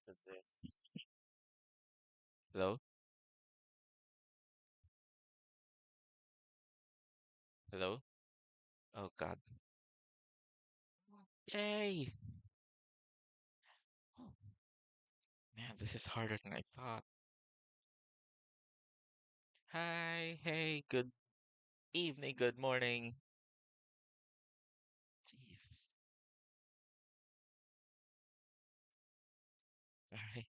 is this? Hello? Hello? Oh God. Yay! Man, this is harder than I thought. Hi, hey, good evening, good morning. Jeez. Alright.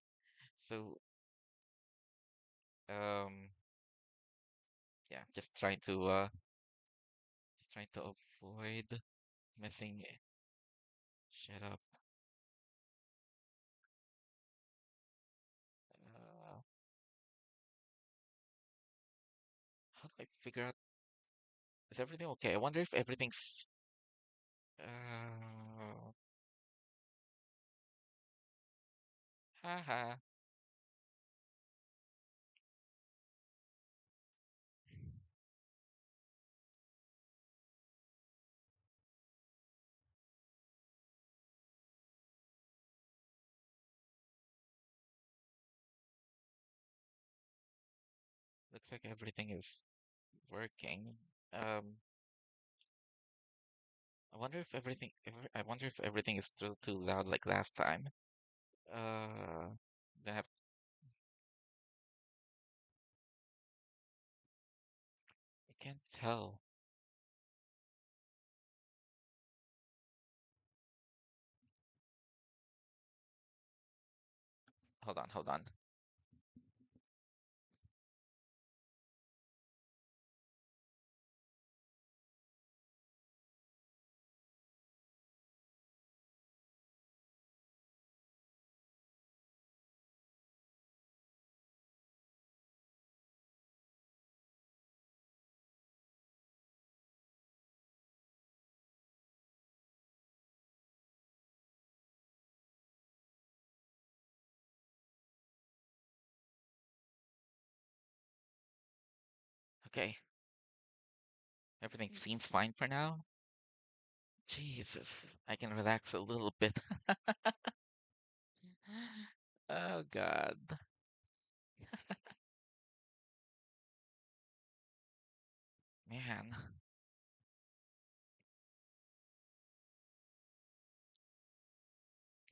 So, um, yeah, just trying to avoid messing shit up. Uh, how do I figure out, is everything okay? I wonder if everything's, uh, haha. Looks like everything is working. Um, I wonder if everything is still too loud like last time. Gonna have, I can't tell. Hold on. Okay, everything seems fine for now. Jesus, I can relax a little bit. Oh God, man,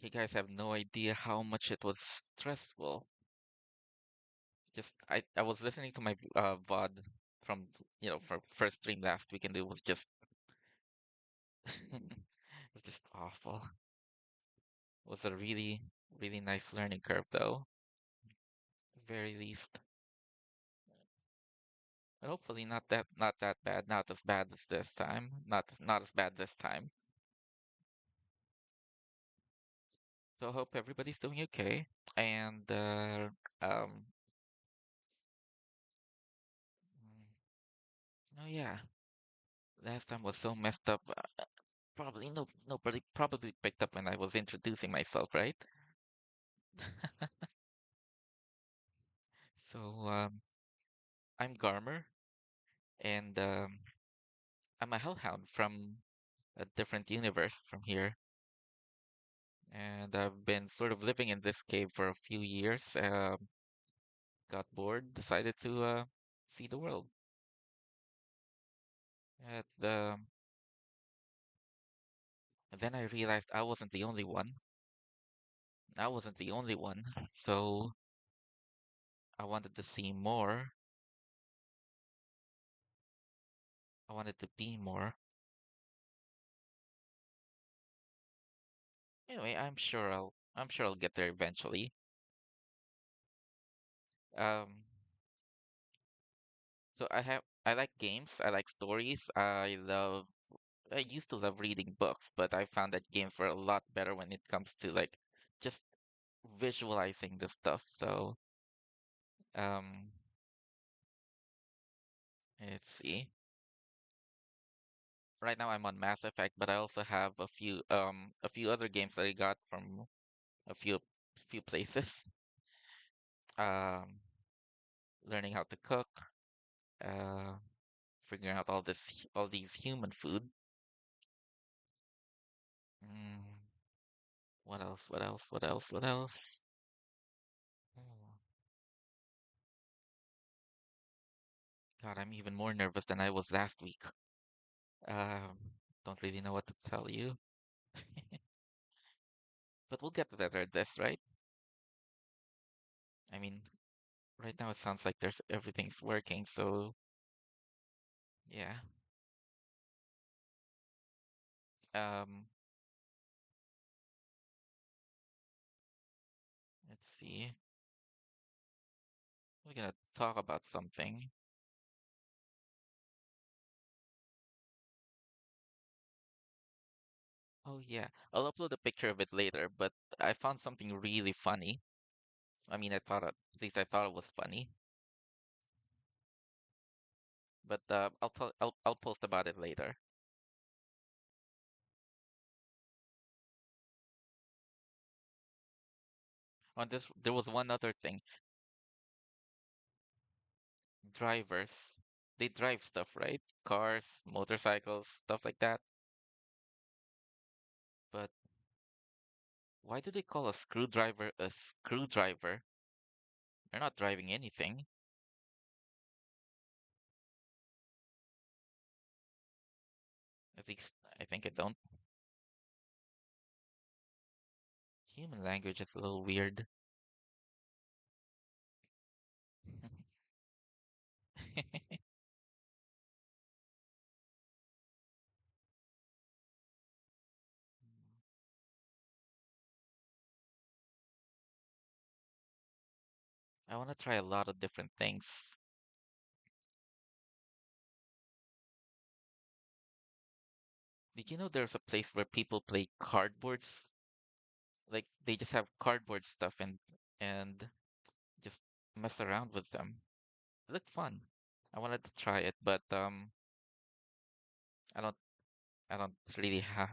you guys have no idea how much it was stressful. Just I was listening to my VOD from for first stream last week, and it was just it was just awful. It was a really nice learning curve though, very least. But hopefully not that bad, not as bad as this time, not as bad this time. So I hope everybody's doing okay. And um, oh yeah, last time was so messed up. Probably nobody probably picked up when I was introducing myself, right? So I'm Garmer, and I'm a hellhound from a different universe from here. And I've been sort of living in this cave for a few years. Got bored, decided to see the world. And then I realized I wasn't the only one. I wasn't the only one. So I wanted to see more. I wanted to be more. Anyway, I'm sure I'll get there eventually. Um, so I like games. I like stories. I used to love reading books, but I found that games were a lot better when it comes to like just visualizing the stuff. So um, let's see. Right now I'm on Mass Effect, but I also have a few other games that I got from a few places. Um, learning how to cook, uh, figuring out all these human food. Mm, what else? What else? What else? What else? God, I'm even more nervous than I was last week. Um, don't really know what to tell you, but we'll get better at this, right? I mean, right now it sounds like there's everything's working, so yeah. Um, let's see. We're gonna talk about something. Oh yeah, I'll upload a picture of it later, but I found something really funny. I mean, at least I thought it was funny, but I'll post about it later. On this, there was one other thing. Drivers, they drive stuff, right? Cars, motorcycles, stuff like that. But why do they call a screwdriver a screwdriver? They're not driving anything. At least I think I don't. Human language is a little weird. I want to try a lot of different things. Did you know there's a place where people play cardboards? Like they just have cardboard stuff and just mess around with them. It looked fun. I wanted to try it, but I don't I don't really have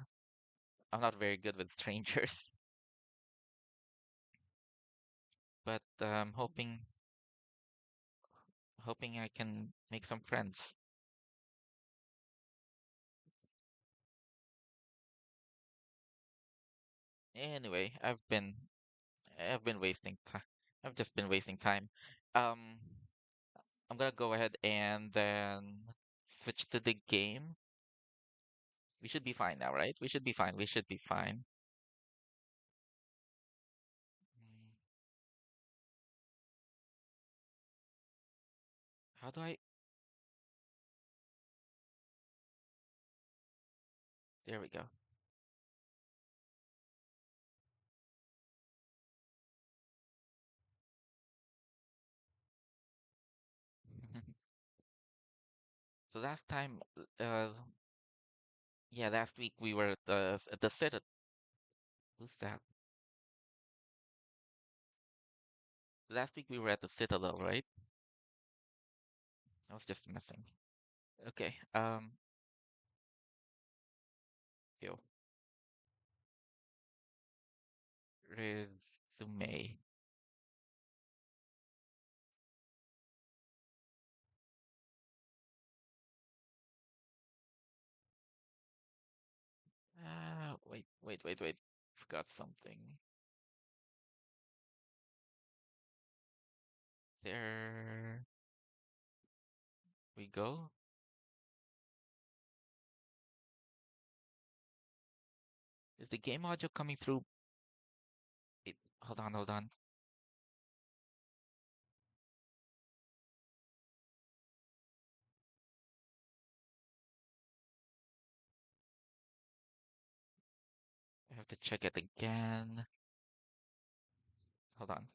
I'm not very good with strangers. But hoping I can make some friends. Anyway, I've been wasting time. I've just been wasting time. Um, I'm gonna go ahead and then switch to the game. We should be fine now, right? We should be fine. We should be fine. Mm, How do I? There we go. So last time, yeah, last week we were at the Citadel. Who's that? Last week we were at the Citadel, right? I was just messing. Okay. Yo, resume. Wait. Forgot something. There we go. Is the game audio coming through? Wait, hold on. I have to check it again. Hold on.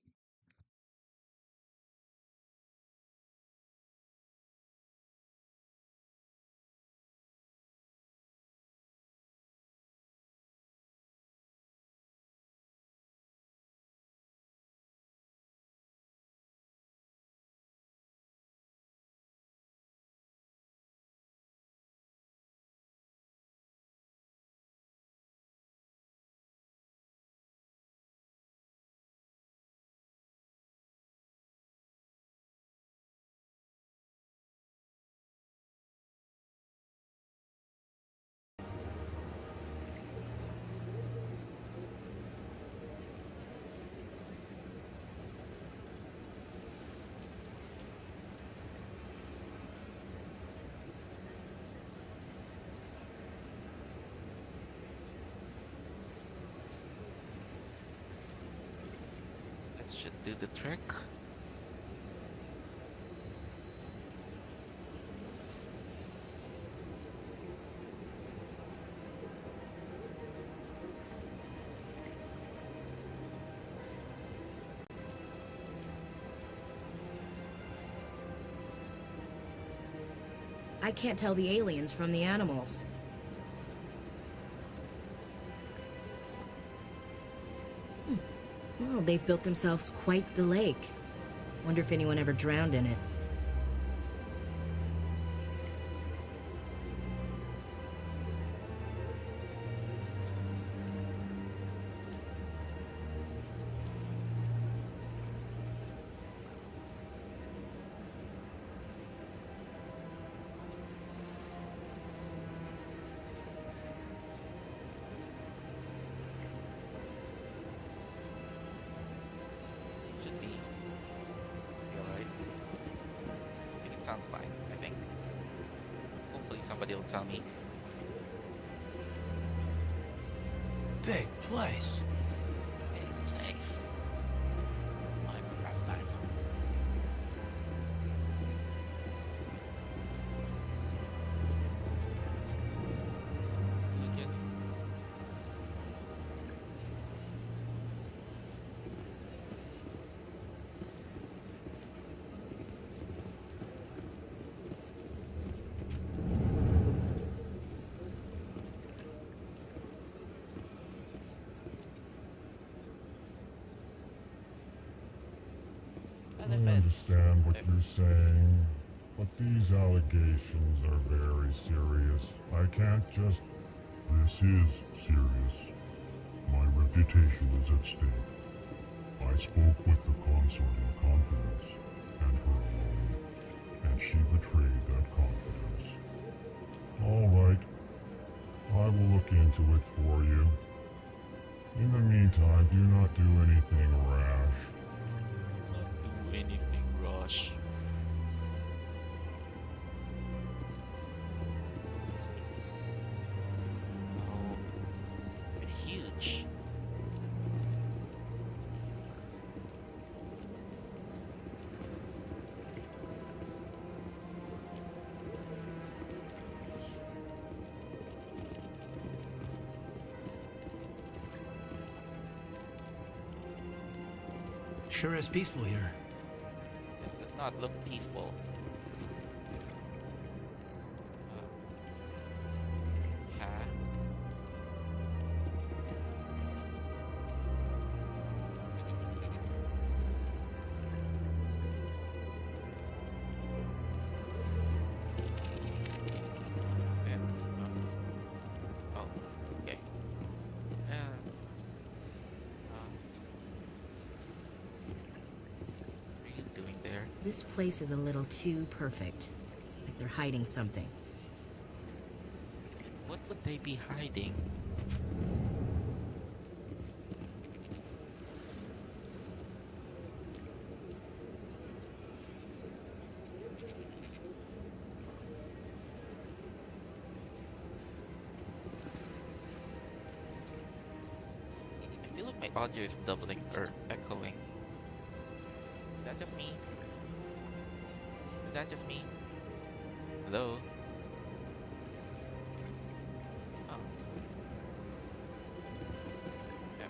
Should do the trick. I can't tell the aliens from the animals. Well, they've built themselves quite the lake. Wonder if anyone ever drowned in it. Sounds fine, I think. Hopefully somebody will tell me. Big place. Big place. Sounds good. I understand what you're saying, but these allegations are very serious. I can't just... This is serious. My reputation is at stake. I spoke with the consort in confidence, and her alone, and she betrayed that confidence. All right, I will look into it for you. In the meantime, do not do anything rash. Not do anything rash. Oh, they're huge. Sure is peaceful here. This does not look peaceful. Huh? Yeah. Oh, okay. What are you doing there? This place is a little too perfect. Like they're hiding something. What would they be hiding? I feel like my audio is doubling or echoing. Is that just me? Is that just me? Hello? Oh. Yeah.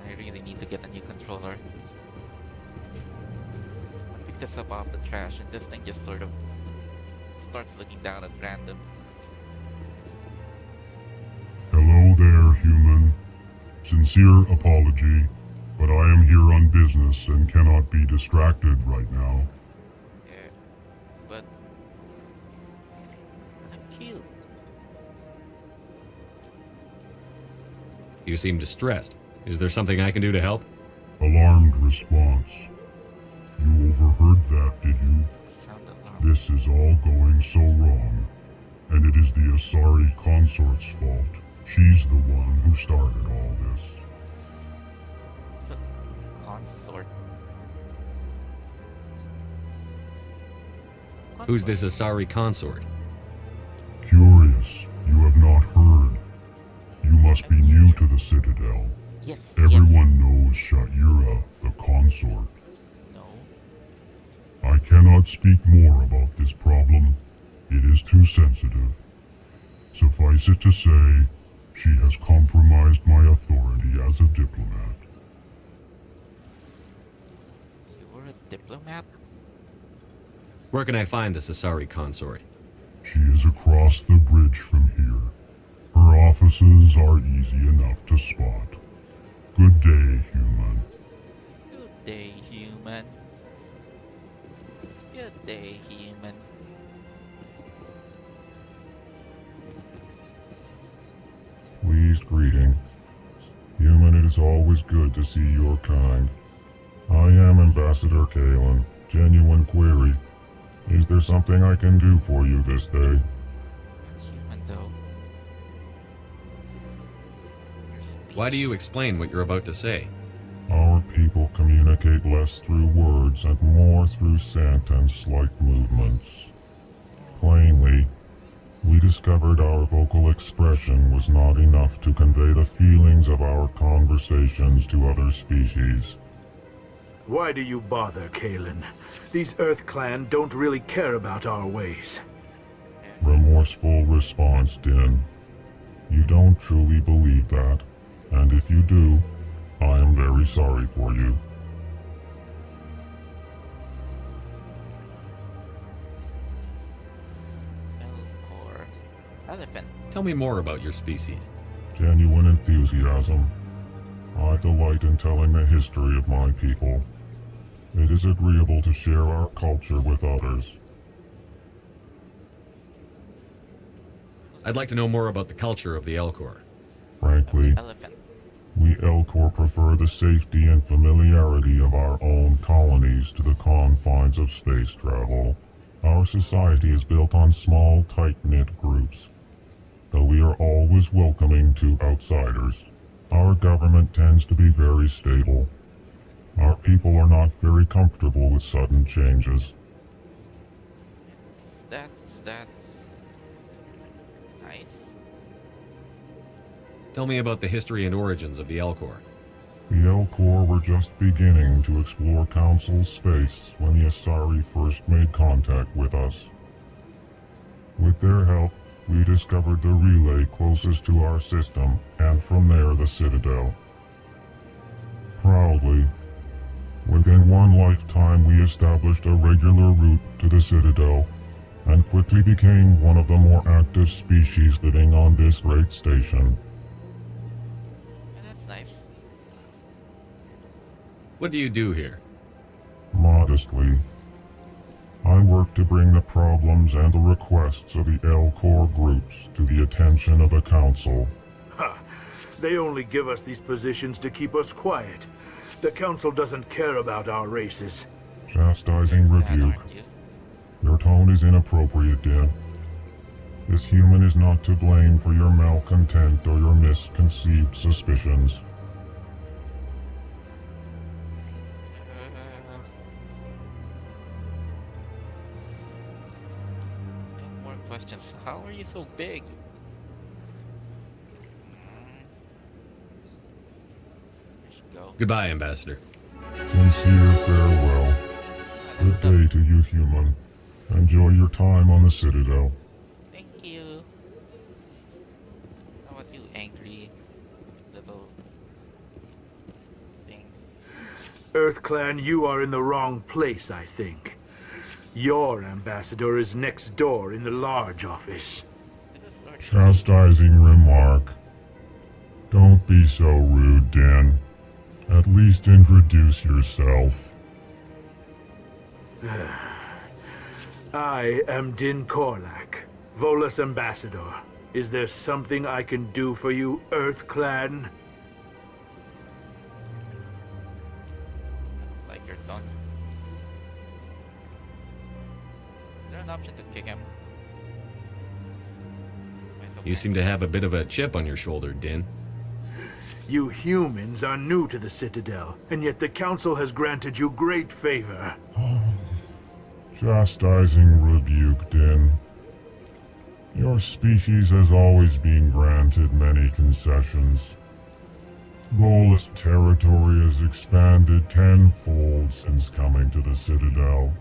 I really need to get a new controller. I picked this up off the trash and this thing just sort of starts looking down at random. Hello there, human. Sincere apology, but I am here on business and cannot be distracted right now. Yeah. But I'm cute. You seem distressed. Is there something I can do to help? Alarmed response. You overheard that, did you? Sound alarm. This is all going so wrong, and it is the Asari consort's fault. She's the one who started all this. It's a consort. Who's this Asari consort? Curious, you have not heard. You must be new to the Citadel. Yes, yes. Everyone knows Sha'ira, the consort. No. I cannot speak more about this problem. It is too sensitive. Suffice it to say, she has compromised my authority as a diplomat. You were a diplomat? Where can I find the Sasari consort? She is across the bridge from here. Her offices are easy enough to spot. Good day, human. Good day, human. Good day, human. Pleased greeting. Human, it is always good to see your kind. I am Ambassador Kalen. Genuine query. Is there something I can do for you this day? Human, though. Your speech. Why do you explain what you're about to say? Our people communicate less through words and more through scent and slight movements. Plainly, we discovered our vocal expression was not enough to convey the feelings of our conversations to other species. Why do you bother, Kalen? These Earth Clan don't really care about our ways. Remorseful response, Din. You don't truly believe that, and if you do, I am very sorry for you. Elcor. Elephant. Tell me more about your species. Genuine enthusiasm. I delight in telling the history of my people. It is agreeable to share our culture with others. I'd like to know more about the culture of the Elcor. Frankly, Elephant. we Elcor prefer the safety and familiarity of our own colonies to the confines of space travel. Our society is built on small, tight-knit groups. Though we are always welcoming to outsiders, our government tends to be very stable. Our people are not very comfortable with sudden changes. That's nice. Tell me about the history and origins of the Elcor. The Elcor were just beginning to explore Council space when the Asari first made contact with us. With their help, we discovered the relay closest to our system, and from there the Citadel. Proudly, within one lifetime we established a regular route to the Citadel, and quickly became one of the more active species living on this great station. That's nice. What do you do here? Modestly, I work to bring the problems and the requests of the Elcor groups to the attention of the Council. Ha! They only give us these positions to keep us quiet. The Council doesn't care about our races. Chastising Sad, rebuke. aren't you? Your tone is inappropriate, Din. This human is not to blame for your malcontent or your misconceived suspicions. Any more questions? How are you so big? There should go. Goodbye, Ambassador. Sincere farewell. Good day to you, human. Enjoy your time on the Citadel. Thank you. How about you, angry little thing? Earth Clan, you are in the wrong place, I think. Your ambassador is next door in the large office. This is Lord. Chastising remark. Don't be so rude, Din. At least introduce yourself. I am Din Korlak, Volus ambassador. Is there something I can do for you, Earth Clan? It's like your tongue. Is there an option to kick him? It's okay. You seem to have a bit of a chip on your shoulder, Din. You humans are new to the Citadel, and yet the Council has granted you great favor. Chastising rebuke, Din. Your species has always been granted many concessions. Volus territory has expanded tenfold since coming to the Citadel.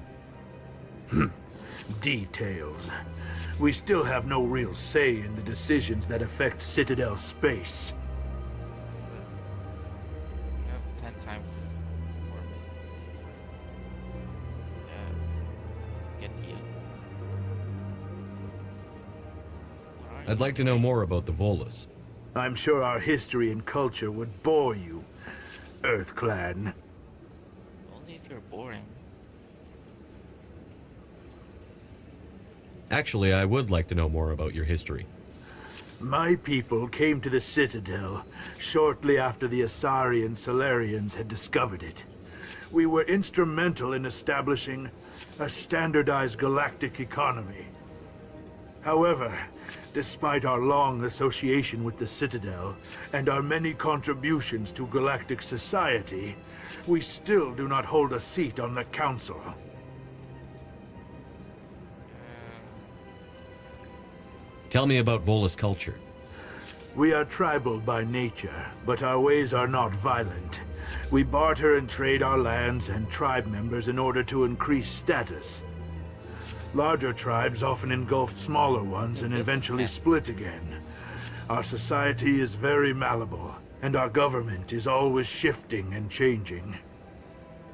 Details. We still have no real say in the decisions that affect Citadel space. You have 10 times more. Get healed. Where are I'd you? like to know more about the Volus. I'm sure our history and culture would bore you, Earth Clan. Only if you're boring. Actually, I would like to know more about your history. My people came to the Citadel shortly after the Asari and Solarians had discovered it. We were instrumental in establishing a standardized galactic economy. However, despite our long association with the Citadel and our many contributions to galactic society, we still do not hold a seat on the Council. Tell me about Volus culture. We are tribal by nature, but our ways are not violent. We barter and trade our lands and tribe members in order to increase status. Larger tribes often engulf smaller ones and eventually split again. Our society is very malleable, and our government is always shifting and changing.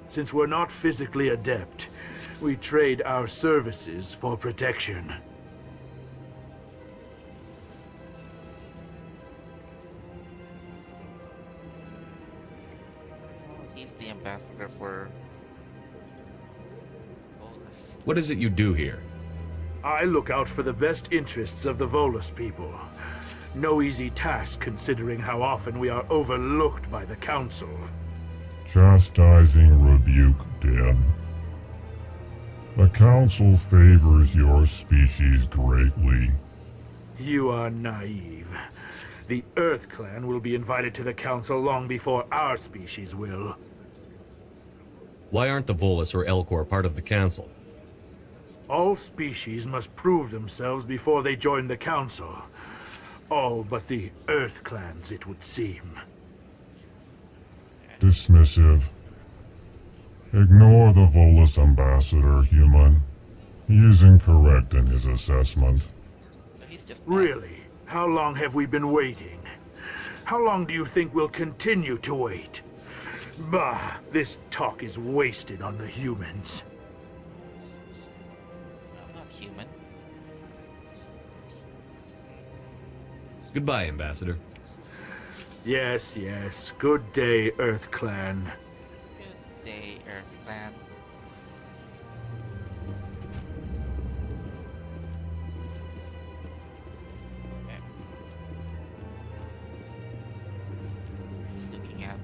Since we're not physically adept, we trade our services for protection. Oh, he's the ambassador for Volus. What is it you do here? I look out for the best interests of the Volus people. No easy task considering how often we are overlooked by the Council. Chastising rebuke, Den. The Council favors your species greatly. You are naive. The Earth Clan will be invited to the Council long before our species will. Why aren't the Volus or Elcor part of the Council? All species must prove themselves before they join the Council. All but the Earth Clans, it would seem. Dismissive. Ignore the Volus ambassador, human. He is incorrect in his assessment. So he's just mad. Really? How long have we been waiting? How long do you think we'll continue to wait? Bah, this talk is wasted on the humans. I'm not human. Goodbye, Ambassador. Yes, yes. Good day, Earth Clan. Good day, Earth Clan. Okay. What are you looking at?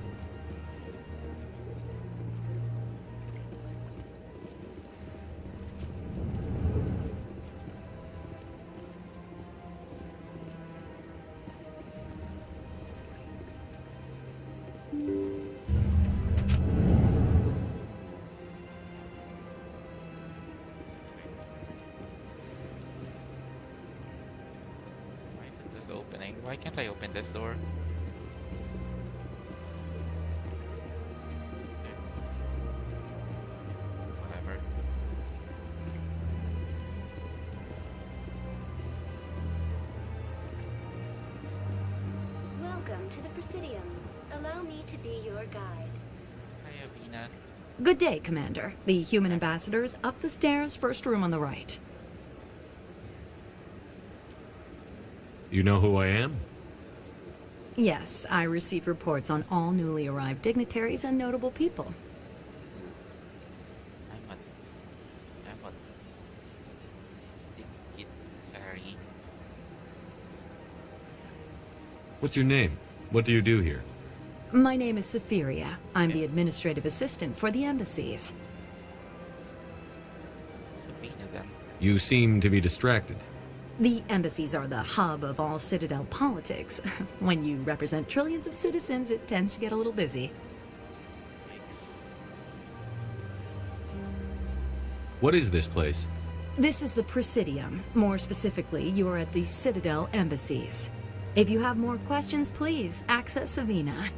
Why isn't this opening? Why can't I open this door? Okay. Whatever. Welcome to the Presidium. Allow me to be your guide. Hi, Avina. Good day, Commander. The human ambassador is up the stairs, first room on the right. You know who I am? Yes, I receive reports on all newly arrived dignitaries and notable people. I'm a dignitary. What's your name? What do you do here? My name is Saphiria. I'm the administrative assistant for the embassies. Sabina then. You seem to be distracted. The embassies are the hub of all Citadel politics. When you represent trillions of citizens, it tends to get a little busy. Yikes. What is this place? This is the Presidium. More specifically, you are at the Citadel embassies. If you have more questions, please access Savina.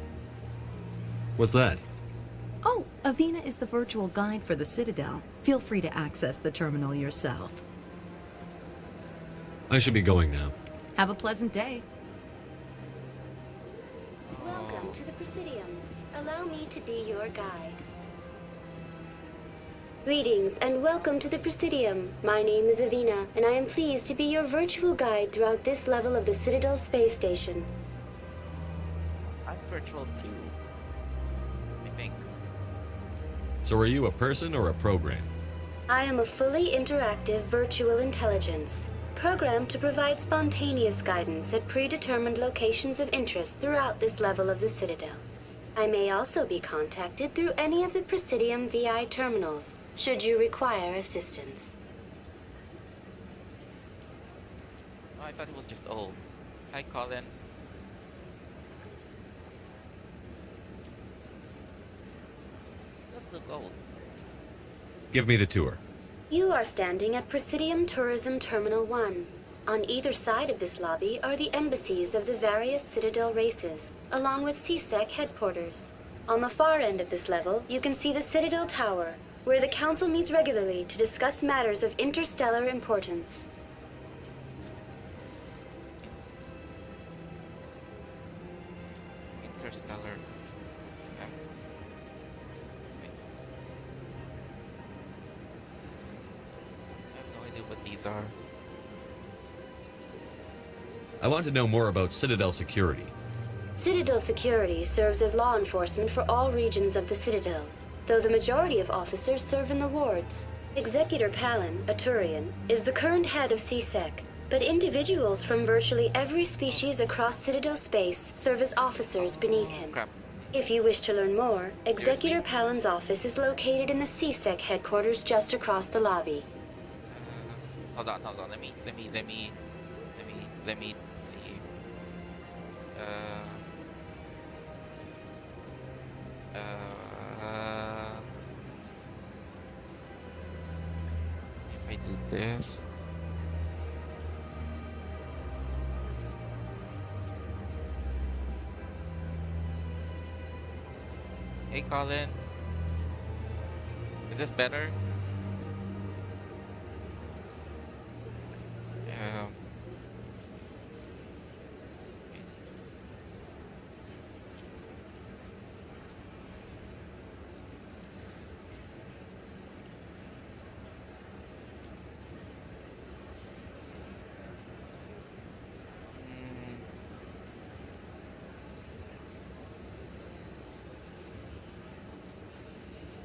What's that? Oh, Avina is the virtual guide for the Citadel. Feel free to access the terminal yourself. I should be going now. Have a pleasant day. Welcome to the Presidium. Allow me to be your guide. Greetings and welcome to the Presidium. My name is Avina, and I am pleased to be your virtual guide throughout this level of the Citadel space station. I'm virtual too, I think. So are you a person or a program? I am a fully interactive virtual intelligence, programmed to provide spontaneous guidance at predetermined locations of interest throughout this level of the Citadel. I may also be contacted through any of the Presidium VI terminals, should you require assistance. Oh, I thought it was just old. Hi, Colin. Let's look old. Give me the tour. You are standing at Presidium Tourism Terminal 1. On either side of this lobby are the embassies of the various Citadel races, along with CSEC headquarters. On the far end of this level, you can see the Citadel Tower, where the Council meets regularly to discuss matters of interstellar importance. Interstellar. Wait. I have no idea what these are. I want to know more about Citadel security. Citadel security serves as law enforcement for all regions of the Citadel, though the majority of officers serve in the wards. Executor Palin, a Turian, is the current head of CSEC, but individuals from virtually every species across Citadel space serve as officers beneath him. Crap. If you wish to learn more, Executor Palin's office is located in the CSEC headquarters just across the lobby. Hold on. Let me see. If I do this. Hey, Colin. Is this better? Um.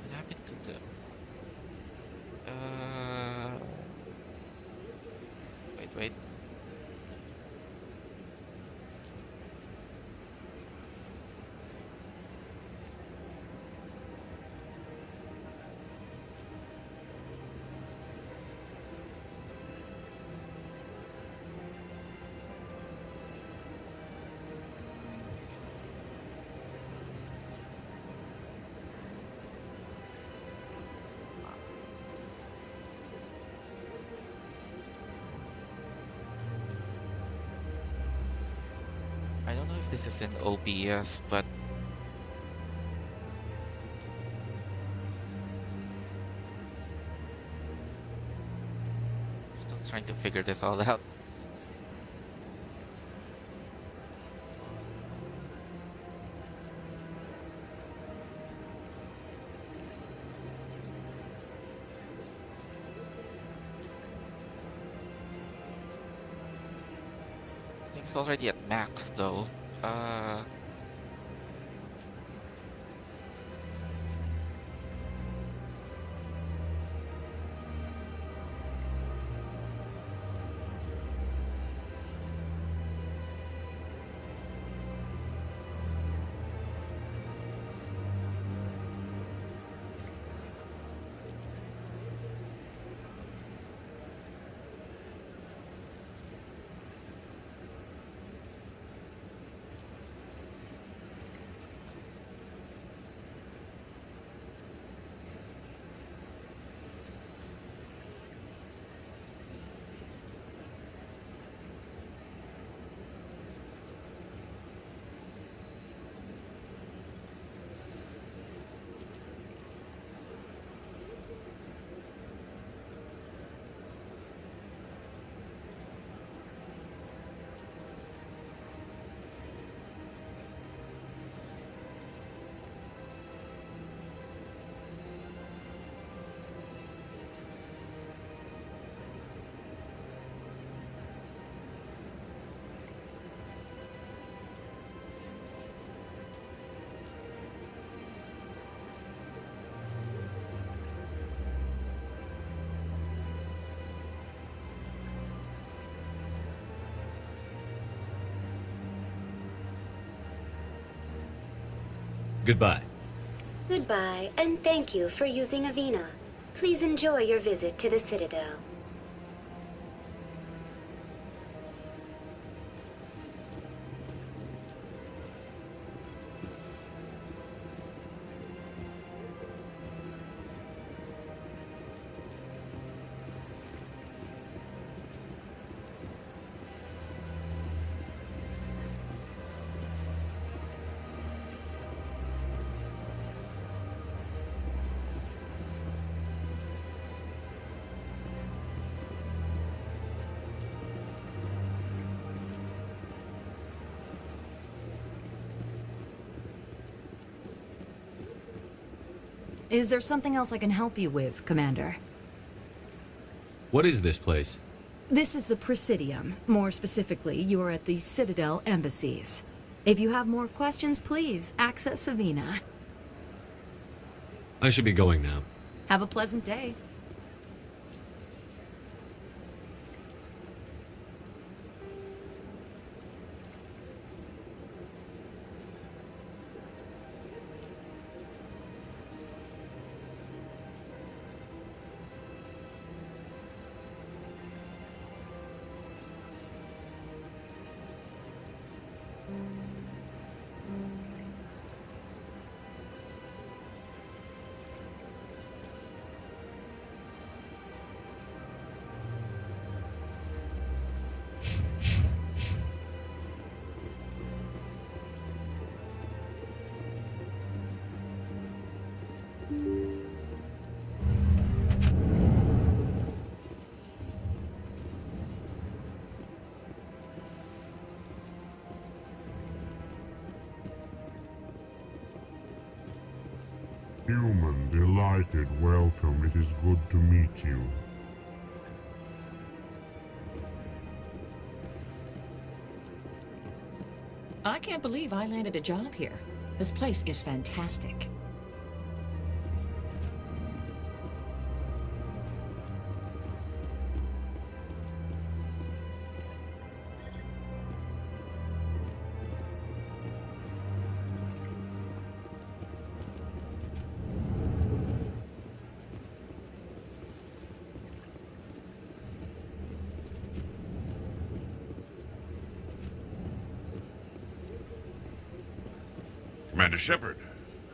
What happened to the? Wait. I don't know if this is in OBS, but I'm still trying to figure this all out. Thing's already at max though. Goodbye. Goodbye, and thank you for using Avina. Please enjoy your visit to the Citadel. Is there something else I can help you with, Commander? What is this place? This is the Presidium. More specifically, you are at the Citadel embassies. If you have more questions, please access Savina. I should be going now. Have a pleasant day. Human, delighted, welcome. It is good to meet you. I can't believe I landed a job here. This place is fantastic. Commander Shepard,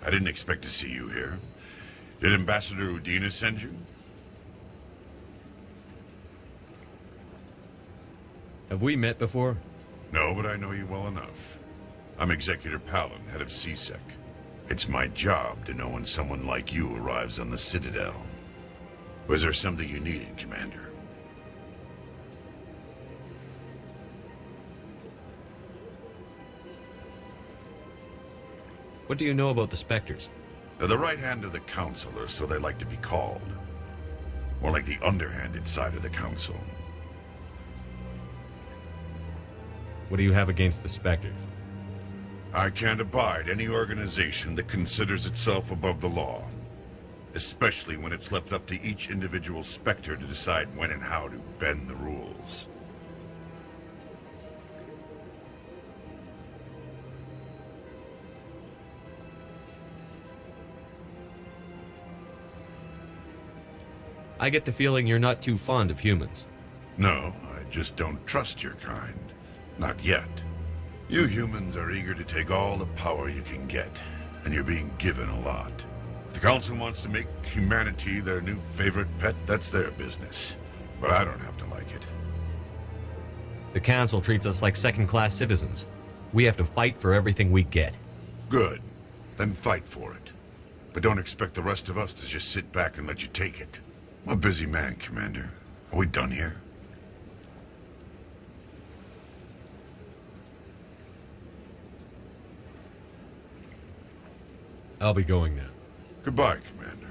I didn't expect to see you here. Did Ambassador Udina send you? Have we met before? No, but I know you well enough. I'm Executor Palin, head of CSEC. It's my job to know when someone like you arrives on the Citadel. Was there something you needed, Commander? What do you know about the Spectres? They're the right hand of the Council, or so they like to be called. More like the underhanded side of the Council. What do you have against the Spectres? I can't abide any organization that considers itself above the law. Especially when it's left up to each individual Spectre to decide when and how to bend the rules. I get the feeling you're not too fond of humans. No, I just don't trust your kind. Not yet. You humans are eager to take all the power you can get, and you're being given a lot. If the Council wants to make humanity their new favorite pet, that's their business. But I don't have to like it. The Council treats us like second-class citizens. We have to fight for everything we get. Good. Then fight for it. But don't expect the rest of us to just sit back and let you take it. I'm a busy man, Commander. Are we done here? I'll be going now. Goodbye, Commander.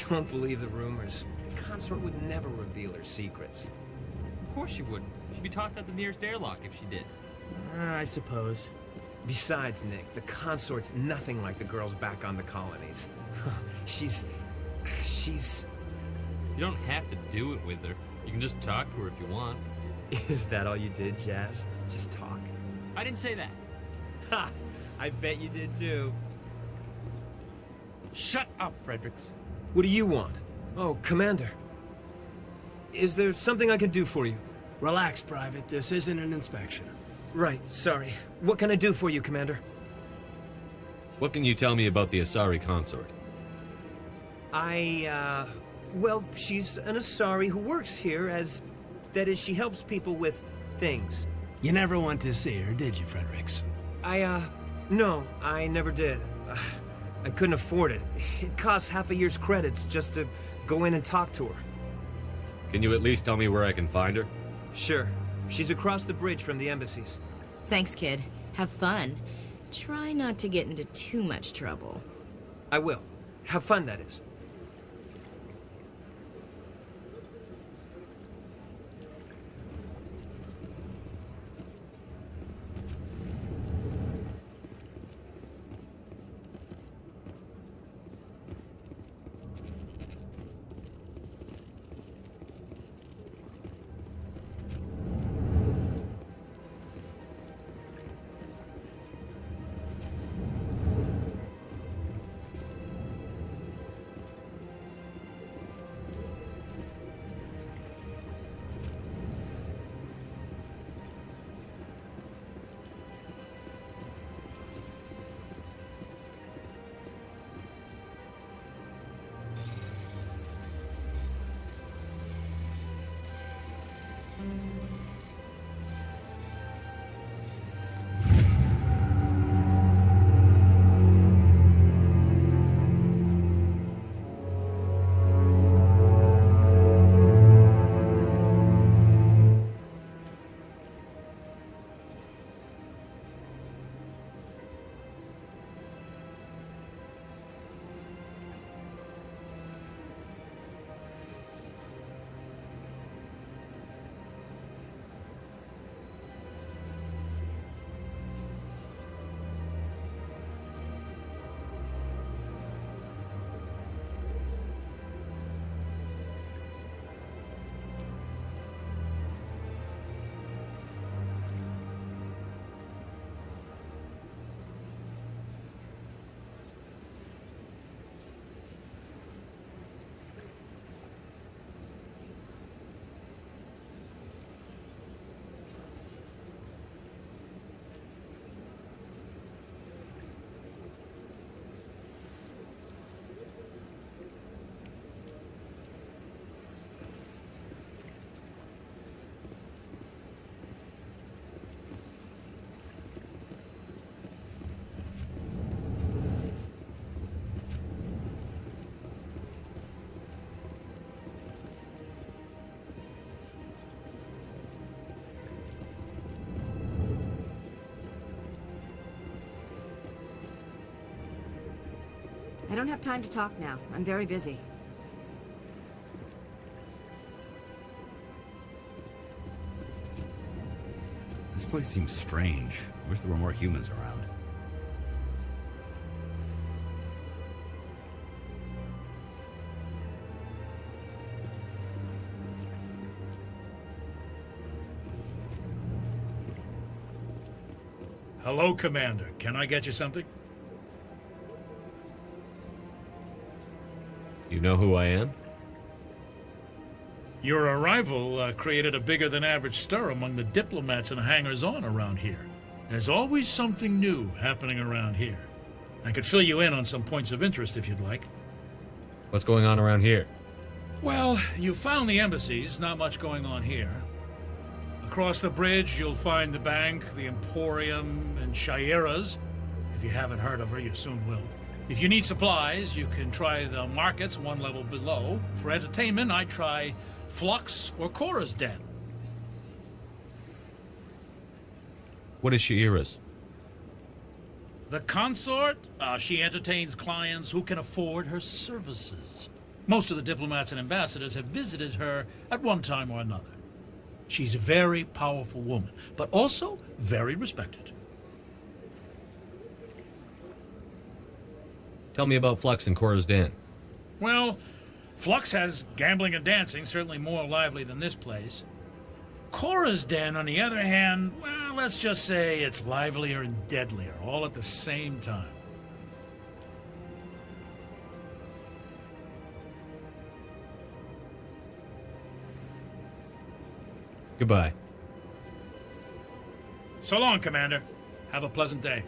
Don't believe the rumors. The consort would never reveal her secrets. Of course she wouldn't. She'd be tossed out the nearest airlock if she did. I suppose. Besides, Nick, the consort's nothing like the girls back on the colonies. She's... You don't have to do it with her. You can just talk to her if you want. Is that all you did, Jazz? Just talk? I didn't say that. Ha! I bet you did too. Shut up, Fredericks. What do you want? Oh, Commander. Is there something I can do for you? Relax, Private. This isn't an inspection. Right, sorry. What can I do for you, Commander? What can you tell me about the Asari consort? Well, she's an Asari who works here as... That is, she helps people with things. You never went to see her, did you, Fredericks? No, I never did. I couldn't afford it. It costs half a year's credits just to go in and talk to her. Can you at least tell me where I can find her? Sure. She's across the bridge from the embassies. Thanks, kid. Have fun. Try not to get into too much trouble. I will. Have fun, that is. I don't have time to talk now. I'm very busy. This place seems strange. I wish there were more humans around. Hello, Commander. Can I get you something? You know who I am? Your arrival created a bigger-than-average stir among the diplomats and hangers-on around here. There's always something new happening around here. I could fill you in on some points of interest if you'd like. What's going on around here? Well, you found the embassies, not much going on here. Across the bridge, you'll find the bank, the Emporium, and Shaira's. If you haven't heard of her, you soon will. If you need supplies, you can try the markets one level below. For entertainment, I try Flux or Cora's Den. What is Shaira's? The consort? She entertains clients who can afford her services. Most of the diplomats and ambassadors have visited her at one time or another. She's a very powerful woman, but also very respected. Tell me about Flux and Cora's Den. Well, Flux has gambling and dancing, certainly more lively than this place. Cora's Den, on the other hand, well, let's just say it's livelier and deadlier, all at the same time. Goodbye. So long, Commander. Have a pleasant day.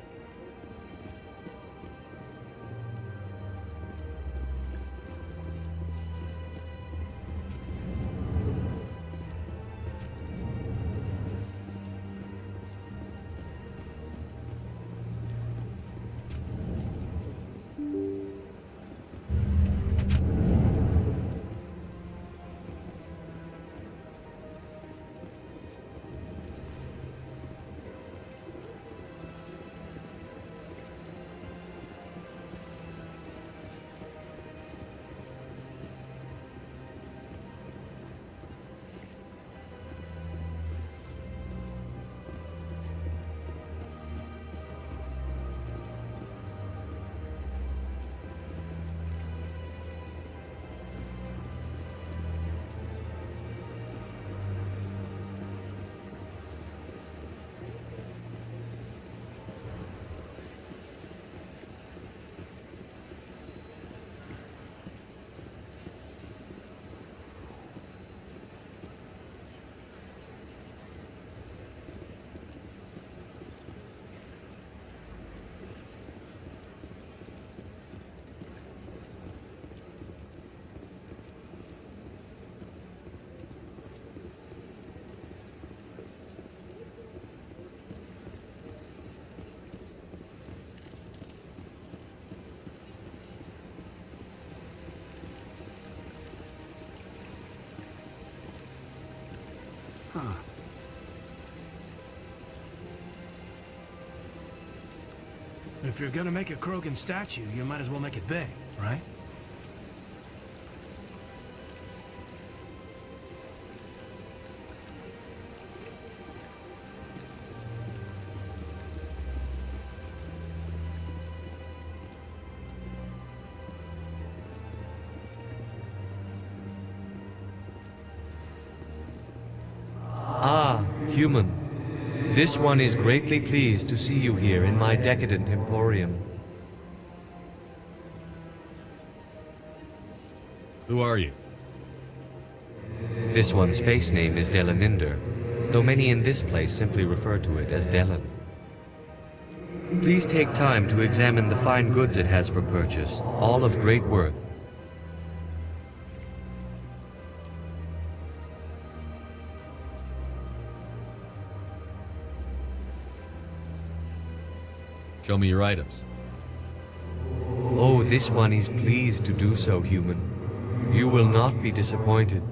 Huh. If you're gonna make a Krogan statue, you might as well make it big, right? Ah, human. This one is greatly pleased to see you here in my decadent emporium. Who are you? This one's face name is Delaninder, though many in this place simply refer to it as Delan. Please take time to examine the fine goods it has for purchase, all of great worth. Show me your items. Oh, this one is pleased to do so, human. You will not be disappointed.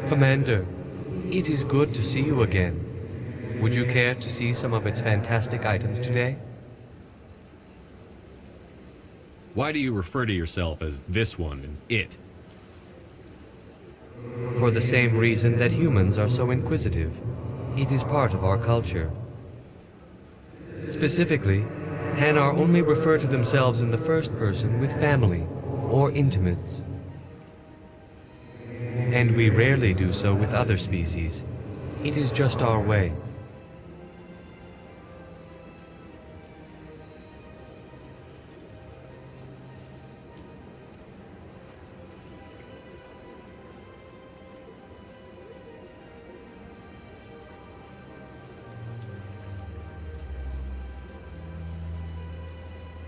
Commander, it is good to see you again. Would you care to see some of its fantastic items today? Why do you refer to yourself as this one and it? For the same reason that humans are so inquisitive. It is part of our culture. Specifically, Hanar only refer to themselves in the first person with family or intimates. And we rarely do so with other species. It is just our way.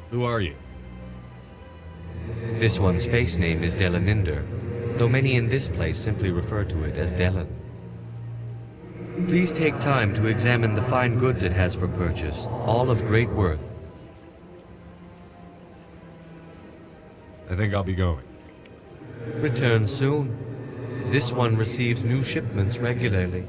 Who are you? This one's face name is Delaninder, though many in this place simply refer to it as Delan. Please take time to examine the fine goods it has for purchase, all of great worth. I think I'll be going. Return soon. This one receives new shipments regularly.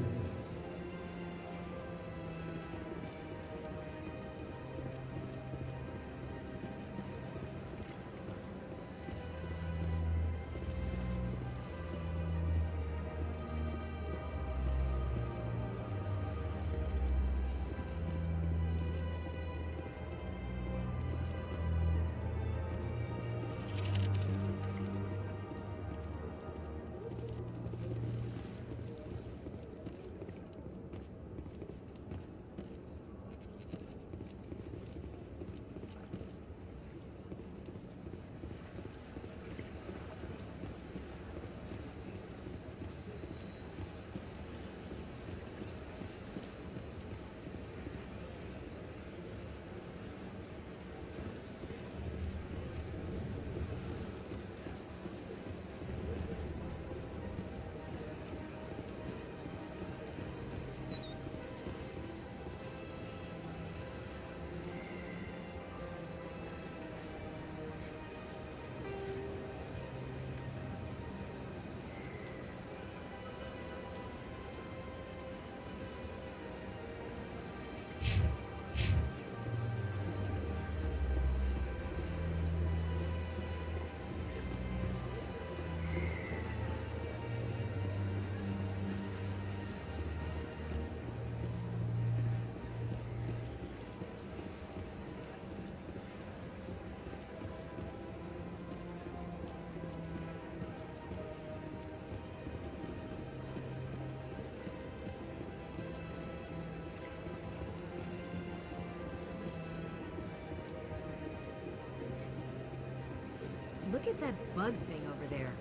Look at that bug thing over there.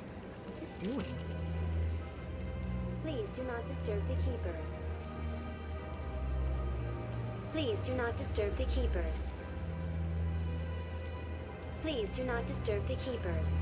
What's it doing? Please do not disturb the keepers. Please do not disturb the keepers. Please do not disturb the keepers.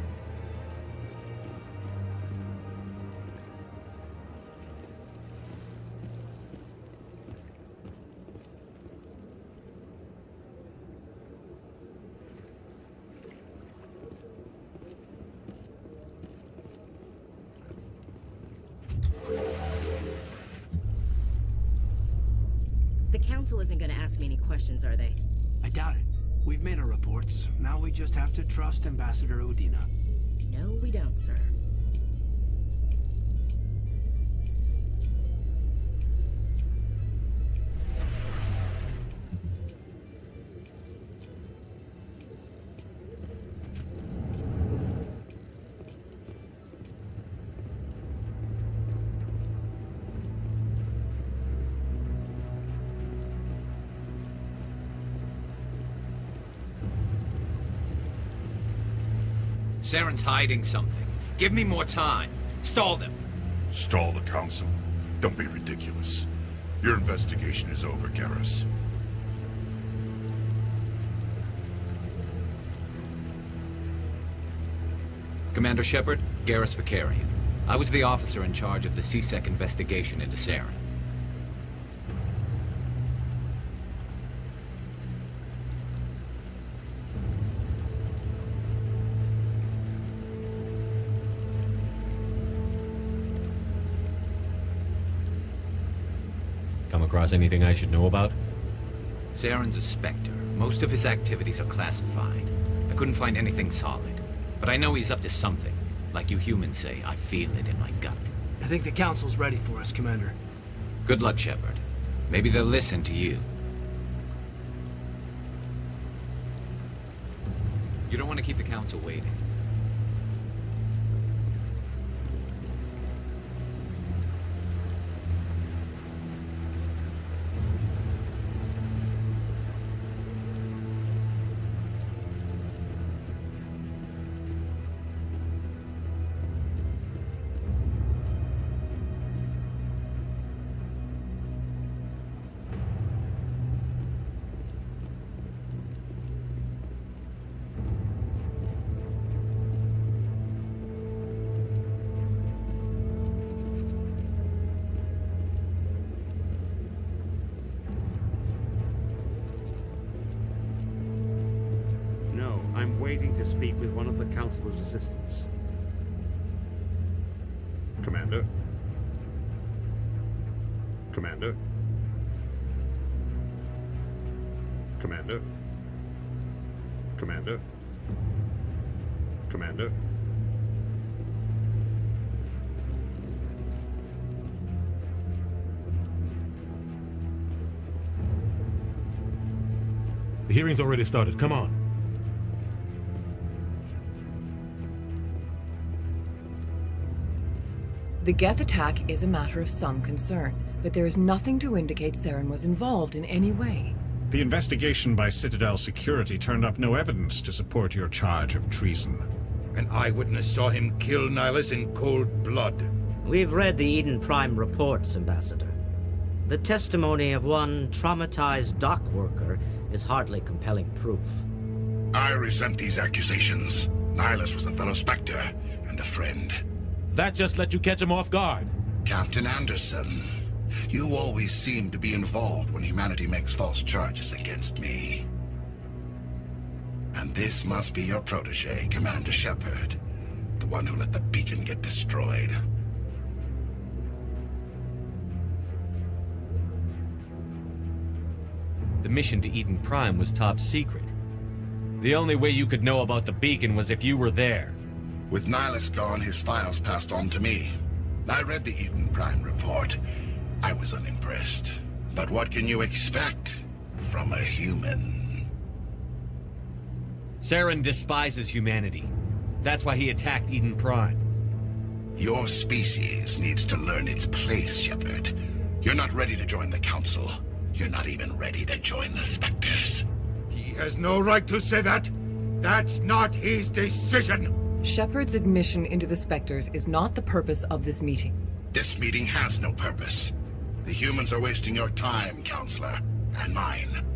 The council isn't gonna ask me any questions, are they? I doubt it. We've made our reports. Now we just have to trust Ambassador Udina. No, we don't, sir. Saren's hiding something. Give me more time. Stall them. Stall the council? Don't be ridiculous. Your investigation is over, Garrus. Commander Shepard, Garrus Vicarian. I was the officer in charge of the CSEC investigation into Saren. across anything I should know about? Saren's a Spectre. Most of his activities are classified. I couldn't find anything solid. But I know he's up to something. Like you humans say, I feel it in my gut. I think the Council's ready for us, Commander. Good luck, Shepard. Maybe they'll listen to you. You don't want to keep the Council waiting. No, I'm waiting to speak with one of the Councilor's assistants. Commander? Commander? Commander? Commander? Commander? The hearing's already started. Come on. The Geth attack is a matter of some concern, but there is nothing to indicate Saren was involved in any way. The investigation by Citadel Security turned up no evidence to support your charge of treason. An eyewitness saw him kill Nihilus in cold blood. We've read the Eden Prime reports, Ambassador. The testimony of one traumatized dock worker is hardly compelling proof. I resent these accusations. Nihilus was a fellow Spectre and a friend. That just let you catch him off guard. Captain Anderson, you always seem to be involved when humanity makes false charges against me. And this must be your protege, Commander Shepard, the one who let the beacon get destroyed. The mission to Eden Prime was top secret. The only way you could know about the beacon was if you were there. With Nihilus gone, his files passed on to me. I read the Eden Prime report. I was unimpressed. But what can you expect from a human? Saren despises humanity. That's why he attacked Eden Prime. Your species needs to learn its place, Shepard. You're not ready to join the Council. You're not even ready to join the Spectres. He has no right to say that. That's not his decision. Shepard's admission into the Spectres is not the purpose of this meeting. This meeting has no purpose. The humans are wasting your time, Counselor, and mine.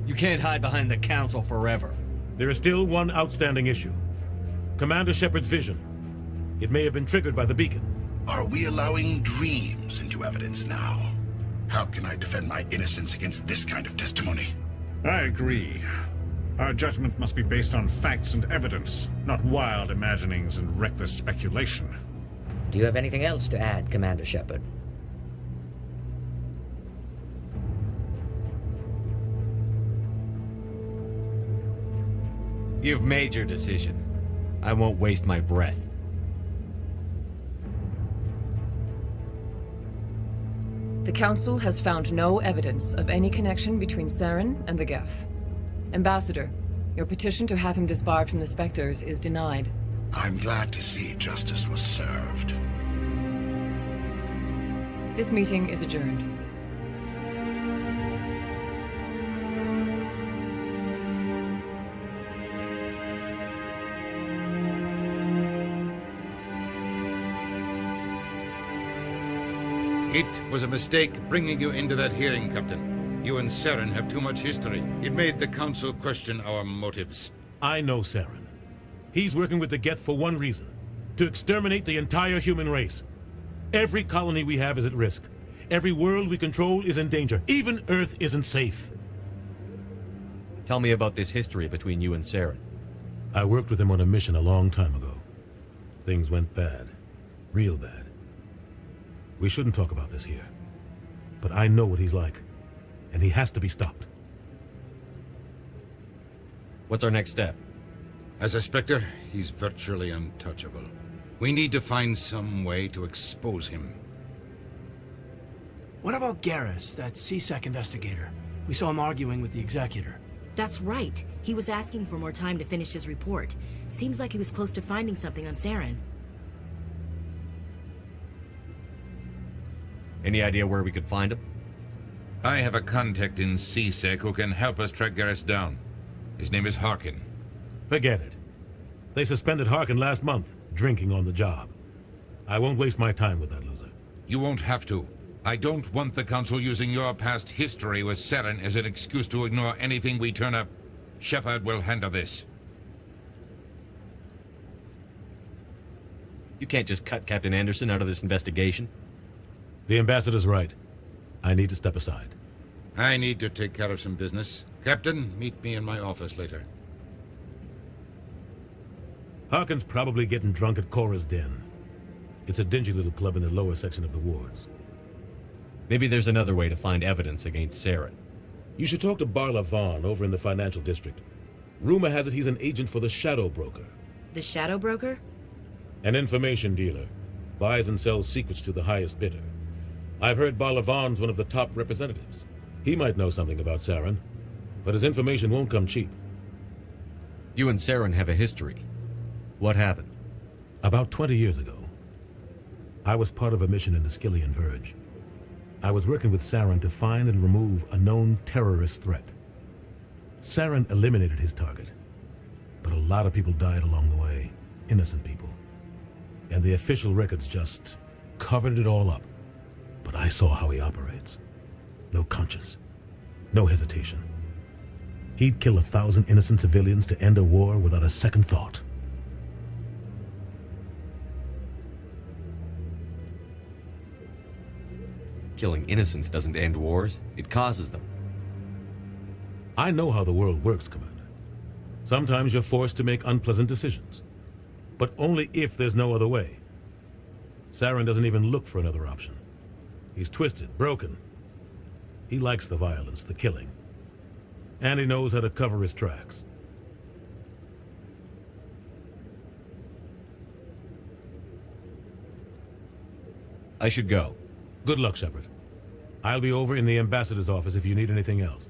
You can't hide behind the Council forever. There is still one outstanding issue. Commander Shepard's vision. It may have been triggered by the beacon. Are we allowing dreams into evidence now? How can I defend my innocence against this kind of testimony? I agree. Our judgment must be based on facts and evidence, not wild imaginings and reckless speculation. Do you have anything else to add, Commander Shepard? You've made your decision. I won't waste my breath. The Council has found no evidence of any connection between Saren and the Geth. Ambassador, your petition to have him disbarred from the Spectres is denied. I'm glad to see justice was served. This meeting is adjourned. It was a mistake bringing you into that hearing, Captain. You and Saren have too much history. It made the Council question our motives. I know Saren. He's working with the Geth for one reason. To exterminate the entire human race. Every colony we have is at risk. Every world we control is in danger. Even Earth isn't safe. Tell me about this history between you and Saren. I worked with him on a mission a long time ago. Things went bad. Real bad. We shouldn't talk about this here. But I know what he's like. And he has to be stopped. What's our next step? As a Spectre, he's virtually untouchable. We need to find some way to expose him. What about Garrus, that CSEC investigator? We saw him arguing with the Executor. That's right. He was asking for more time to finish his report. Seems like he was close to finding something on Saren. Any idea where we could find him? I have a contact in CSEC who can help us track Garrus down. His name is Harkin. Forget it. They suspended Harkin last month, drinking on the job. I won't waste my time with that loser. You won't have to. I don't want the Council using your past history with Saren as an excuse to ignore anything we turn up. Shepard will handle this. You can't just cut Captain Anderson out of this investigation. The Ambassador's right. I need to step aside. I need to take care of some business. Captain, meet me in my office later. Harkin's probably getting drunk at Cora's Den. It's a dingy little club in the lower section of the wards. Maybe there's another way to find evidence against Saren. You should talk to Barla Vaughn over in the financial district. Rumor has it he's an agent for the Shadow Broker. The Shadow Broker? An information dealer. Buys and sells secrets to the highest bidder. I've heard Barla Vaughn's one of the top representatives. He might know something about Saren, but his information won't come cheap. You and Saren have a history. What happened? About 20 years ago, I was part of a mission in the Skillian Verge. I was working with Saren to find and remove a known terrorist threat. Saren eliminated his target, but a lot of people died along the way, innocent people. And the official records just covered it all up. But I saw how he operates. No conscience, no hesitation. He'd kill 1,000 innocent civilians to end a war without a second thought. Killing innocents doesn't end wars, it causes them. I know how the world works, Commander. Sometimes you're forced to make unpleasant decisions, but only if there's no other way. Saren doesn't even look for another option. He's twisted, broken. He likes the violence, the killing. And he knows how to cover his tracks. I should go. Good luck, Shepard. I'll be over in the Ambassador's office if you need anything else.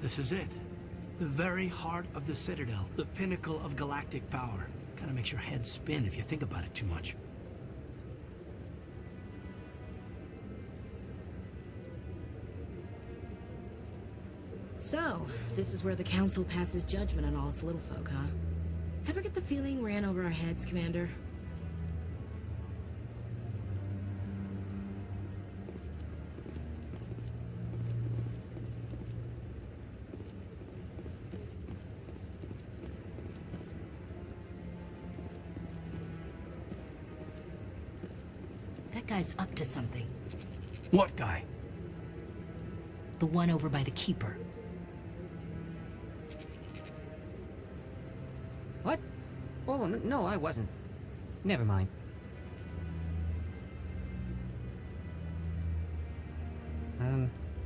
This is it. The very heart of the Citadel, the pinnacle of galactic power. Kinda makes your head spin if you think about it too much. So, this is where the Council passes judgment on all us little folk, huh? Ever get the feeling we're in over our heads, Commander? That guy's up to something. What guy? The one over by the Keeper. What? Oh, no, I wasn't. Never mind.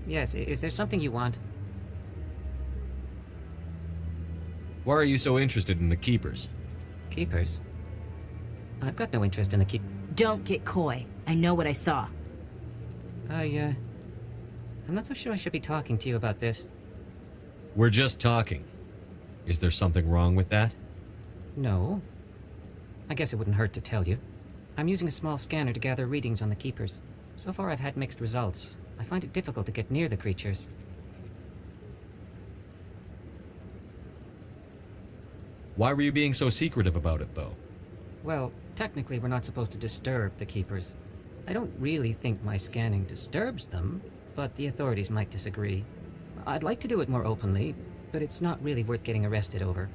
Yes, is there something you want? Why are you so interested in the Keepers? Keepers? I've got no interest in the Don't get coy. I know what I saw. I'm not so sure I should be talking to you about this. We're just talking. Is there something wrong with that? No. I guess it wouldn't hurt to tell you. I'm using a small scanner to gather readings on the Keepers. So far I've had mixed results. I find it difficult to get near the creatures. Why were you being so secretive about it, though? Well, technically we're not supposed to disturb the Keepers. I don't really think my scanning disturbs them, but the authorities might disagree. I'd like to do it more openly, but it's not really worth getting arrested over.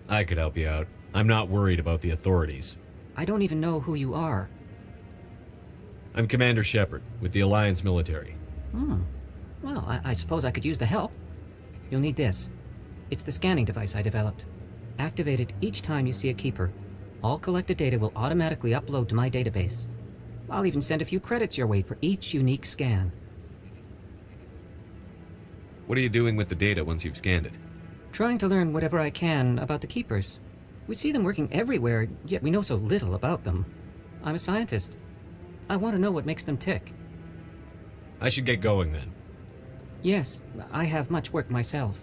I could help you out. I'm not worried about the authorities. I don't even know who you are. I'm Commander Shepard, with the Alliance military. Well, I suppose I could use the help. You'll need this. It's the scanning device I developed. Activate it each time you see a keeper. All collected data will automatically upload to my database. I'll even send a few credits your way for each unique scan. What are you doing with the data once you've scanned it? Trying to learn whatever I can about the keepers. We see them working everywhere, yet we know so little about them. I'm a scientist. I want to know what makes them tick. I should get going then. Yes, I have much work myself.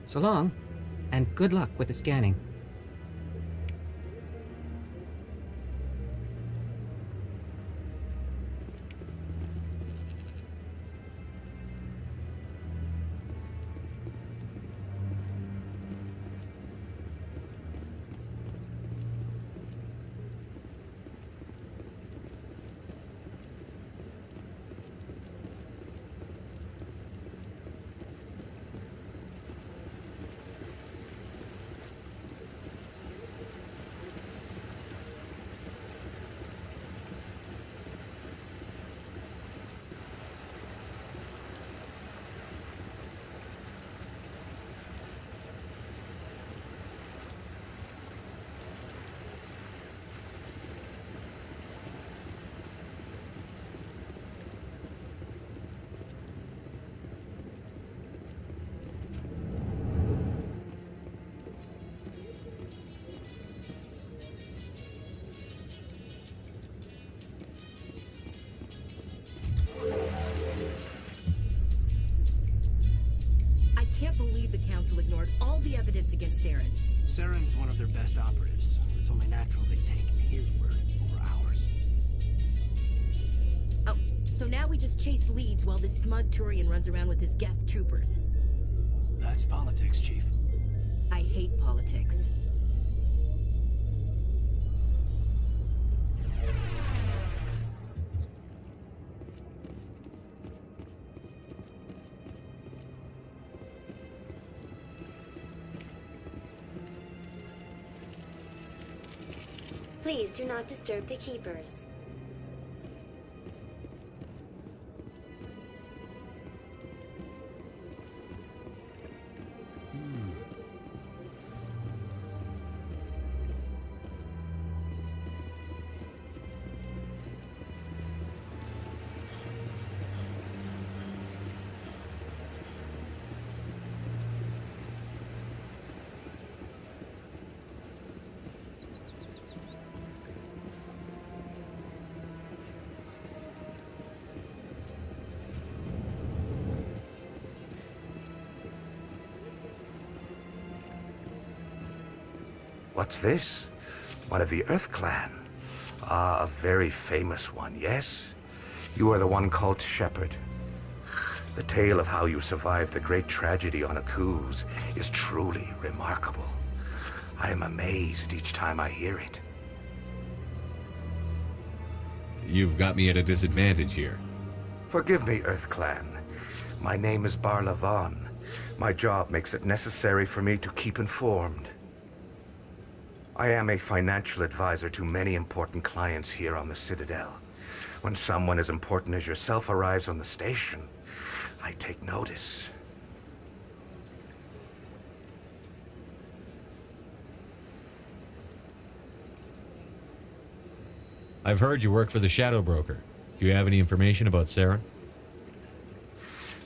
So long, and good luck with the scanning. Ignored all the evidence against Saren. Saren's one of their best operatives. It's only natural they take his word over ours. Oh, so now we just chase leads while this smug Turian runs around with his Geth troopers. That's politics, Chief. I hate politics. Please do not disturb the keepers. What's this? One of the Earth Clan. Ah, a very famous one, yes? You are the one called Shepard. The tale of how you survived the great tragedy on Akuz is truly remarkable. I am amazed each time I hear it. You've got me at a disadvantage here. Forgive me, Earth Clan. My name is Barla Vaughn. My job makes it necessary for me to keep informed. I am a financial advisor to many important clients here on the Citadel. When someone as important as yourself arrives on the station, I take notice. I've heard you work for the Shadow Broker. Do you have any information about Saren?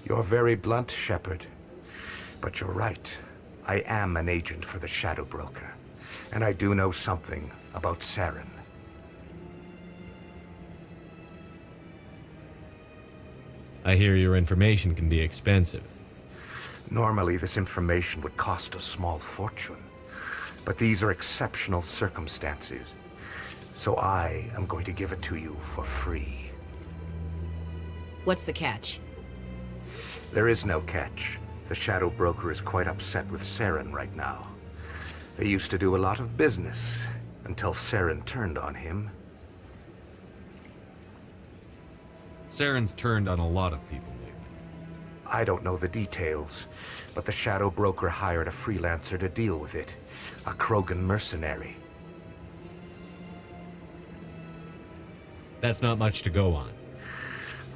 You're very blunt, Shepard. But you're right. I am an agent for the Shadow Broker. And I do know something about Saren. I hear your information can be expensive. Normally, this information would cost a small fortune. But these are exceptional circumstances. So I am going to give it to you for free. What's the catch? There is no catch. The Shadow Broker is quite upset with Saren right now. They used to do a lot of business, until Saren turned on him. Saren's turned on a lot of people lately. I don't know the details, but the Shadow Broker hired a freelancer to deal with it. A Krogan mercenary. That's not much to go on.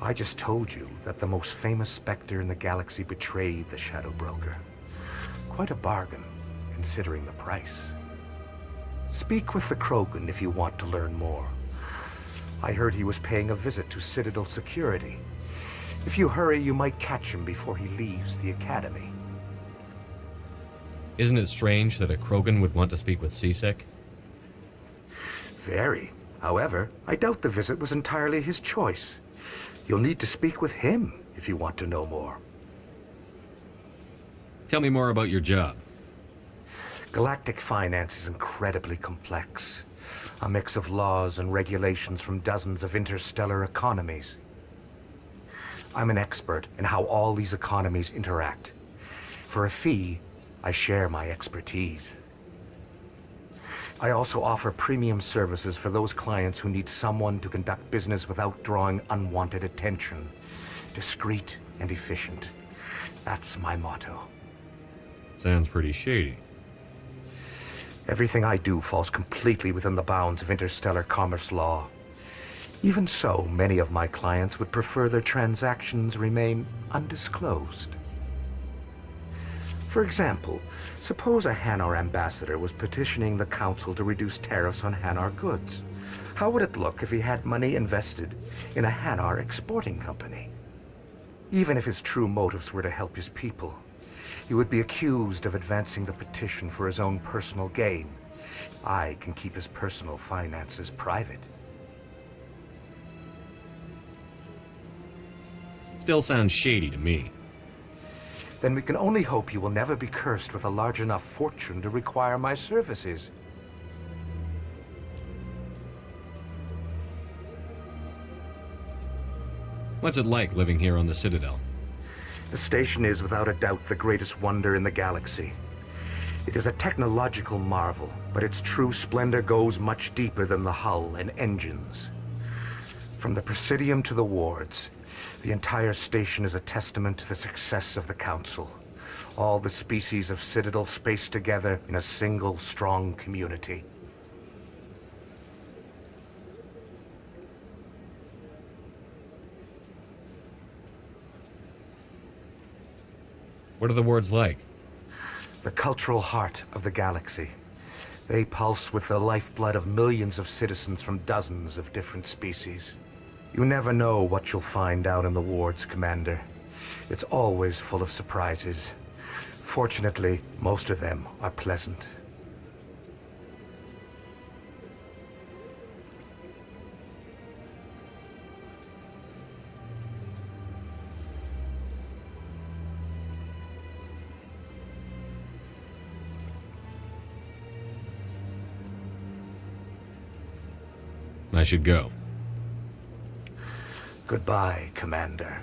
I just told you that the most famous Spectre in the galaxy betrayed the Shadow Broker. Quite a bargain, considering the price. Speak with the Krogan if you want to learn more. I heard he was paying a visit to Citadel security. If you hurry, you might catch him before he leaves the Academy. Isn't it strange that a Krogan would want to speak with Sisek? Very. However, I doubt the visit was entirely his choice. You'll need to speak with him if you want to know more. Tell me more about your job. Galactic finance is incredibly complex. A mix of laws and regulations from dozens of interstellar economies. I'm an expert in how all these economies interact. For a fee, I share my expertise. I also offer premium services for those clients who need someone to conduct business without drawing unwanted attention. Discreet and efficient. That's my motto. Sounds pretty shady. Everything I do falls completely within the bounds of interstellar commerce law. Even so, many of my clients would prefer their transactions remain undisclosed. For example, suppose a Hanar ambassador was petitioning the Council to reduce tariffs on Hanar goods. How would it look if he had money invested in a Hanar exporting company? Even if his true motives were to help his people, he would be accused of advancing the petition for his own personal gain. I can keep his personal finances private. Still sounds shady to me. Then we can only hope you will never be cursed with a large enough fortune to require my services. What's it like living here on the Citadel? The station is without a doubt the greatest wonder in the galaxy. It is a technological marvel, but its true splendor goes much deeper than the hull and engines. From the Presidium to the wards, the entire station is a testament to the success of the Council. All the species of Citadel spaced together in a single strong community. What are the wards like? The cultural heart of the galaxy. They pulse with the lifeblood of millions of citizens from dozens of different species. You never know what you'll find out in the wards, Commander. It's always full of surprises. Fortunately, most of them are pleasant. I should go. Goodbye, Commander.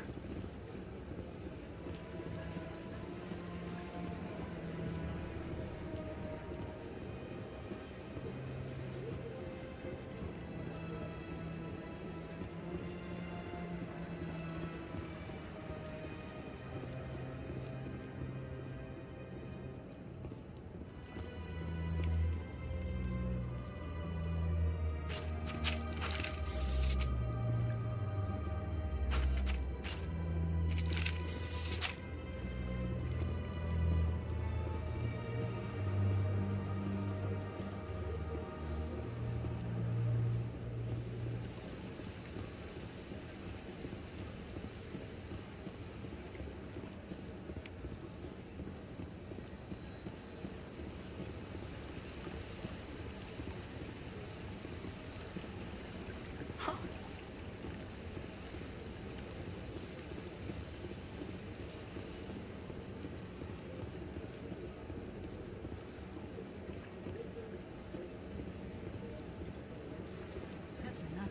That's nothing.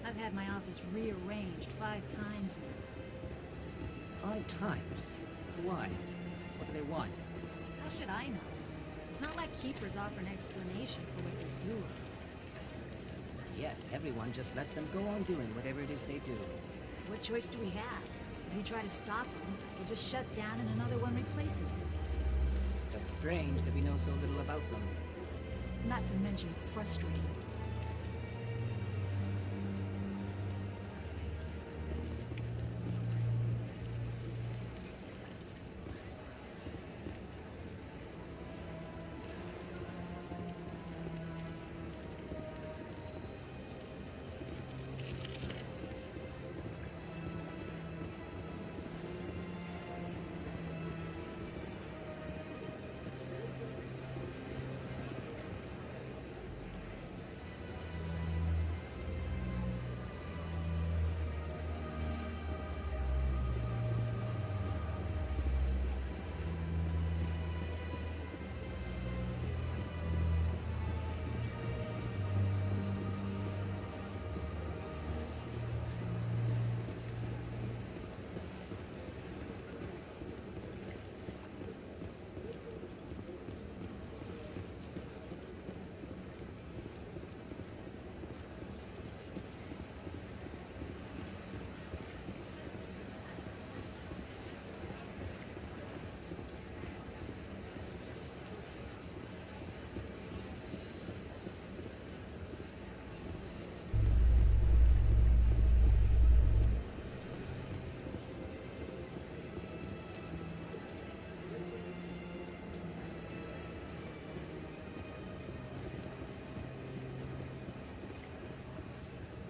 I've had my office rearranged 5 times now. 5 times? Why? What do they want? How should I know? It's not like Keepers offer an explanation for what they do. Yet, everyone just lets them go on doing whatever it is they do. What choice do we have? If you try to stop them, they'll just shut down and another one replaces them. Just strange that we know so little about them. Not to mention frustrating.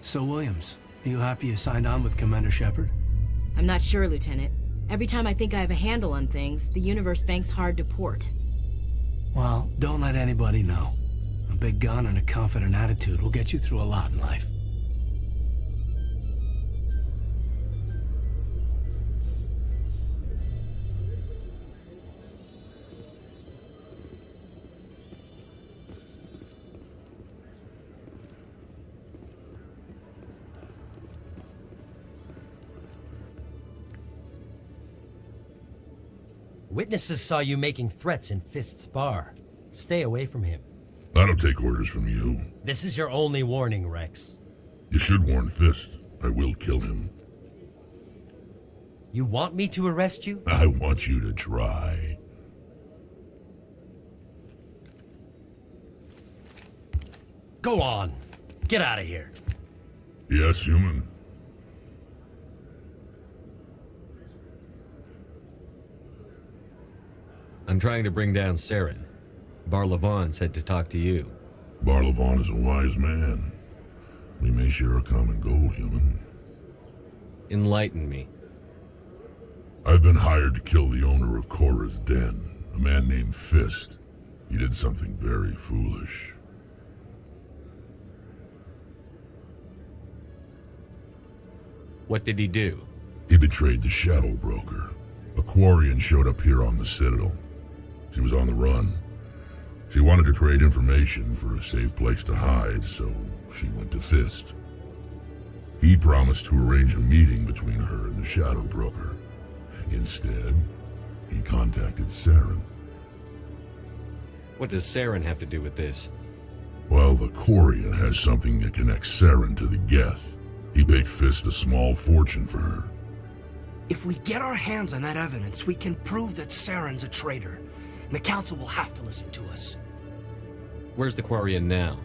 So, Williams, are you happy you signed on with Commander Shepard? I'm not sure, Lieutenant. Every time I think I have a handle on things, the universe bank's hard to port. Well, don't let anybody know. A big gun and a confident attitude will get you through a lot in life. Witnesses saw you making threats in Fist's bar. Stay away from him. I don't take orders from you. This is your only warning, Rex. You should warn Fist. I will kill him. You want me to arrest you? I want you to try. Go on. Get out of here. Yes, human. I'm trying to bring down Saren. Barlavon said to talk to you. Barlavon is a wise man. We may share a common goal, human. Enlighten me. I've been hired to kill the owner of Cora's Den, a man named Fist. He did something very foolish. What did he do? He betrayed the Shadow Broker. A Quarian showed up here on the Citadel. She was on the run. She wanted to trade information for a safe place to hide, so she went to Fist. He promised to arrange a meeting between her and the Shadow Broker. Instead, he contacted Saren. What does Saren have to do with this? Well, the Quarian has something that connects Saren to the Geth. He paid Fist a small fortune for her. If we get our hands on that evidence, we can prove that Saren's a traitor. And the Council will have to listen to us. Where's the Quarian now?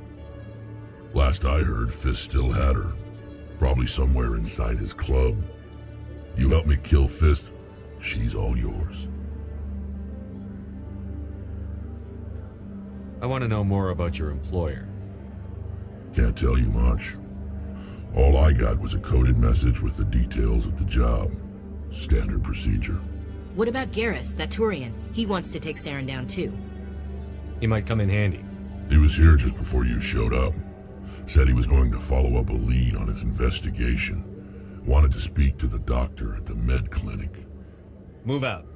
Last I heard, Fist still had her. Probably somewhere inside his club. You help me kill Fist, she's all yours. I want to know more about your employer. Can't tell you much. All I got was a coded message with the details of the job. Standard procedure. What about Garrus, that Turian? He wants to take Saren down too. He might come in handy. He was here just before you showed up. Said he was going to follow up a lead on his investigation. Wanted to speak to the doctor at the med clinic. Move out.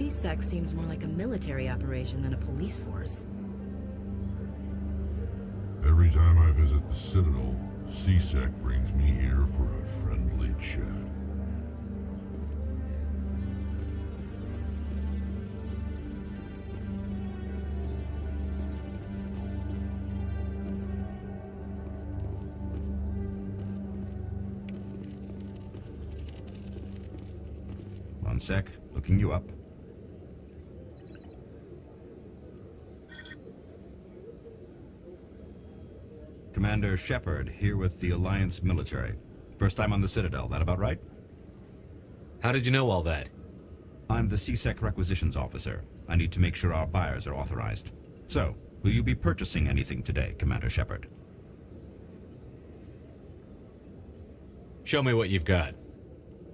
C-Sec seems more like a military operation than a police force. Every time I visit the Citadel, C-Sec brings me here for a friendly chat. One sec, looking you up. Commander Shepard, here with the Alliance military. First time on the Citadel, that about right? How did you know all that? I'm the C-Sec requisitions officer. I need to make sure our buyers are authorized. So, will you be purchasing anything today, Commander Shepard? Show me what you've got.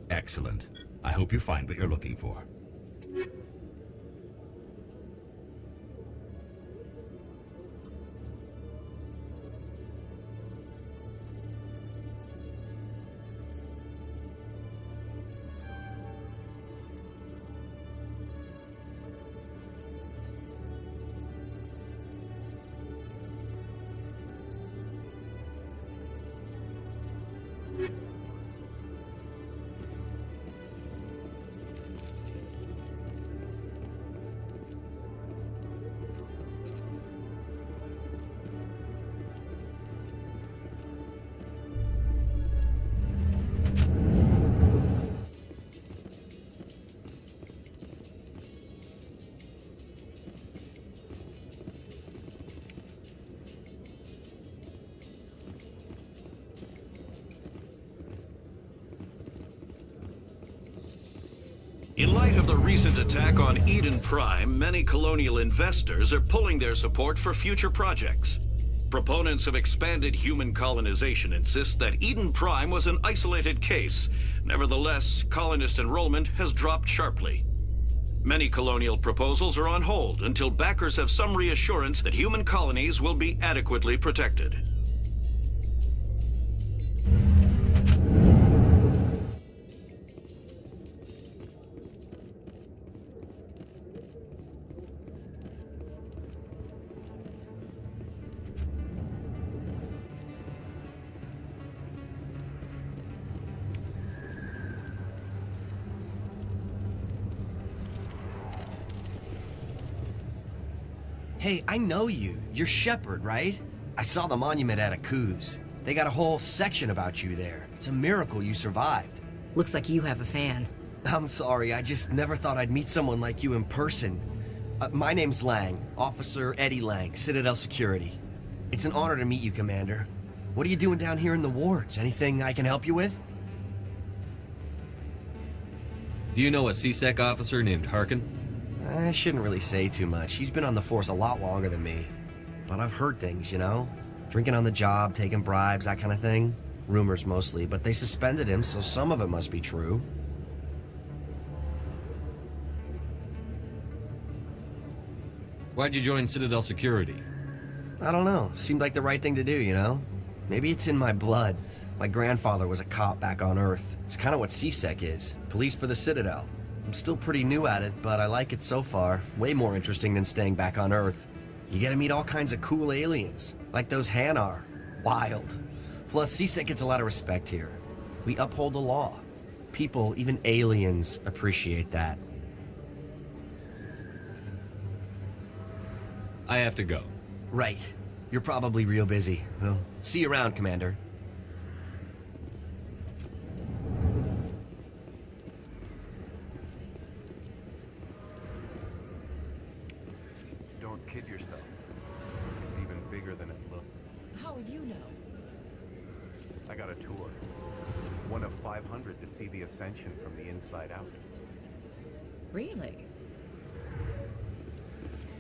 Excellent. I hope you find what you're looking for. In light of the recent attack on Eden Prime, many colonial investors are pulling their support for future projects. Proponents of expanded human colonization insist that Eden Prime was an isolated case. Nevertheless, colonist enrollment has dropped sharply. Many colonial proposals are on hold until backers have some reassurance that human colonies will be adequately protected. Hey, I know you. You're Shepard, right? I saw the monument at Akuz. They got a whole section about you there. It's a miracle you survived. Looks like you have a fan. I'm sorry, I just never thought I'd meet someone like you in person. My name's Lang, Officer Eddie Lang, Citadel Security. It's an honor to meet you, Commander. What are you doing down here in the wards? Anything I can help you with? Do you know a C-Sec officer named Harkin? I shouldn't really say too much. He's been on the force a lot longer than me. But I've heard things, you know? Drinking on the job, taking bribes, that kind of thing. Rumors mostly, but they suspended him, so some of it must be true. Why'd you join Citadel Security? I don't know. Seemed like the right thing to do, you know? Maybe it's in my blood. My grandfather was a cop back on Earth. It's kind of what C-Sec is. Police for the Citadel. I'm still pretty new at it, but I like it so far. Way more interesting than staying back on Earth. You get to meet all kinds of cool aliens, like those Hanar. Wild. Plus, C-Sec gets a lot of respect here. We uphold the law. People, even aliens, appreciate that. I have to go. Right. You're probably real busy. Well, see you around, Commander. Don't kid yourself. It's even bigger than it looks. How would you know? I got a tour. One of 500 to see the Ascension from the inside out. Really?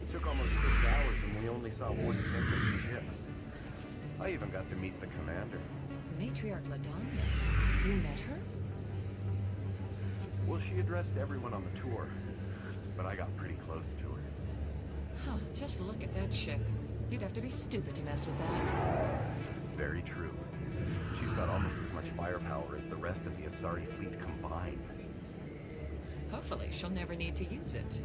It took almost 6 hours and we only saw 1/10 of the ship. I even got to meet the commander. Matriarch LaDanya. You met her? Well, she addressed everyone on the tour, but I got pretty close to her. Huh, just look at that ship. You'd have to be stupid to mess with that. Very true. She's got almost as much firepower as the rest of the Asari fleet combined. Hopefully, she'll never need to use it.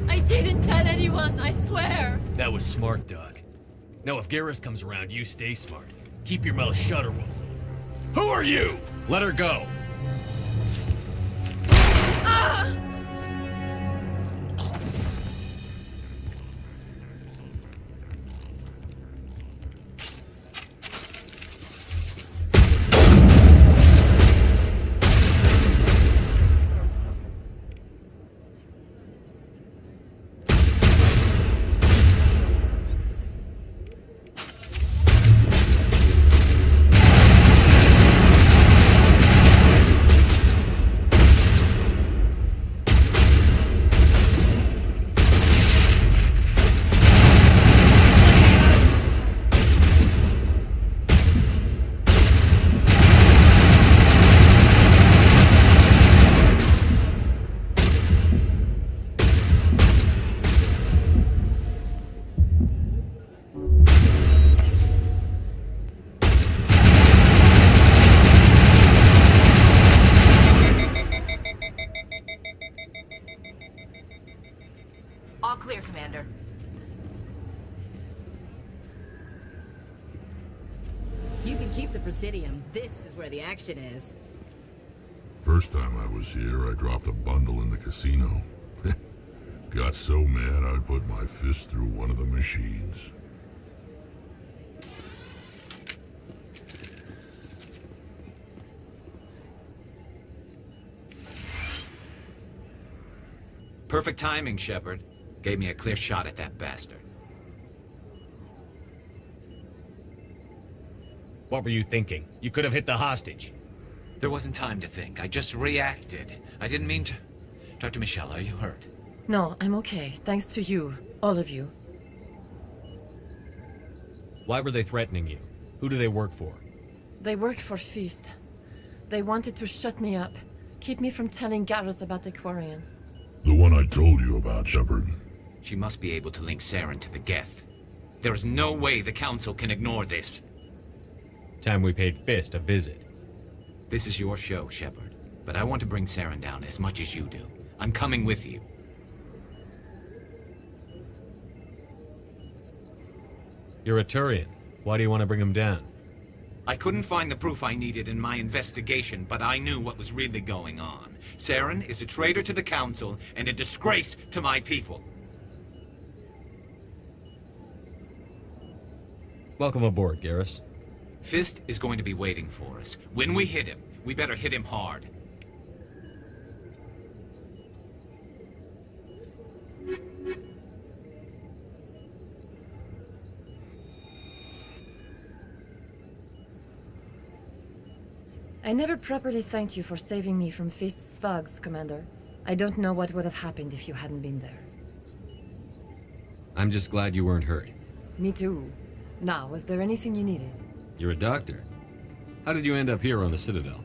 I didn't tell anyone, I swear! That was smart, Doc. Now if Garrus comes around, you stay smart. Keep your mouth shut or we'll... Who are you? Let her go. Ah! All clear, Commander. You can keep the Presidium. This is where the action is. First time I was here, I dropped a bundle in the casino. Got so mad I'd put my fist through one of the machines. Perfect timing, Shepard. Gave me a clear shot at that bastard. What were you thinking? You could have hit the hostage. There wasn't time to think. I just reacted. I didn't mean to... Dr. Michelle, are you hurt? No, I'm okay. Thanks to you. All of you. Why were they threatening you? Who do they work for? They work for Feast. They wanted to shut me up. Keep me from telling Garrus about the Quarian. The one I told you about, Shepard. She must be able to link Saren to the Geth. There is no way the Council can ignore this. Time we paid Fist a visit. This is your show, Shepard. But I want to bring Saren down as much as you do. I'm coming with you. You're a Turian. Why do you want to bring him down? I couldn't find the proof I needed in my investigation, but I knew what was really going on. Saren is a traitor to the Council and a disgrace to my people. Welcome aboard, Garrus. Fist is going to be waiting for us. When we hit him, we better hit him hard. I never properly thanked you for saving me from Fist's thugs, Commander. I don't know what would have happened if you hadn't been there. I'm just glad you weren't hurt. Me too. Now, was there anything you needed? You're a doctor. How did you end up here on the Citadel?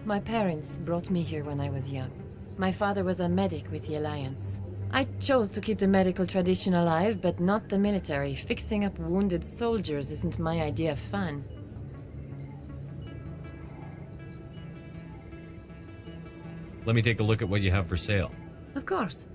My parents brought me here when I was young. My father was a medic with the Alliance. I chose to keep the medical tradition alive, but not the military. Fixing up wounded soldiers isn't my idea of fun. Let me take a look at what you have for sale. Of course.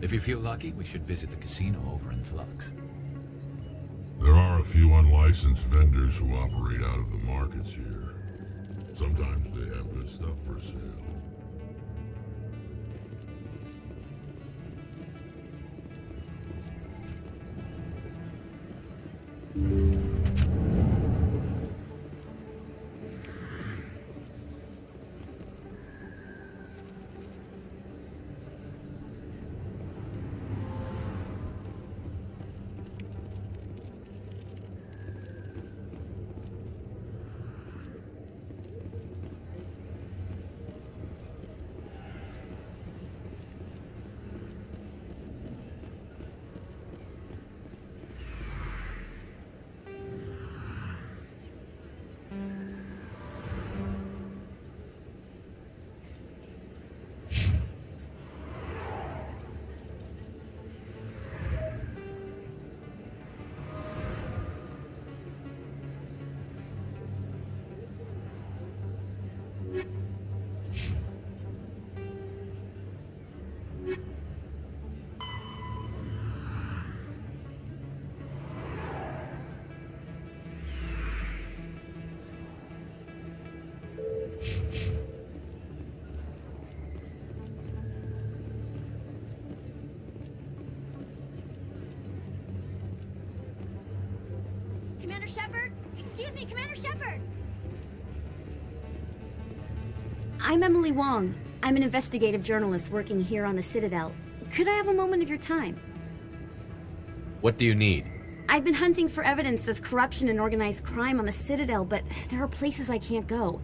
If you feel lucky, we should visit the casino over in Flux. There are a few unlicensed vendors who operate out of the markets here. Sometimes they have good stuff for sale. Commander Shepard? Excuse me, Commander Shepard! I'm Emily Wong. I'm an investigative journalist working here on the Citadel. Could I have a moment of your time? What do you need? I've been hunting for evidence of corruption and organized crime on the Citadel, but there are places I can't go.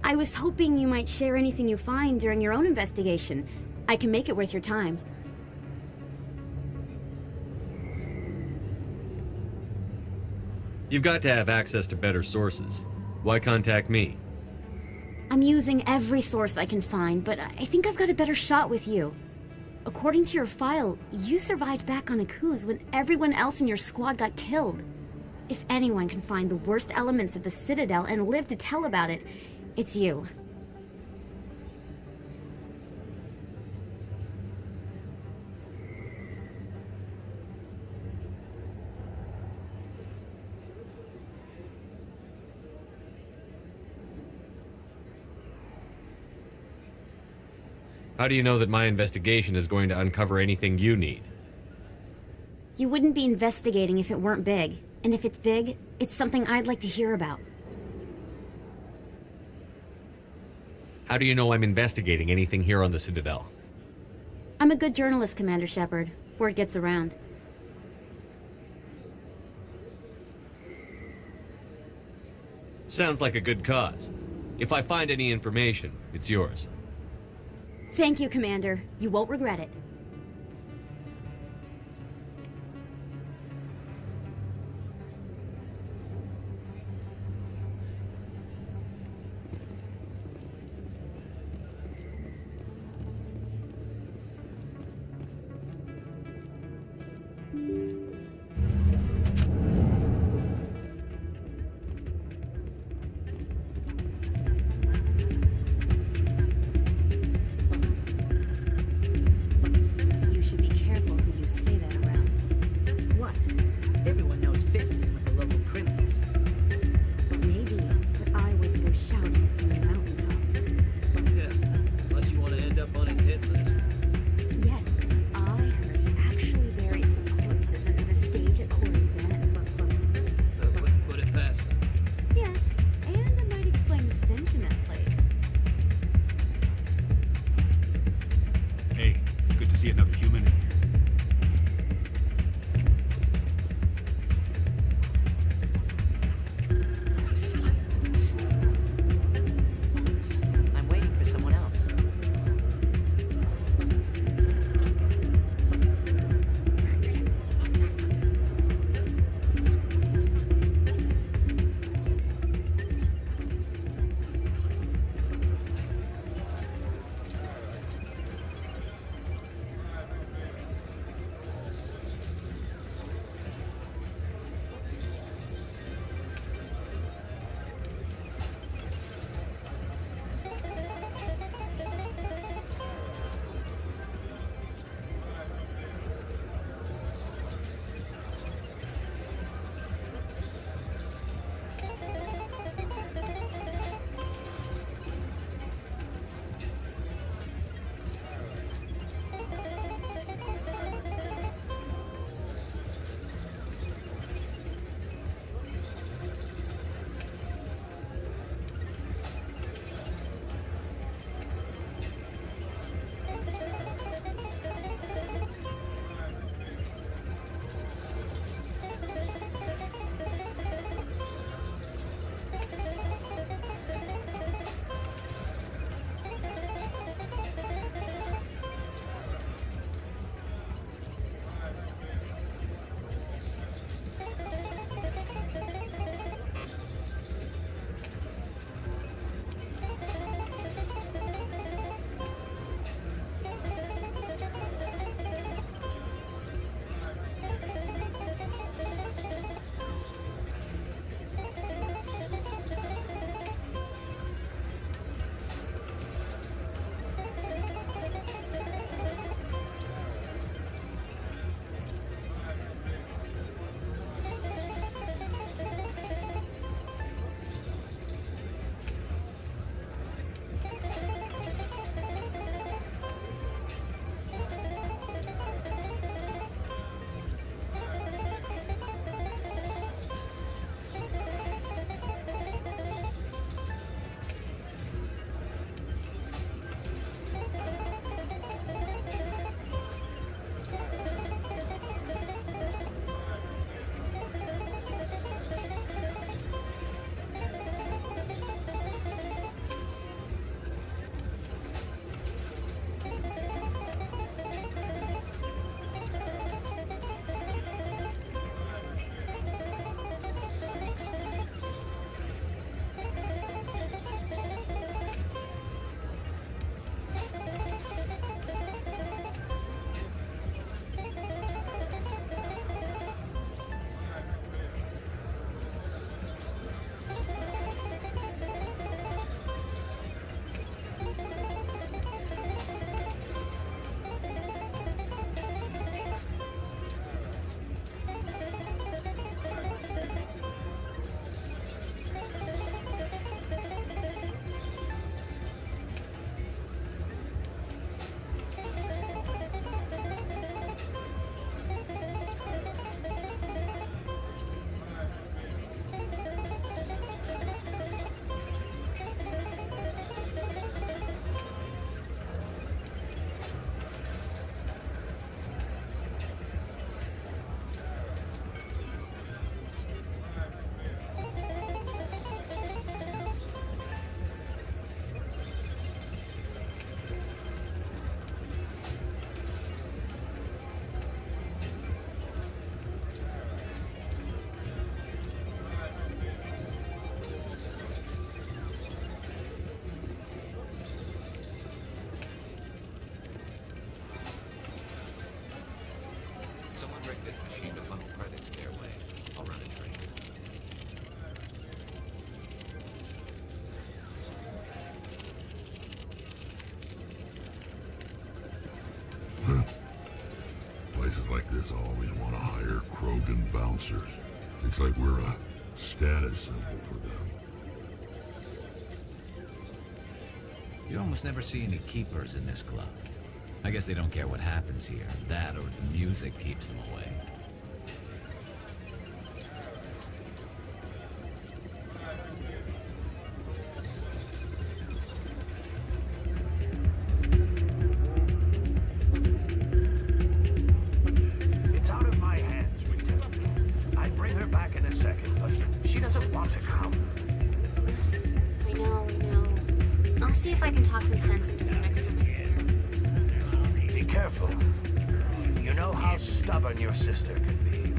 I was hoping you might share anything you find during your own investigation. I can make it worth your time. You've got to have access to better sources. Why contact me? I'm using every source I can find, but I think I've got a better shot with you. According to your file, you survived back on Akuz when everyone else in your squad got killed. If anyone can find the worst elements of the Citadel and live to tell about it, it's you. How do you know that my investigation is going to uncover anything you need? You wouldn't be investigating if it weren't big. And if it's big, it's something I'd like to hear about. How do you know I'm investigating anything here on the Citadel? I'm a good journalist, Commander Shepard. Word gets around. Sounds like a good cause. If I find any information, it's yours. Thank you, Commander. You won't regret it. like this always want to hire Krogan bouncers. It's like we're a status symbol for them. You almost never see any keepers in this club. I guess they don't care what happens here. That or the music keeps them away. It's out of my hands, Rita. I'd bring her back in a second, but she doesn't want to come. I know. I'll see if I can talk some sense into her next time I see her. Be careful. You know how stubborn your sister can be.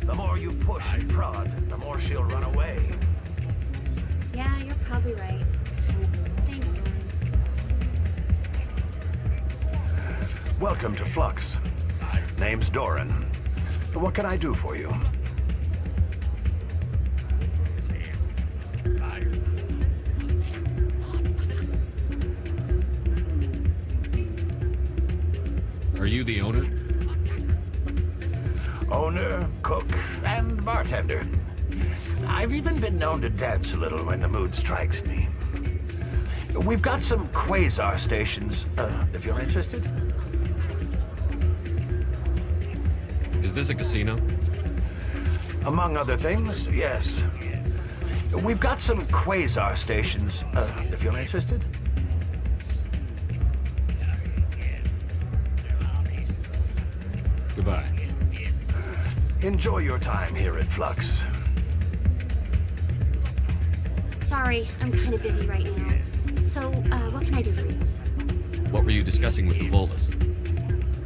The more you push and prod, the more she'll run away. Yeah, you're probably right. Thanks, Doran. Welcome to Flux. Name's Doran. What can I do for you? Are you the owner? Owner, cook, and bartender. I've even been known to dance a little when the mood strikes me. We've got some quasar stations, if you're interested. Is this a casino? Among other things, yes. We've got some quasar stations, if you're interested. Goodbye. Enjoy your time here at Flux. Sorry, I'm kind of busy right now. So, what can I do for you? What were you discussing with the Volus?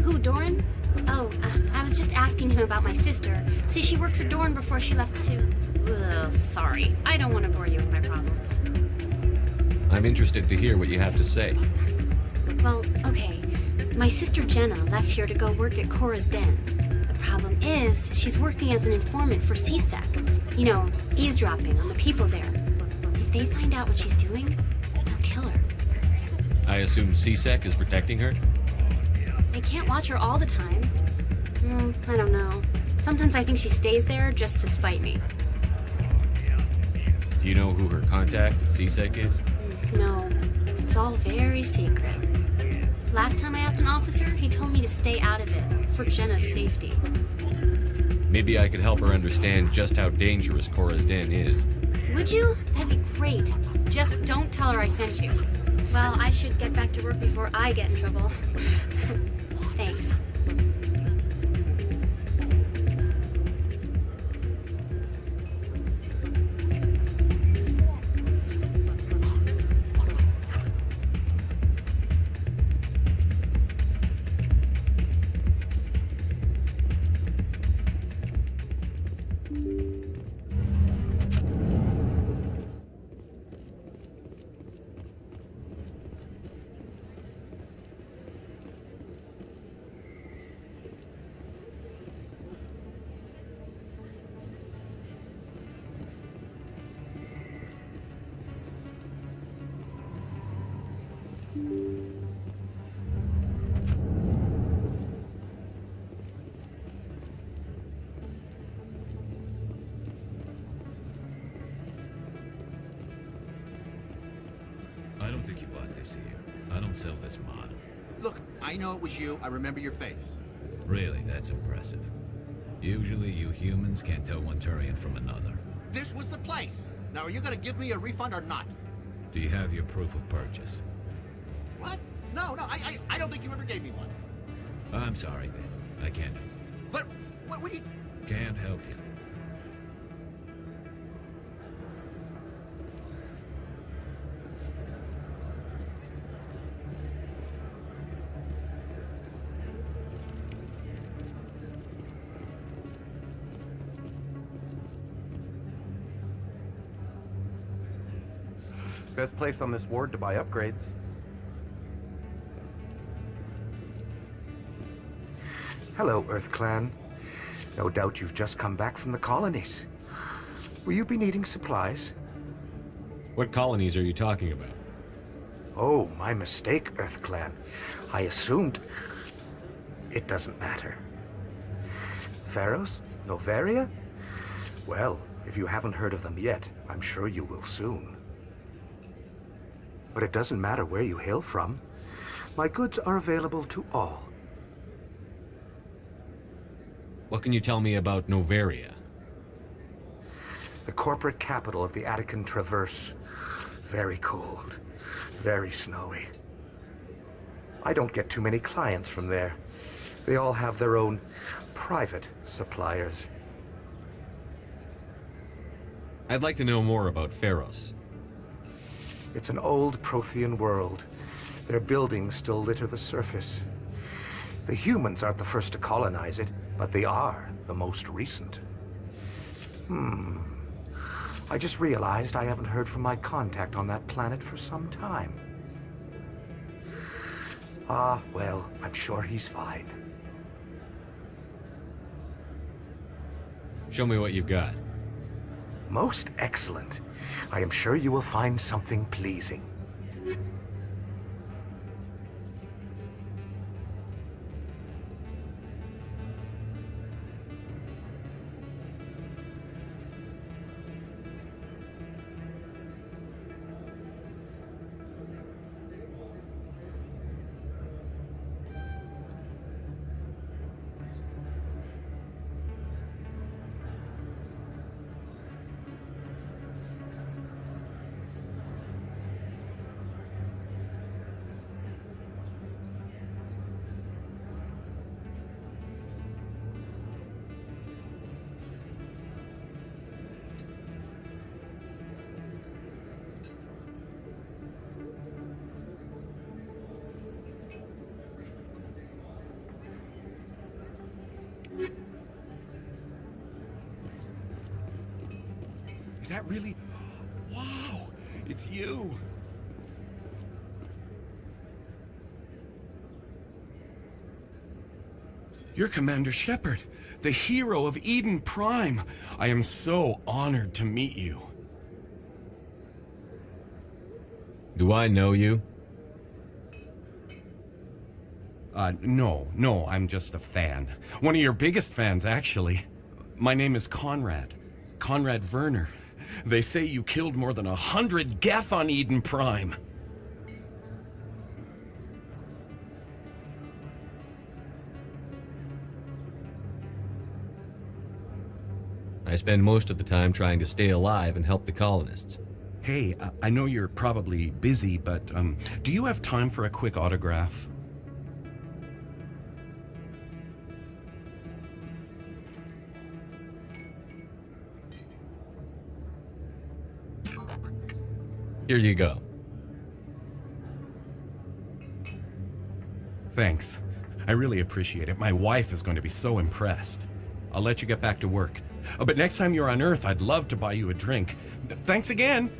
Who, Doran? Oh, I was just asking him about my sister. See, she worked for Doran before she left to... Ugh, sorry. I don't want to bore you with my problems. I'm interested to hear what you have to say. Well, okay. My sister Jenna left here to go work at Cora's Den. The problem is, she's working as an informant for CSEC. You know, eavesdropping on the people there. If they find out what she's doing, they'll kill her. I assume CSEC is protecting her? They can't watch her all the time. I don't know. Sometimes I think she stays there just to spite me. Do you know who her contact at CSEC is? No, it's all very secret. Last time I asked an officer, he told me to stay out of it, for Jenna's safety. Maybe I could help her understand just how dangerous Cora's Den is. Would you? That'd be great. Just don't tell her I sent you. Well, I should get back to work before I get in trouble. Thanks. I don't think you bought this here. I don't sell this model. Look, I know it was you. I remember your face. Really, that's impressive. Usually you humans can't tell one Turian from another. This was the place. Now, are you gonna give me a refund or not? Do you have your proof of purchase? What? No, I don't think you ever gave me one. I'm sorry, man. I can't. But, what do you... Can't help you. Best place on this ward to buy upgrades. Hello, Earth Clan. No doubt you've just come back from the colonies. Will you be needing supplies? What colonies are you talking about? Oh, my mistake, Earth Clan. I assumed... It doesn't matter. Pharos? Noveria? Well, if you haven't heard of them yet, I'm sure you will soon. But it doesn't matter where you hail from. My goods are available to all. What can you tell me about Noveria? The corporate capital of the Attican Traverse. Very cold. Very snowy. I don't get too many clients from there. They all have their own private suppliers. I'd like to know more about Pharos. It's an old Prothean world. Their buildings still litter the surface. The humans aren't the first to colonize it, but they are the most recent. I just realized I haven't heard from my contact on that planet for some time. Ah, well, I'm sure he's fine. Show me what you've got. Most excellent. I am sure you will find something pleasing. Is that really... Wow! It's you! You're Commander Shepard, the hero of Eden Prime. I am so honored to meet you. Do I know you? No, I'm just a fan. One of your biggest fans, actually. My name is Conrad. Conrad Werner. They say you killed more than 100 Geth on Eden Prime. I spend most of the time trying to stay alive and help the colonists. Hey, I know you're probably busy, but do you have time for a quick autograph? Here you go. Thanks. I really appreciate it. My wife is going to be so impressed. I'll let you get back to work. But next time you're on Earth, I'd love to buy you a drink. Thanks again!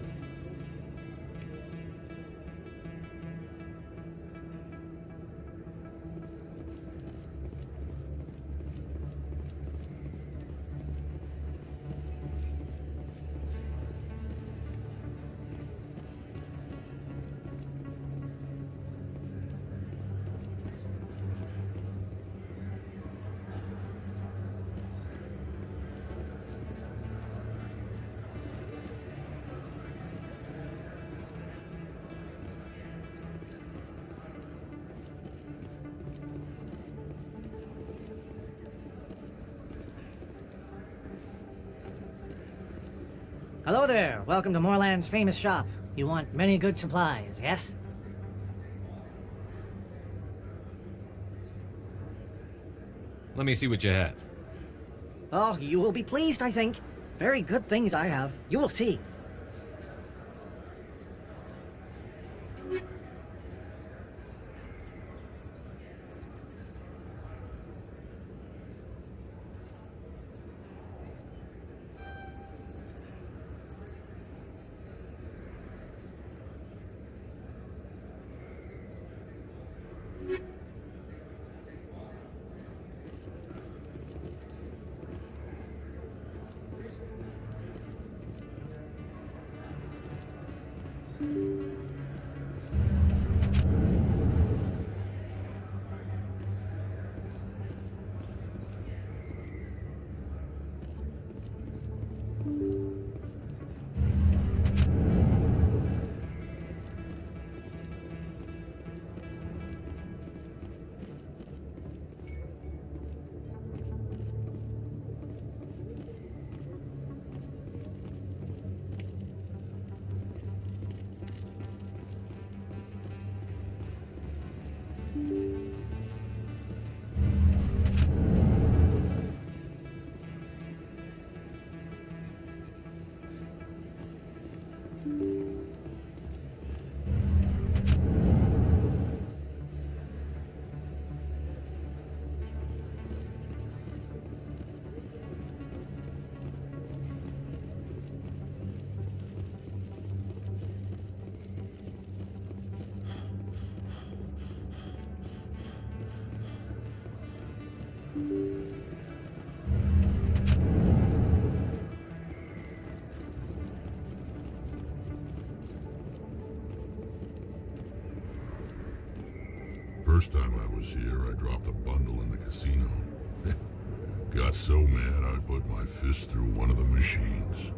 Hello there. Welcome to Moorland's famous shop. You want many good supplies, yes? Let me see what you have. Oh, you will be pleased, I think. Very good things I have. You will see. First time I was here, I dropped a bundle in the casino. Got so mad I put my fist through one of the machines.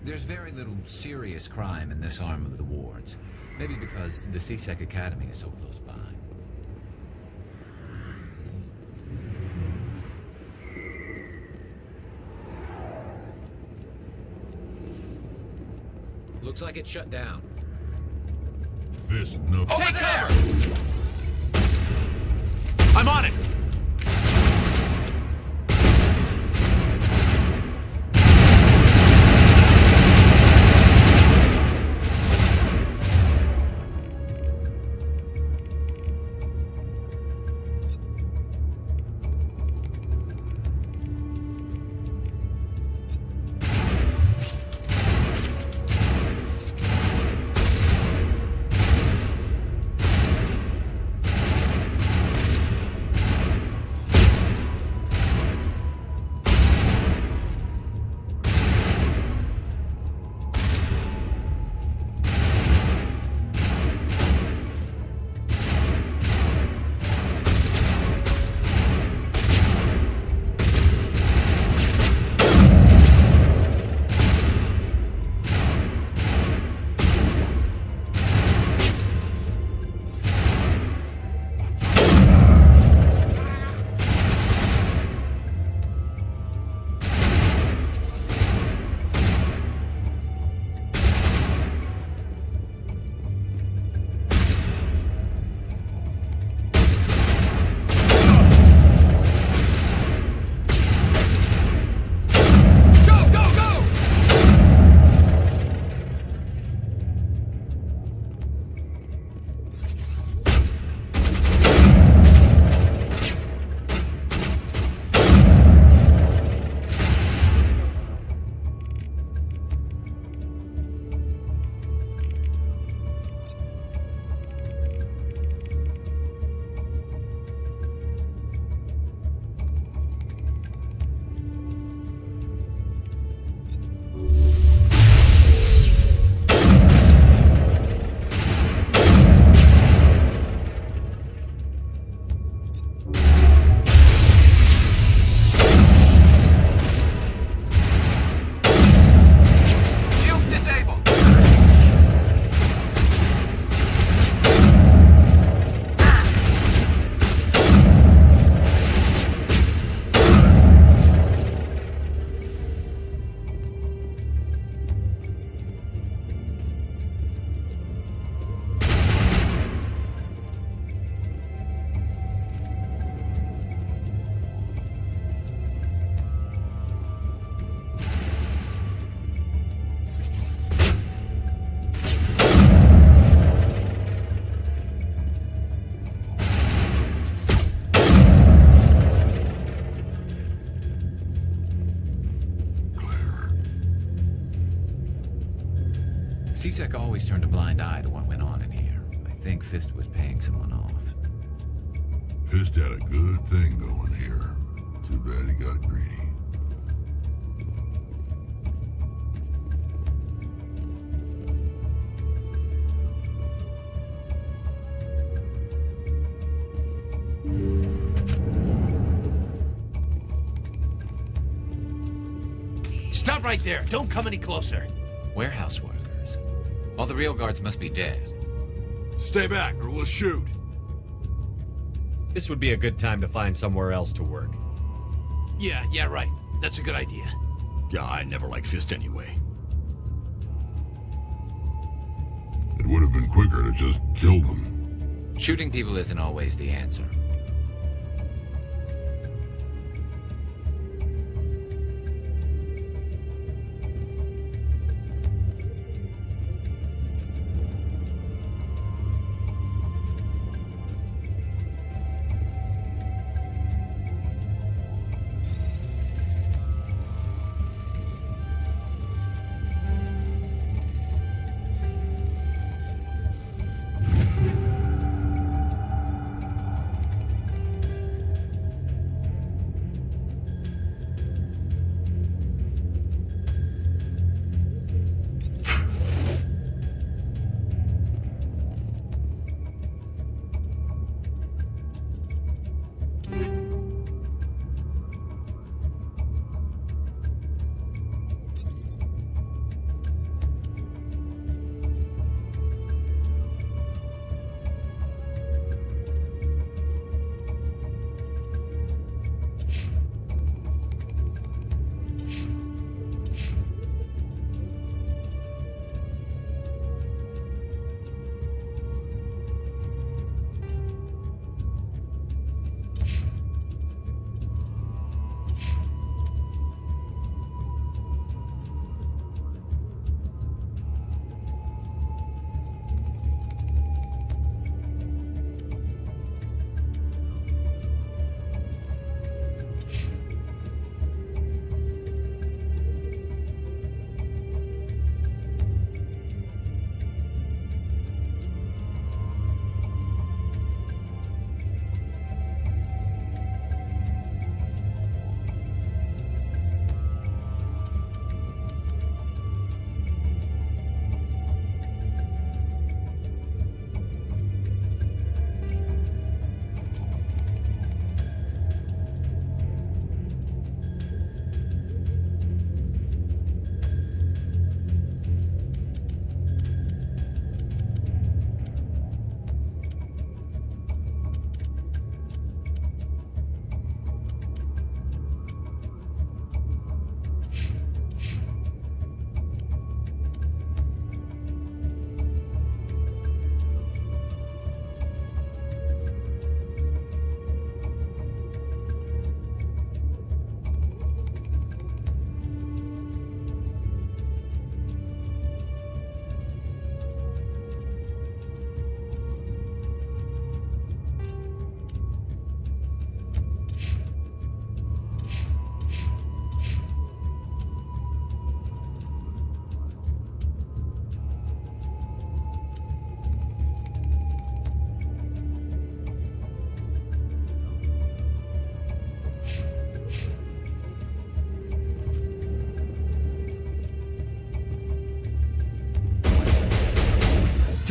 There's very little serious crime in this arm of the wards. Maybe because the CSEC Academy is so close by. Looks like it's shut down. Fist no. Take cover! I'm on it! CSEC always turned a blind eye to what went on in here. I think Fist was paying someone off. Fist had a good thing going here. Too bad he got greedy. Stop right there! Don't come any closer! Warehouse workers. All the real guards must be dead. Stay back, or we'll shoot. This would be a good time to find somewhere else to work. Yeah, right. That's a good idea. Yeah, I never liked Fist anyway. It would have been quicker to just kill them. Shooting people isn't always the answer.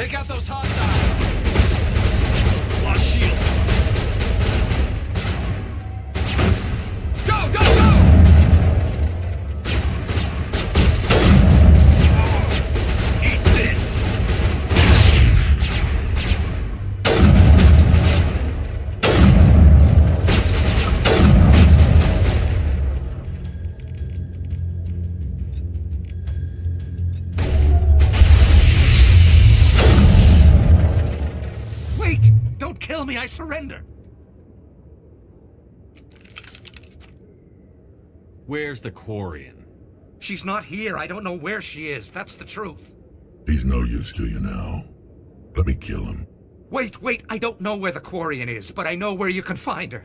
Take out those hostiles! Lost shield! Go, go, go! Eat this! Wait! Don't kill me, I surrender! Where's the Quarian? She's not here. I don't know where she is. That's the truth. He's no use to you now. Let me kill him. Wait. I don't know where the Quarian is, but I know where you can find her.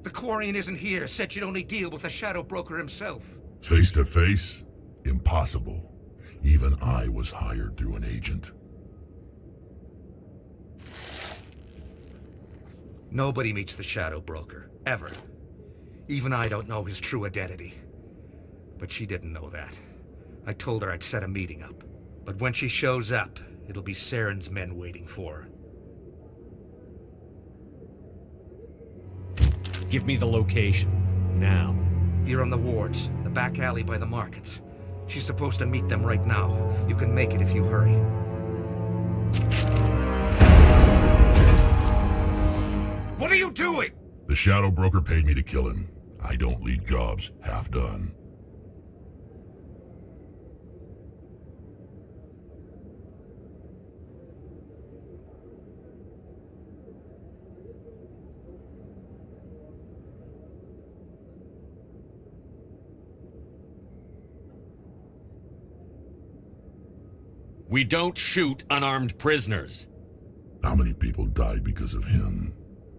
The Quarian isn't here. Said you'd only deal with the Shadow Broker himself. Face to face? Impossible. Even I was hired through an agent. Nobody meets the Shadow Broker. Ever. Even I don't know his true identity. But she didn't know that. I told her I'd set a meeting up. But when she shows up, it'll be Saren's men waiting for her. Give me the location. Now. Here on the wards, the back alley by the markets. She's supposed to meet them right now. You can make it if you hurry. What are you doing? The Shadow Broker paid me to kill him. I don't leave jobs half done. We don't shoot unarmed prisoners. How many people died because of him?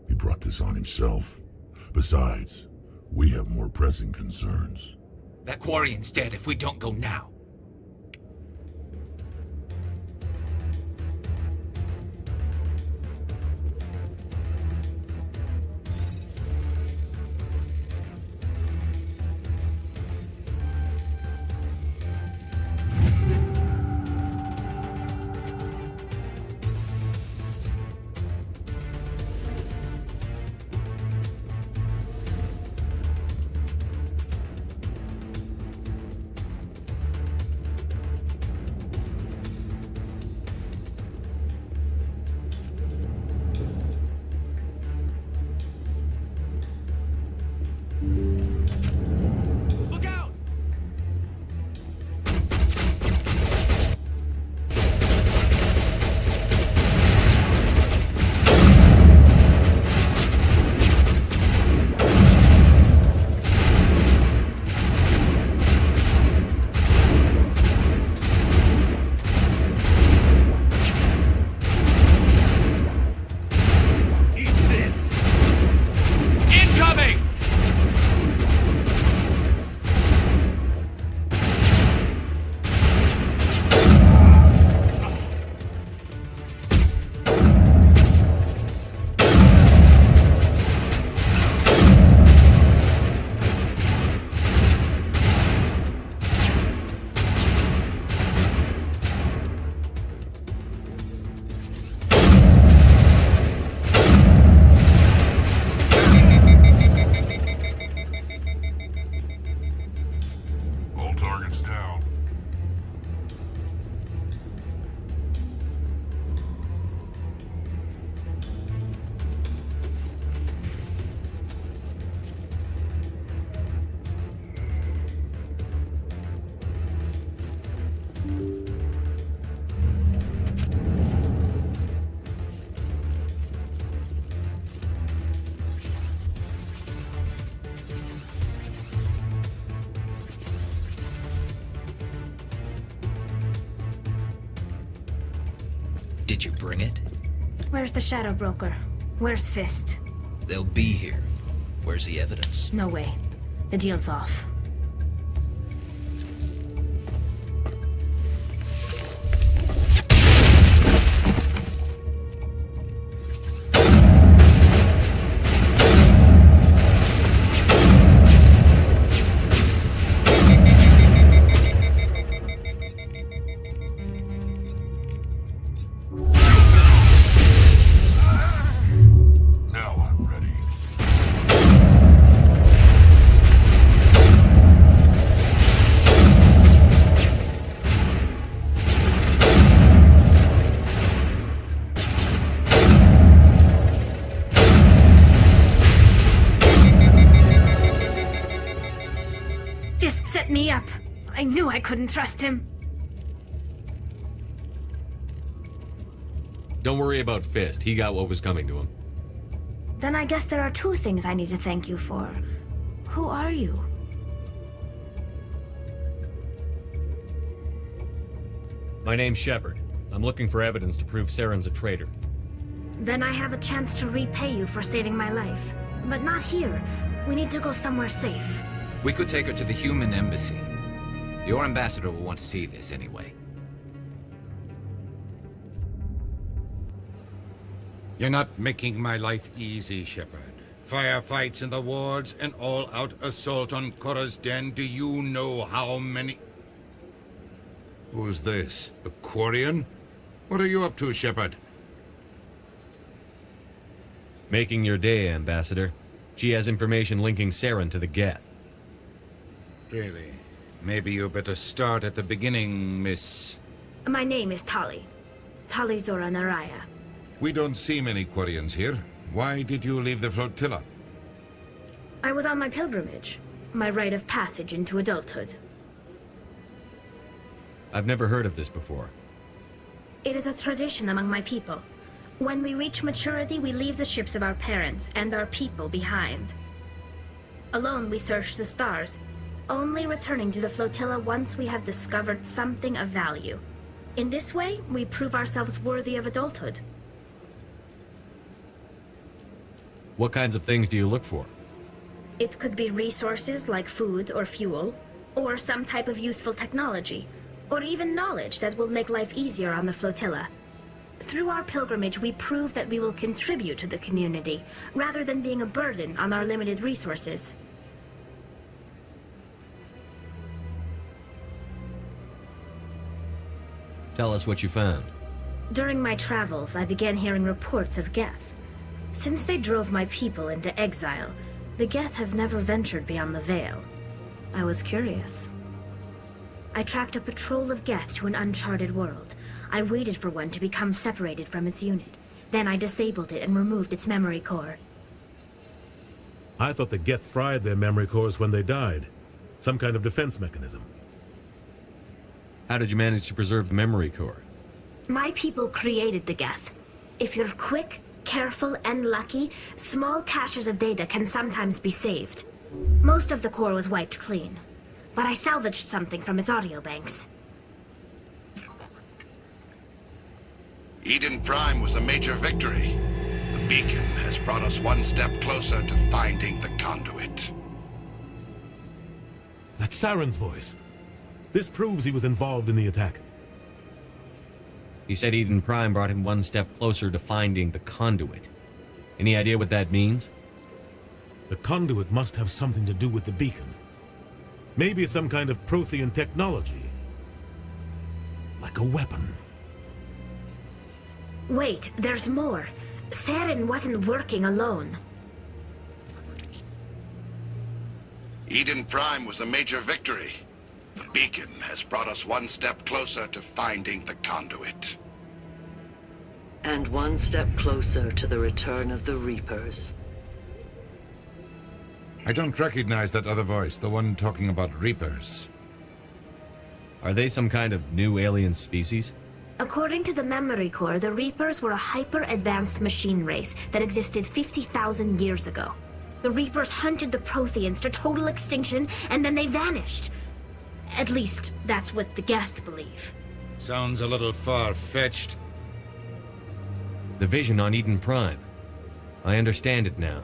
He brought this on himself. Besides, we have more pressing concerns. That Quarian's dead if we don't go now. Look out! Eat this! Incoming! All targets down. Did you bring it? Where's the Shadow Broker? Where's Fist? They'll be here. Where's the evidence? No way. The deal's off. I knew I couldn't trust him. Don't worry about Fist. He got what was coming to him. Then I guess there are two things I need to thank you for. Who are you? My name's Shepard. I'm looking for evidence to prove Saren's a traitor. Then I have a chance to repay you for saving my life. But not here. We need to go somewhere safe. We could take her to the human embassy. Your ambassador will want to see this anyway. You're not making my life easy, Shepard. Firefights in the wards, an all-out assault on Korra's den. Do you know how many... Who's this? A Quarian? What are you up to, Shepard? Making your day, Ambassador. She has information linking Saren to the Geth. Really? Maybe you better start at the beginning, Miss... My name is Tali. Tali Zora Naraya. We don't see many Quarians here. Why did you leave the flotilla? I was on my pilgrimage. My rite of passage into adulthood. I've never heard of this before. It is a tradition among my people. When we reach maturity, we leave the ships of our parents and our people behind. Alone, we search the stars, only returning to the flotilla once we have discovered something of value. In this way, we prove ourselves worthy of adulthood. What kinds of things do you look for? It could be resources like food or fuel, or some type of useful technology, or even knowledge that will make life easier on the flotilla. Through our pilgrimage, we prove that we will contribute to the community, rather than being a burden on our limited resources. Tell us what you found. During my travels, I began hearing reports of Geth. Since they drove my people into exile, the Geth have never ventured beyond the Veil. I was curious. I tracked a patrol of Geth to an uncharted world. I waited for one to become separated from its unit. Then I disabled it and removed its memory core. I thought the Geth fried their memory cores when they died. Some kind of defense mechanism. How did you manage to preserve the memory core? My people created the Geth. If you're quick, careful, and lucky, small caches of data can sometimes be saved. Most of the core was wiped clean, but I salvaged something from its audio banks. Eden Prime was a major victory. The beacon has brought us one step closer to finding the conduit. That's Saren's voice. This proves he was involved in the attack. He said Eden Prime brought him one step closer to finding the conduit. Any idea what that means? The conduit must have something to do with the beacon. Maybe it's some kind of Prothean technology. Like a weapon. Wait, there's more. Saren wasn't working alone. Eden Prime was a major victory. The beacon has brought us one step closer to finding the conduit. And one step closer to the return of the Reapers. I don't recognize that other voice, the one talking about Reapers. Are they some kind of new alien species? According to the memory core, the Reapers were a hyper-advanced machine race that existed 50,000 years ago. The Reapers hunted the Protheans to total extinction, and then they vanished. At least, that's what the Geth believe. Sounds a little far-fetched. The vision on Eden Prime. I understand it now.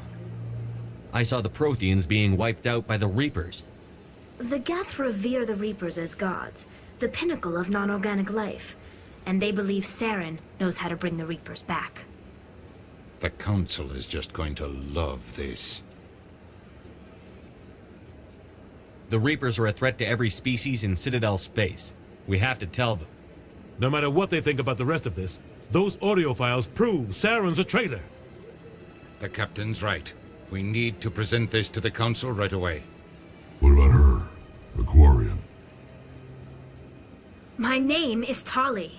I saw the Protheans being wiped out by the Reapers. The Geth revere the Reapers as gods, the pinnacle of non-organic life. And they believe Saren knows how to bring the Reapers back. The Council is just going to love this. The Reapers are a threat to every species in Citadel space. We have to tell them. No matter what they think about the rest of this, those audio files prove Saren's a traitor. The Captain's right. We need to present this to the Council right away. What about her? The Quarian? My name is Tali.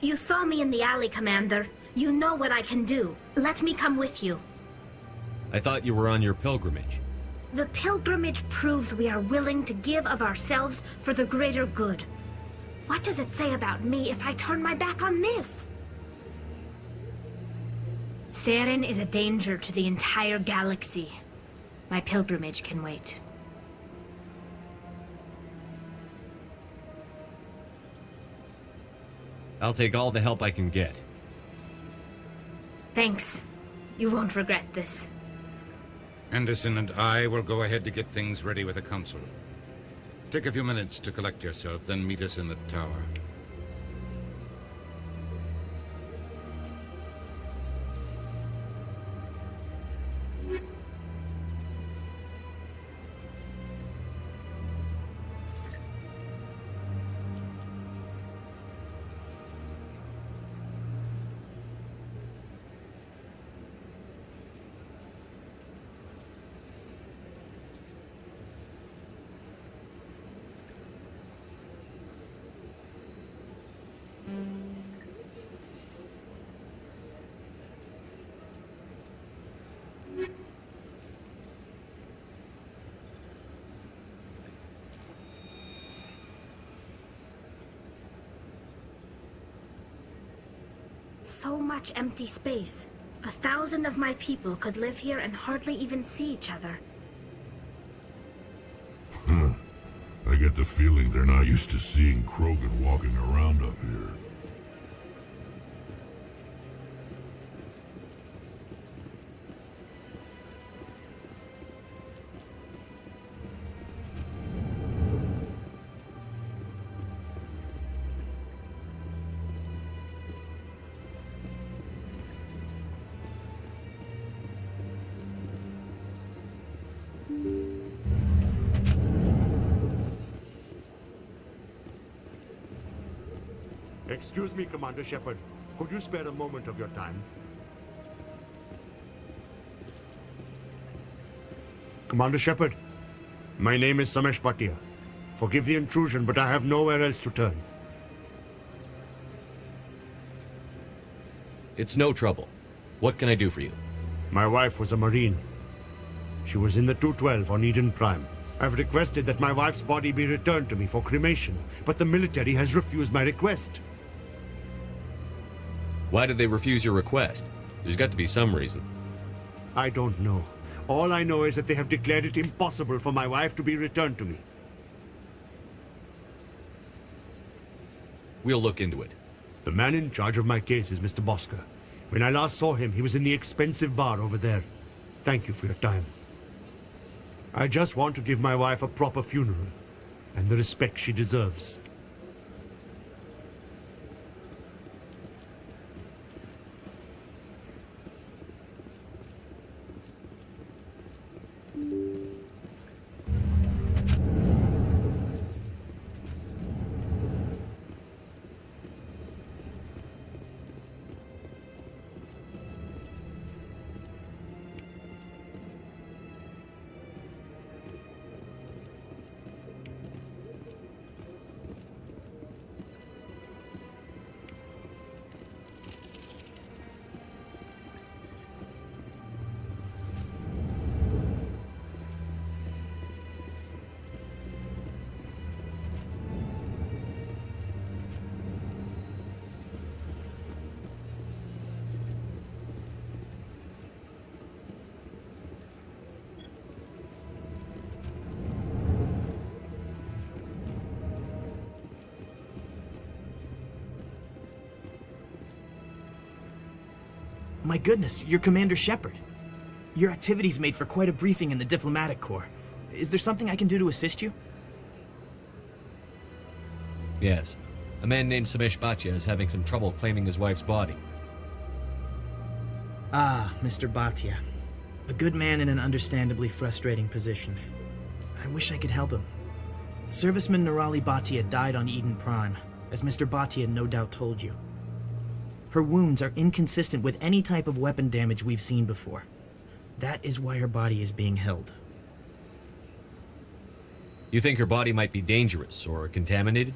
You saw me in the alley, Commander. You know what I can do. Let me come with you. I thought you were on your pilgrimage. The pilgrimage proves we are willing to give of ourselves for the greater good. What does it say about me if I turn my back on this? Saren is a danger to the entire galaxy. My pilgrimage can wait. I'll take all the help I can get. Thanks. You won't regret this. Anderson and I will go ahead to get things ready with the council. Take a few minutes to collect yourself, then meet us in the tower. So much empty space. 1,000 of my people could live here and hardly even see each other. I get the feeling they're not used to seeing Krogan walking around up here. Excuse me, Commander Shepard. Could you spare a moment of your time? Commander Shepard, my name is Samesh Bhatia. Forgive the intrusion, but I have nowhere else to turn. It's no trouble. What can I do for you? My wife was a Marine. She was in the 212 on Eden Prime. I've requested that my wife's body be returned to me for cremation, but the military has refused my request. Why did they refuse your request? There's got to be some reason. I don't know. All I know is that they have declared it impossible for my wife to be returned to me. We'll look into it. The man in charge of my case is Mr. Bosker. When I last saw him, he was in the expensive bar over there. Thank you for your time. I just want to give my wife a proper funeral, and the respect she deserves. My goodness, you're Commander Shepard. Your activities made for quite a briefing in the Diplomatic Corps. Is there something I can do to assist you? Yes. A man named Samesh Bhatia is having some trouble claiming his wife's body. Ah, Mr. Bhatia. A good man in an understandably frustrating position. I wish I could help him. Serviceman Nirali Bhatia died on Eden Prime, as Mr. Bhatia no doubt told you. Her wounds are inconsistent with any type of weapon damage we've seen before. That is why her body is being held. You think her body might be dangerous or contaminated?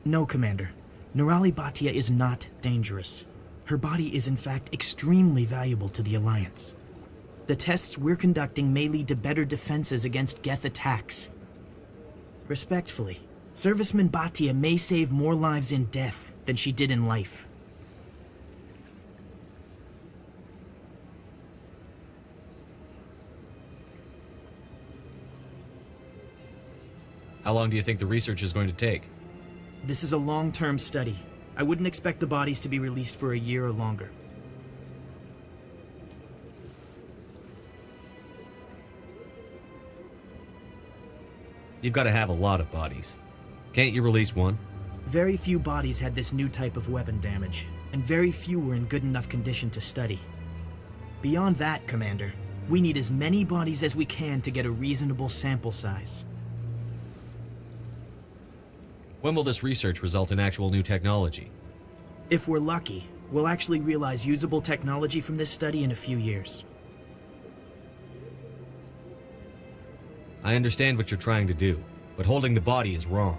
No, Commander. Nirali Bhatia is not dangerous. Her body is in fact extremely valuable to the Alliance. The tests we're conducting may lead to better defenses against Geth attacks. Respectfully, Serviceman Bhatia may save more lives in death than she did in life. How long do you think the research is going to take? This is a long-term study. I wouldn't expect the bodies to be released for a year or longer. You've got to have a lot of bodies. Can't you release one? Very few bodies had this new type of weapon damage, and very few were in good enough condition to study. Beyond that, Commander, we need as many bodies as we can to get a reasonable sample size. When will this research result in actual new technology? If we're lucky, we'll actually realize usable technology from this study in a few years. I understand what you're trying to do, but holding the body is wrong.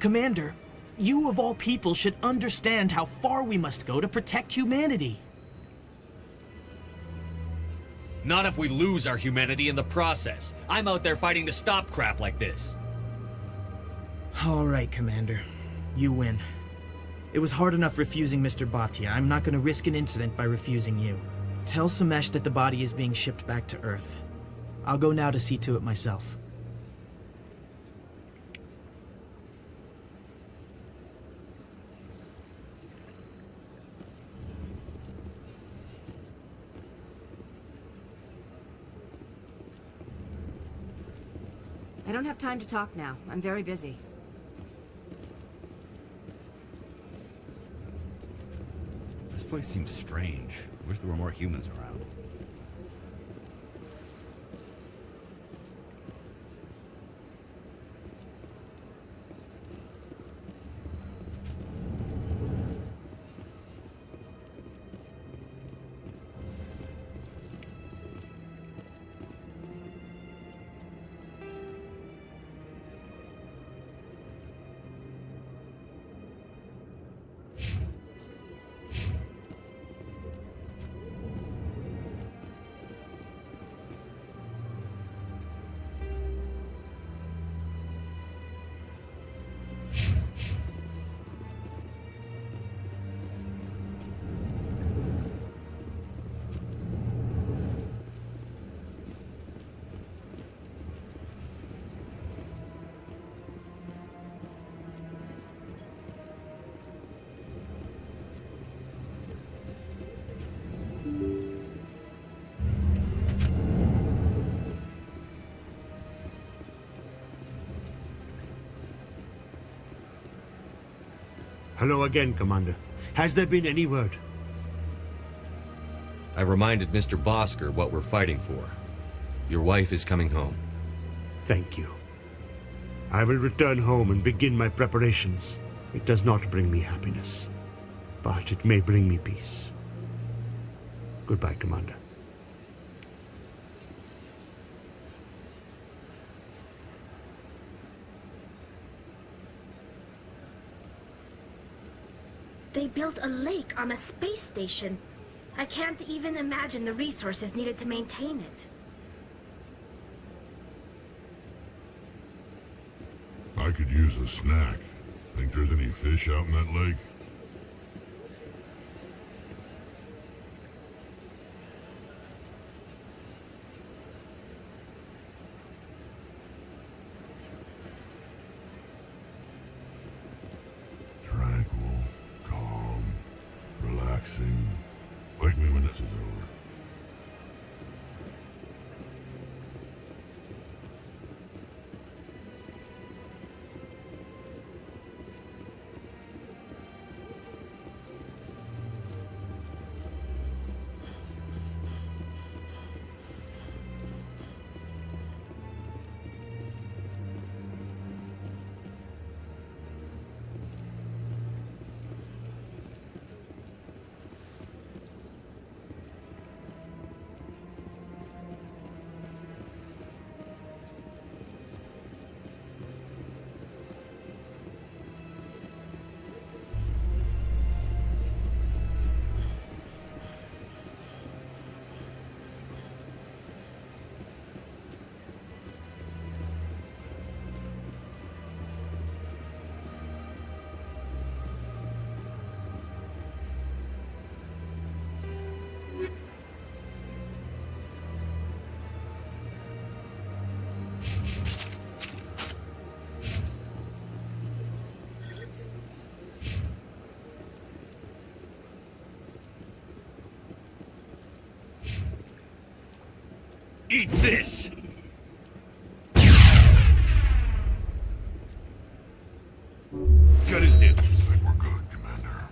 Commander, you of all people should understand how far we must go to protect humanity. Not if we lose our humanity in the process. I'm out there fighting to stop crap like this. All right, Commander. You win. It was hard enough refusing Mr. Bhatia. I'm not going to risk an incident by refusing you. Tell Samesh that the body is being shipped back to Earth. I'll go now to see to it myself. I don't have time to talk now. I'm very busy. This place seems strange. Wish there were more humans around. Hello again, Commander. Has there been any word? I reminded Mr. Bosker what we're fighting for. Your wife is coming home. Thank you. I will return home and begin my preparations. It does not bring me happiness, but it may bring me peace. Goodbye, Commander. They built a lake on a space station. I can't even imagine the resources needed to maintain it. I could use a snack. Think there's any fish out in that lake? Tranquil, calm, relaxing. Wake me when this is over. Eat this! Good as new. I think we're good, Commander.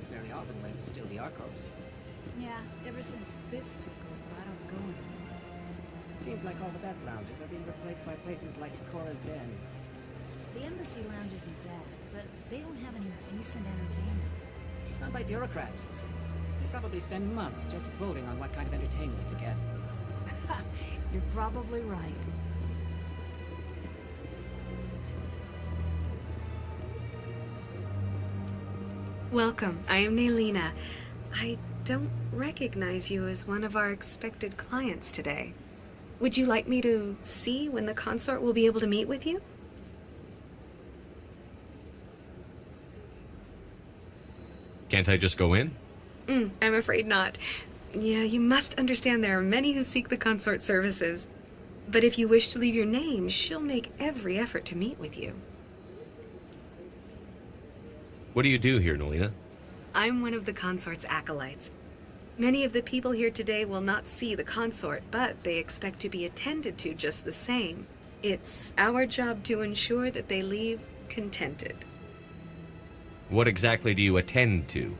Very often when to steal the Arcos. Yeah, ever since Fist took over, I don't go anymore. Seems like all the best lounges are being replaced by places like Cora's Den. The embassy lounge isn't bad, but they don't have any decent entertainment. It's run by bureaucrats. They probably spend months just voting on what kind of entertainment to get. You're probably right. Welcome. I am Naylina. I don't recognize you as one of our expected clients today. Would you like me to see when the consort will be able to meet with you? Can't I just go in? I'm afraid not. Yeah, you must understand there are many who seek the consort services. But if you wish to leave your name, she'll make every effort to meet with you. What do you do here, Naylina? I'm one of the consort's acolytes. Many of the people here today will not see the consort, but they expect to be attended to just the same. It's our job to ensure that they leave contented. What exactly do you attend to?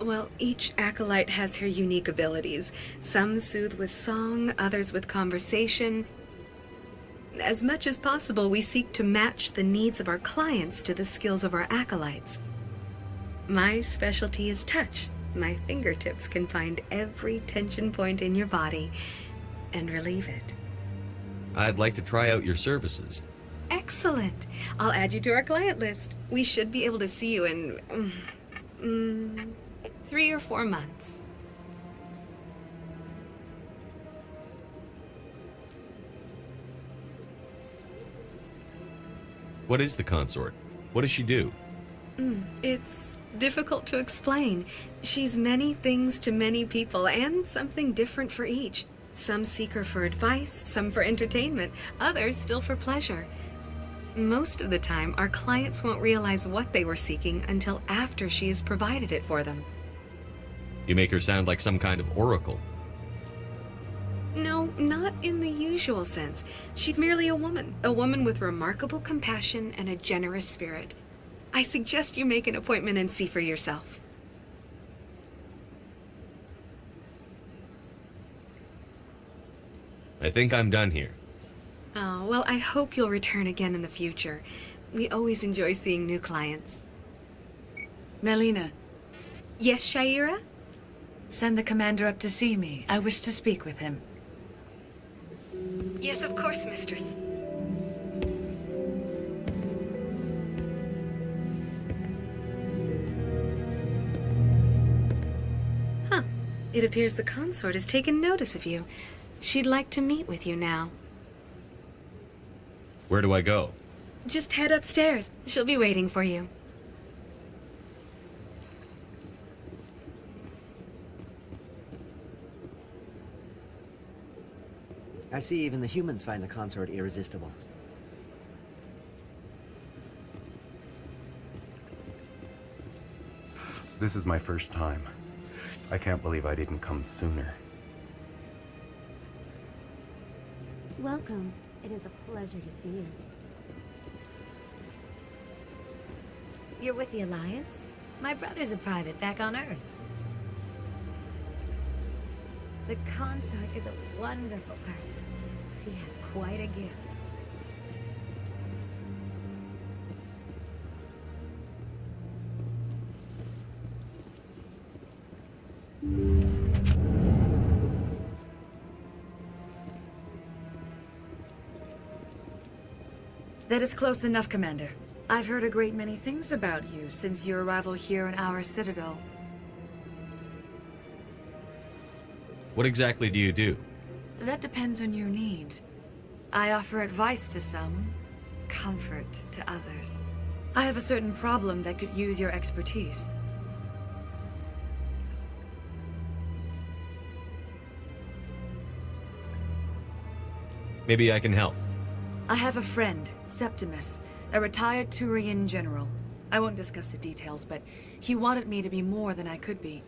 Well, each acolyte has her unique abilities. Some soothe with song, others with conversation. As much as possible, we seek to match the needs of our clients to the skills of our acolytes. My specialty is touch. My fingertips can find every tension point in your body and relieve it. I'd like to try out your services. Excellent. I'll add you to our client list. We should be able to see you in 3 or 4 months. What is the consort? What does she do? It's difficult to explain. She's many things to many people, and something different for each. Some seek her for advice, some for entertainment, others still for pleasure. Most of the time, our clients won't realize what they were seeking until after she has provided it for them. You make her sound like some kind of oracle. No, not in the usual sense. She's merely a woman with remarkable compassion and a generous spirit. I suggest you make an appointment and see for yourself. I think I'm done here. Oh, well, I hope you'll return again in the future. We always enjoy seeing new clients. Melina. Yes, Shaira? Send the commander up to see me. I wish to speak with him. Yes, of course, mistress. Huh. It appears the consort has taken notice of you. She'd like to meet with you now. Where do I go? Just head upstairs. She'll be waiting for you. I see even the humans find the consort irresistible. This is my first time. I can't believe I didn't come sooner. Welcome. It is a pleasure to see you. You're with the Alliance? My brother's a private back on Earth. The consort is a wonderful person. She has quite a gift. That is close enough, Commander. I've heard a great many things about you since your arrival here in our citadel. What exactly do you do? That depends on your needs. I offer advice to some, comfort to others. I have a certain problem that could use your expertise. Maybe I can help. I have a friend, Septimus, a retired Turian general. I won't discuss the details, but he wanted me to be more than I could be.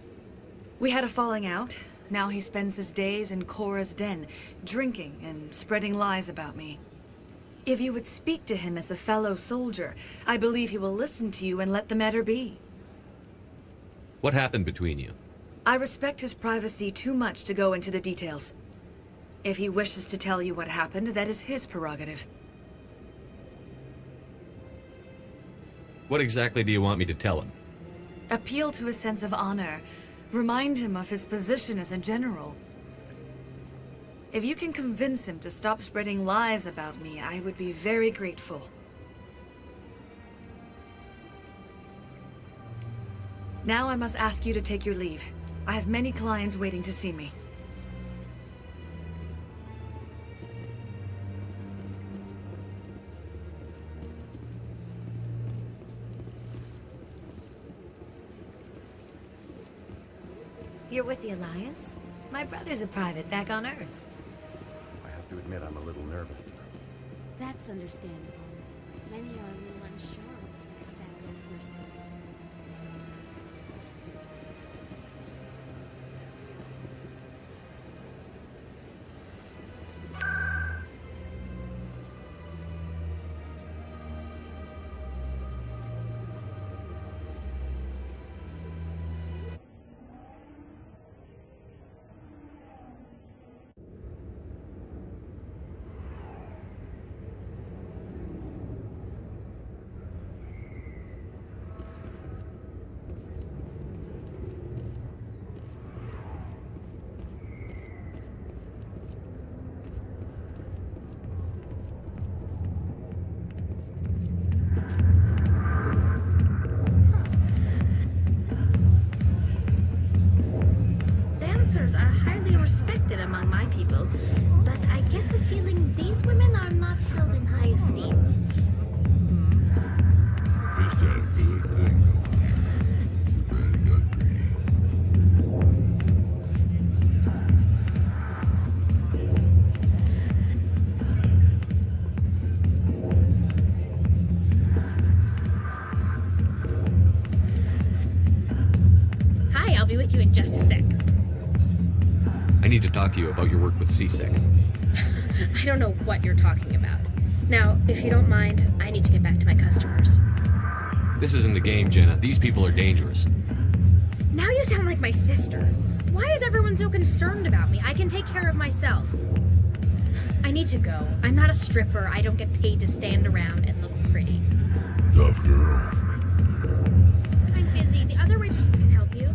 We had a falling out. Now he spends his days in Korra's den, drinking and spreading lies about me. If you would speak to him as a fellow soldier, I believe he will listen to you and let the matter be. What happened between you? I respect his privacy too much to go into the details. If he wishes to tell you what happened, that is his prerogative. What exactly do you want me to tell him? Appeal to his sense of honor. Remind him of his position as a general. If you can convince him to stop spreading lies about me, I would be very grateful. Now I must ask you to take your leave. I have many clients waiting to see me. You're with the Alliance? My brother's a private back on Earth. I have to admit I'm a little nervous. That's understandable. Many are a little unsure what to expect at first. Dancers are highly respected among my people, but I get the feeling these women are not held in high esteem. Just had a good thing going here. Too bad it got greedy. need to talk to you about your work with CSEC. I don't know what you're talking about. Now, if you don't mind, I need to get back to my customers. This isn't a game, Jenna. These people are dangerous. Now you sound like my sister. Why is everyone so concerned about me? I can take care of myself. I need to go. I'm not a stripper. I don't get paid to stand around and look pretty. Tough girl. I'm busy. The other waitresses can help you.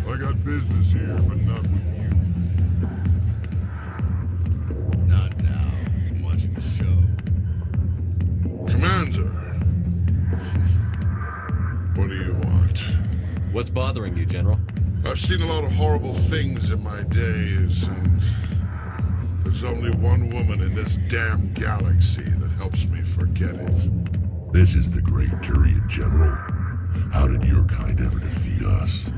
I got business here, but not with you. Not now. I'm watching the show. Commander. What do you want? What's bothering you, General? I've seen a lot of horrible things in my days, and there's only one woman in this damn galaxy that helps me forget it. This is the great Turian General. How did your kind ever defeat us?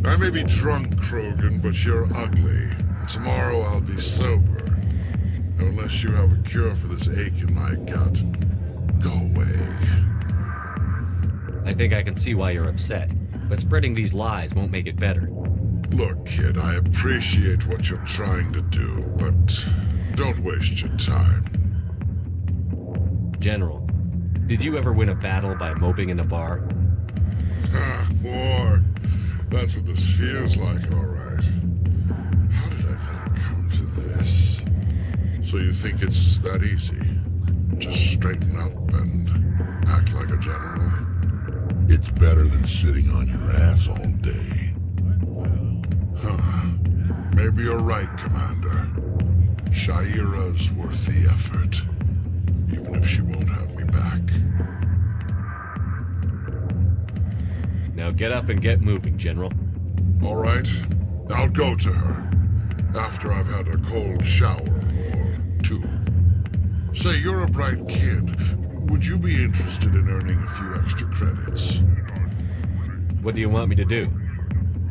I may be drunk, Krogan, but you're ugly. And tomorrow I'll be sober. Unless you have a cure for this ache in my gut. Go away. I think I can see why you're upset, but spreading these lies won't make it better. Look, kid, I appreciate what you're trying to do, but don't waste your time. General, did you ever win a battle by moping in a bar? Ha, war. That's what this feels like, all right. How did I let it come to this? So you think it's that easy? Just straighten up and act like a general? It's better than sitting on your ass all day. Huh. Maybe you're right, Commander. Shaira's worth the effort. Even if she won't have me back. Now get up and get moving, General. All right. I'll go to her. After I've had a cold shower or two. Say, you're a bright kid. Would you be interested in earning a few extra credits? What do you want me to do?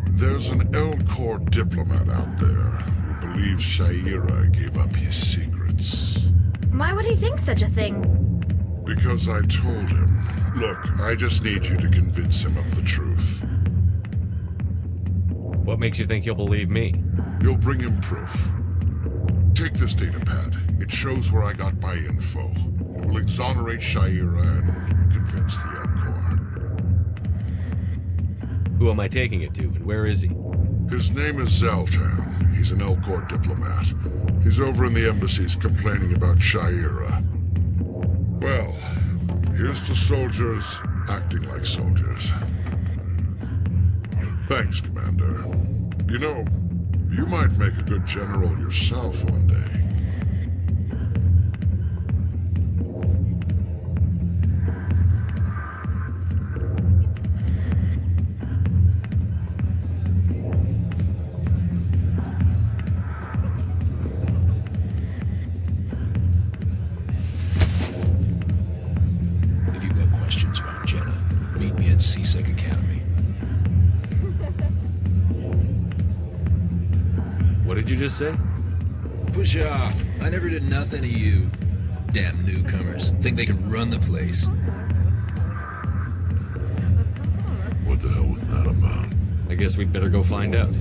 There's an Elcor diplomat out there who believes Shaira gave up his secrets. Why would he think such a thing? Because I told him. Look, I just need you to convince him of the truth. What makes you think he'll believe me? You'll bring him proof. Take this data pad. It shows where I got my info. It will exonerate Shaira and convince the Elcor. Who am I taking it to, and where is he? His name is Zaltan. He's an Elcor diplomat. He's over in the embassies complaining about Shaira. Well, here's to soldiers acting like soldiers. Thanks, Commander. You know, you might make a good general yourself one day. If you've got questions about Jenna, meet me at CSEC Academy. What did you just say? Push off. I never did nothing to you. Damn newcomers. Think they can run the place. What the hell was that about? I guess we'd better go find out.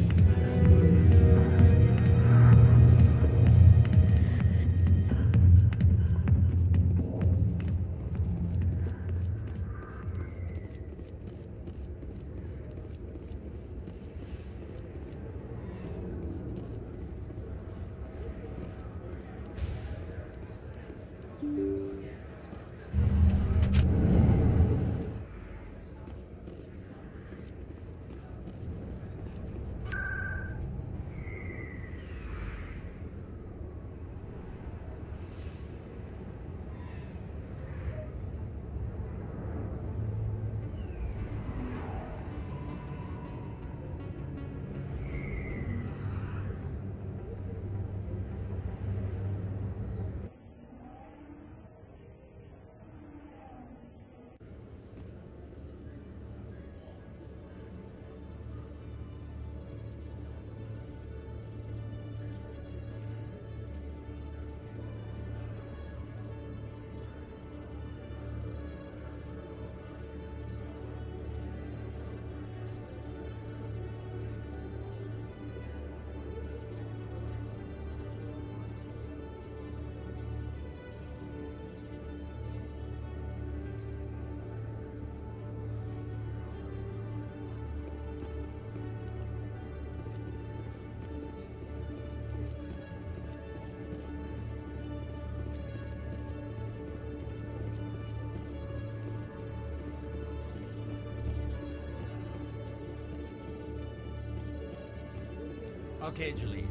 Okay, Jalene.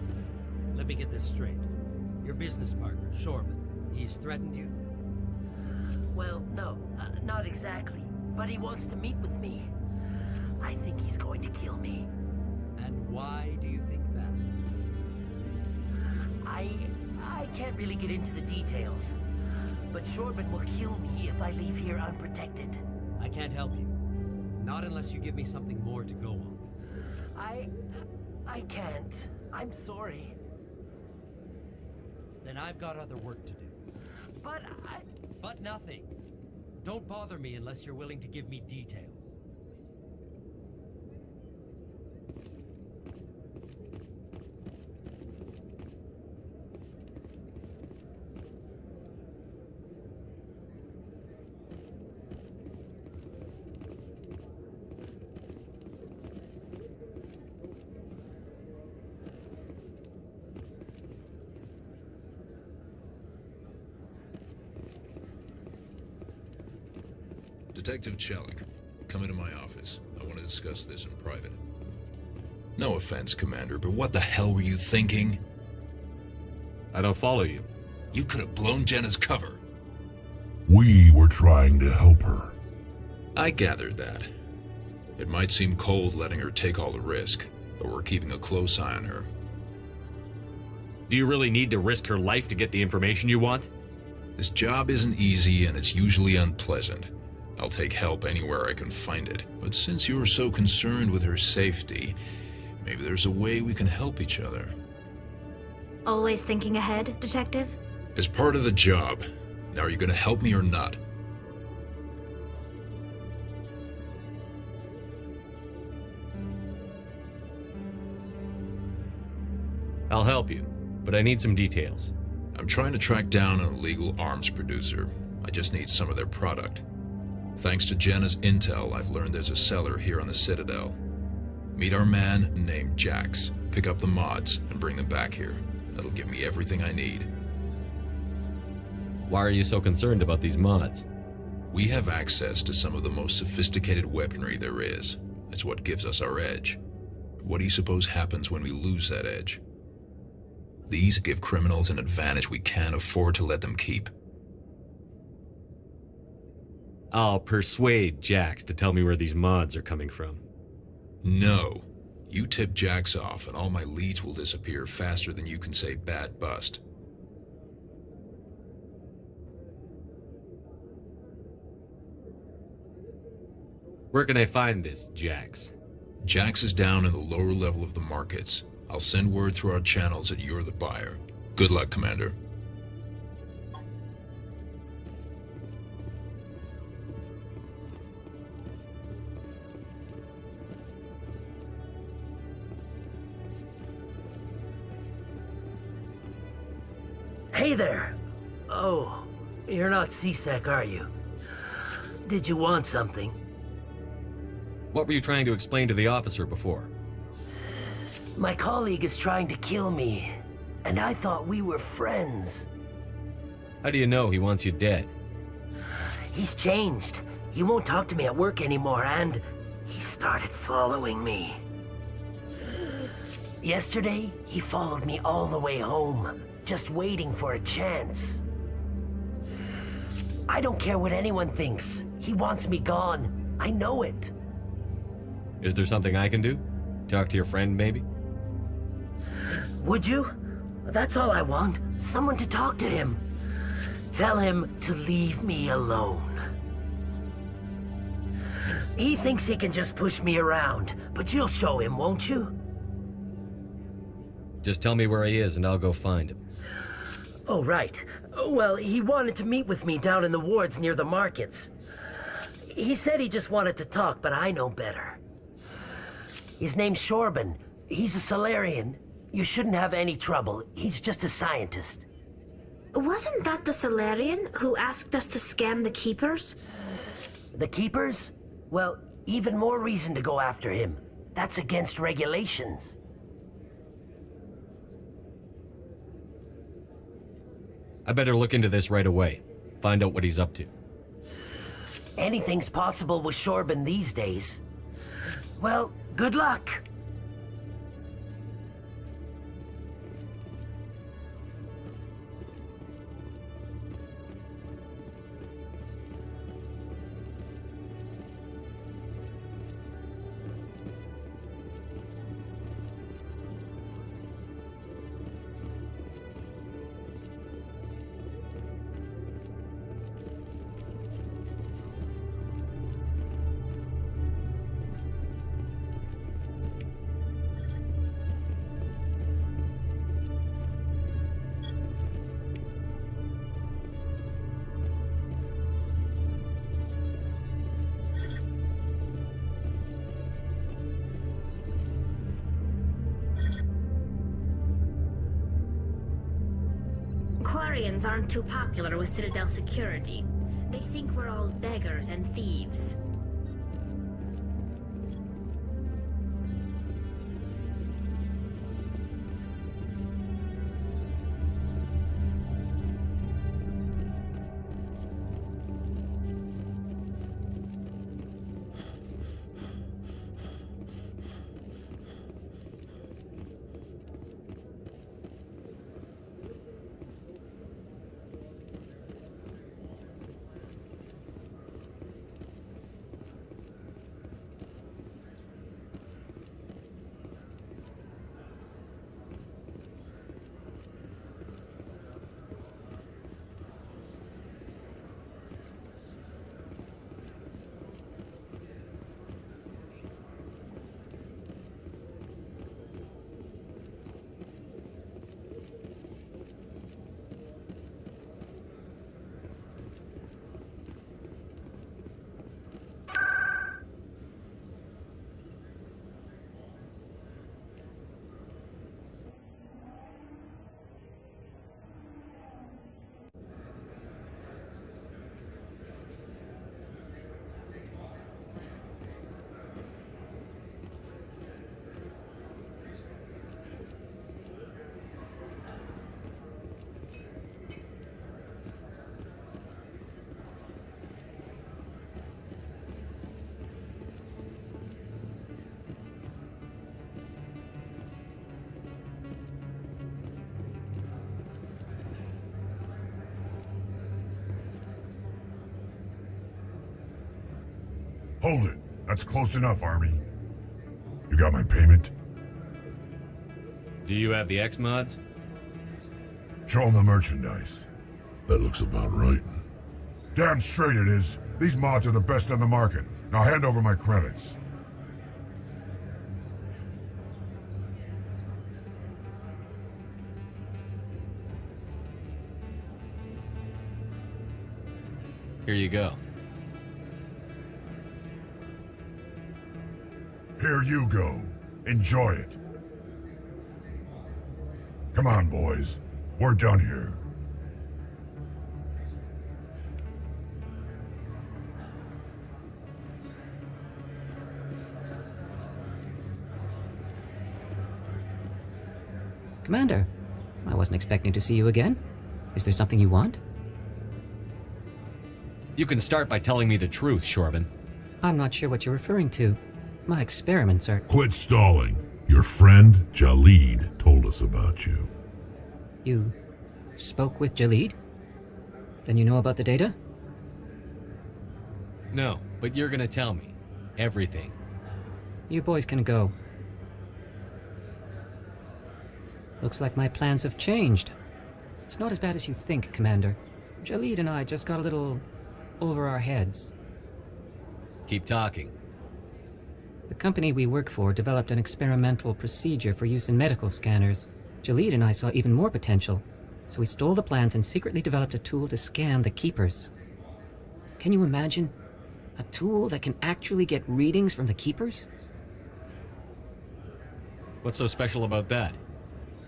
Let me get this straight. Your business partner, Shorman, he's threatened you? Well, no, not exactly. But he wants to meet with me. I think he's going to kill me. And why do you think that? I can't really get into the details. But Shorban will kill me if I leave here unprotected. I can't help you. Not unless you give me something more to go on. I can't. I'm sorry. Then I've got other work to do. But nothing. Don't bother me unless you're willing to give me details. Detective Chelik, come into my office. I want to discuss this in private. No offense, Commander, but what the hell were you thinking? I don't follow you. You could have blown Jenna's cover. We were trying to help her. I gathered that. It might seem cold letting her take all the risk, but we're keeping a close eye on her. Do you really need to risk her life to get the information you want? This job isn't easy and it's usually unpleasant. I'll take help anywhere I can find it. But since you're so concerned with her safety, maybe there's a way we can help each other. Always thinking ahead, Detective? As part of the job. Now, are you going to help me or not? I'll help you, but I need some details. I'm trying to track down an illegal arms producer. I just need some of their product. Thanks to Jenna's intel, I've learned there's a seller here on the Citadel. Meet our man named Jax, pick up the mods, and bring them back here. That'll give me everything I need. Why are you so concerned about these mods? We have access to some of the most sophisticated weaponry there is. It's what gives us our edge. What do you suppose happens when we lose that edge? These give criminals an advantage we can't afford to let them keep. I'll persuade Jax to tell me where these mods are coming from. No. You tip Jax off and all my leads will disappear faster than you can say bad bust. Where can I find this Jax? Jax is down in the lower level of the markets. I'll send word through our channels that you're the buyer. Good luck, Commander. Hey there! Oh, you're not C-Sec, are you? Did you want something? What were you trying to explain to the officer before? My colleague is trying to kill me, and I thought we were friends. How do you know he wants you dead? He's changed. He won't talk to me at work anymore, and he started following me. Yesterday, he followed me all the way home, just waiting for a chance. I don't care what anyone thinks. He wants me gone. I know it. Is there something I can do? Talk to your friend, maybe? Would you? That's all I want. Someone to talk to him. Tell him to leave me alone. He thinks he can just push me around, but you'll show him, won't you? Just tell me where he is and I'll go find him. Oh, right. Well, he wanted to meet with me down in the wards near the markets. He said he just wanted to talk, but I know better. His name's Shorban. He's a Solarian. You shouldn't have any trouble. He's just a scientist. Wasn't that the Solarian who asked us to scan the Keepers? The Keepers? Well, even more reason to go after him. That's against regulations. I better look into this right away. Find out what he's up to. Anything's possible with Shorban these days. Well, good luck. Quarians aren't too popular with Citadel security. They think we're all beggars and thieves. Hold it. That's close enough, Army. You got my payment? Do you have the X-Mods? Show them the merchandise. That looks about right. Damn straight it is. These mods are the best on the market. Now hand over my credits. Here you go. Here you go. Enjoy it. Come on, boys. We're done here. Commander, I wasn't expecting to see you again. Is there something you want? You can start by telling me the truth, Shorban. I'm not sure what you're referring to. My experiments are... Quit stalling. Your friend, Jalid, told us about you. You spoke with Jalid? Then you know about the data? No, but you're gonna tell me. Everything. You boys can go. Looks like my plans have changed. It's not as bad as you think, Commander. Jalid and I just got a little over our heads. Keep talking. The company we work for developed an experimental procedure for use in medical scanners. Jalid and I saw even more potential, so we stole the plans and secretly developed a tool to scan the Keepers. Can you imagine? A tool that can actually get readings from the Keepers? What's so special about that?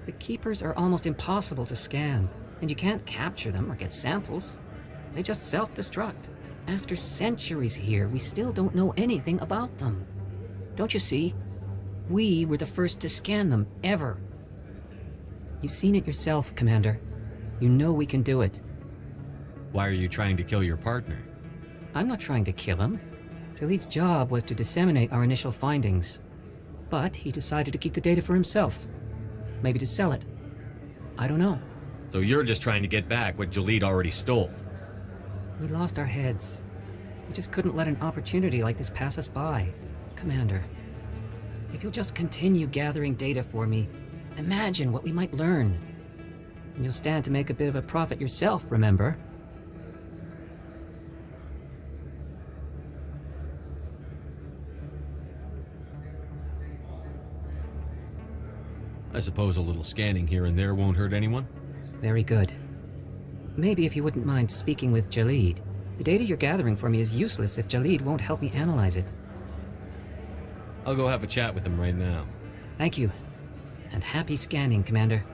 The Keepers are almost impossible to scan, and you can't capture them or get samples. They just self-destruct. After centuries here, we still don't know anything about them. Don't you see? We were the first to scan them, ever. You've seen it yourself, Commander. You know we can do it. Why are you trying to kill your partner? I'm not trying to kill him. Jalid's job was to disseminate our initial findings. But he decided to keep the data for himself. Maybe to sell it. I don't know. So you're just trying to get back what Jalid already stole? We lost our heads. We just couldn't let an opportunity like this pass us by. Commander, if you'll just continue gathering data for me, imagine what we might learn. And you'll stand to make a bit of a profit yourself, remember? I suppose a little scanning here and there won't hurt anyone? Very good. Maybe if you wouldn't mind speaking with Jalid. The data you're gathering for me is useless if Jalid won't help me analyze it. I'll go have a chat with him right now. Thank you. And happy scanning, Commander.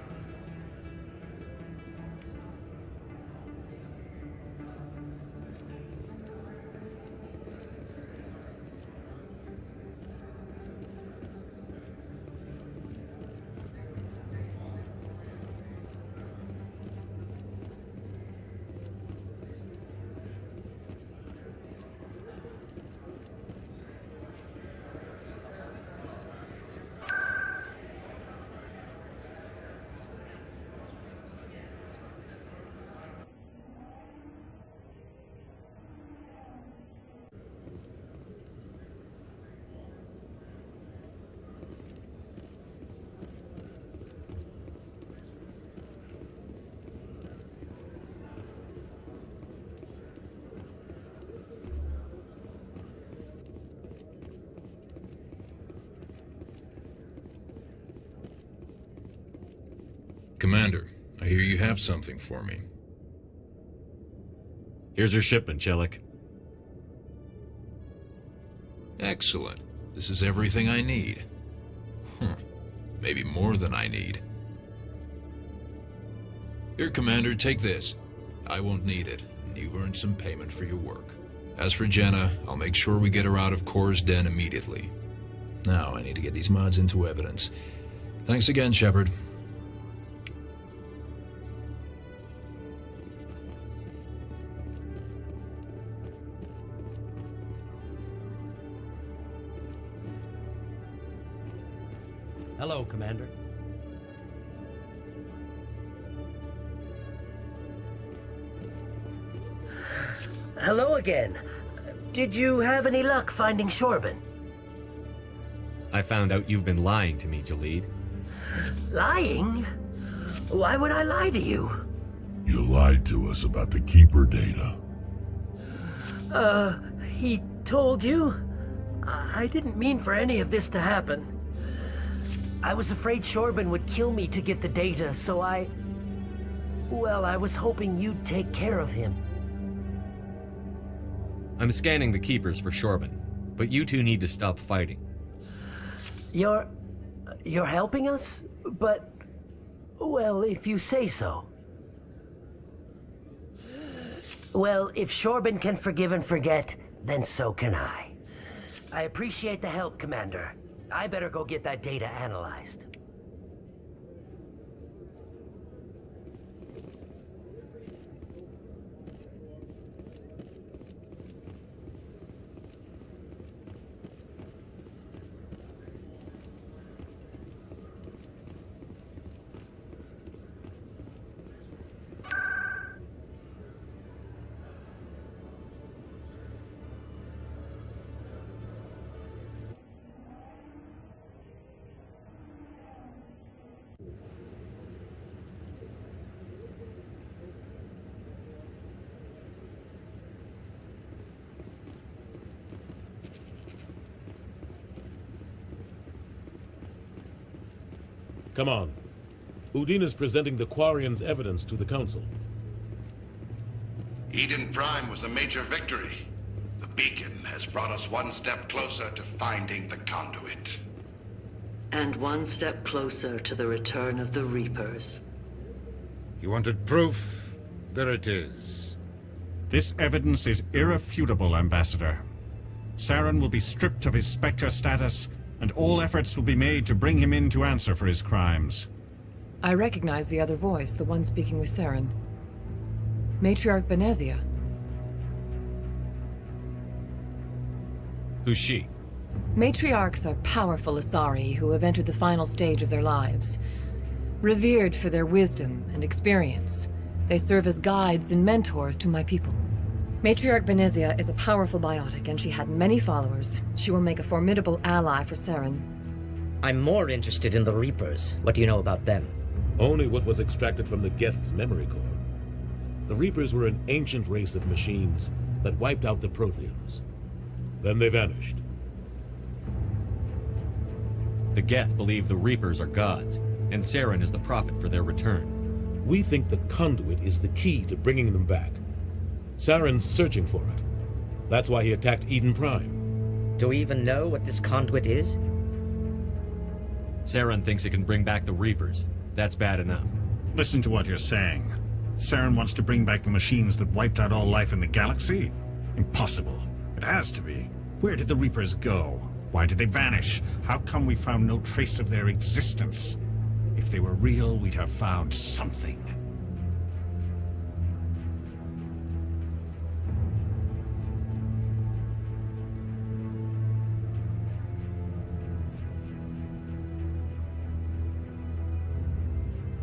Commander, I hear you have something for me. Here's your shipment, Chelik. Excellent. This is everything I need. Maybe more than I need. Here, Commander, take this. I won't need it, and you've earned some payment for your work. As for Jenna, I'll make sure we get her out of Kor's den immediately. Now, I need to get these mods into evidence. Thanks again, Shepard. Hello, Commander. Hello again. Did you have any luck finding Shorban? I found out you've been lying to me, Jalid. Lying? Why would I lie to you? You lied to us about the Keeper data. He told you? I didn't mean for any of this to happen. I was afraid Shorban would kill me to get the data, so well, I was hoping you'd take care of him. I'm scanning the Keepers for Shorban, but you two need to stop fighting. You're helping us? But, well, if you say so. Well, if Shorban can forgive and forget, then so can I. I appreciate the help, Commander. I better go get that data analyzed. Come on. Udine is presenting the Quarians' evidence to the Council. Eden Prime was a major victory. The beacon has brought us one step closer to finding the conduit. And one step closer to the return of the Reapers. You wanted proof? There it is. This evidence is irrefutable, Ambassador. Saren will be stripped of his Spectre status, and all efforts will be made to bring him in to answer for his crimes. I recognize the other voice, the one speaking with Saren. Matriarch Benezia. Who's she? Matriarchs are powerful Asari who have entered the final stage of their lives. Revered for their wisdom and experience, they serve as guides and mentors to my people. Matriarch Benezia is a powerful biotic, and she had many followers. She will make a formidable ally for Saren. I'm more interested in the Reapers. What do you know about them? Only what was extracted from the Geth's memory core. The Reapers were an ancient race of machines that wiped out the Protheans. Then they vanished. The Geth believe the Reapers are gods, and Saren is the prophet for their return. We think the conduit is the key to bringing them back. Saren's searching for it. That's why he attacked Eden Prime. Do we even know what this conduit is? Saren thinks it can bring back the Reapers. That's bad enough. Listen to what you're saying. Saren wants to bring back the machines that wiped out all life in the galaxy? Impossible. It has to be. Where did the Reapers go? Why did they vanish? How come we found no trace of their existence? If they were real, we'd have found something.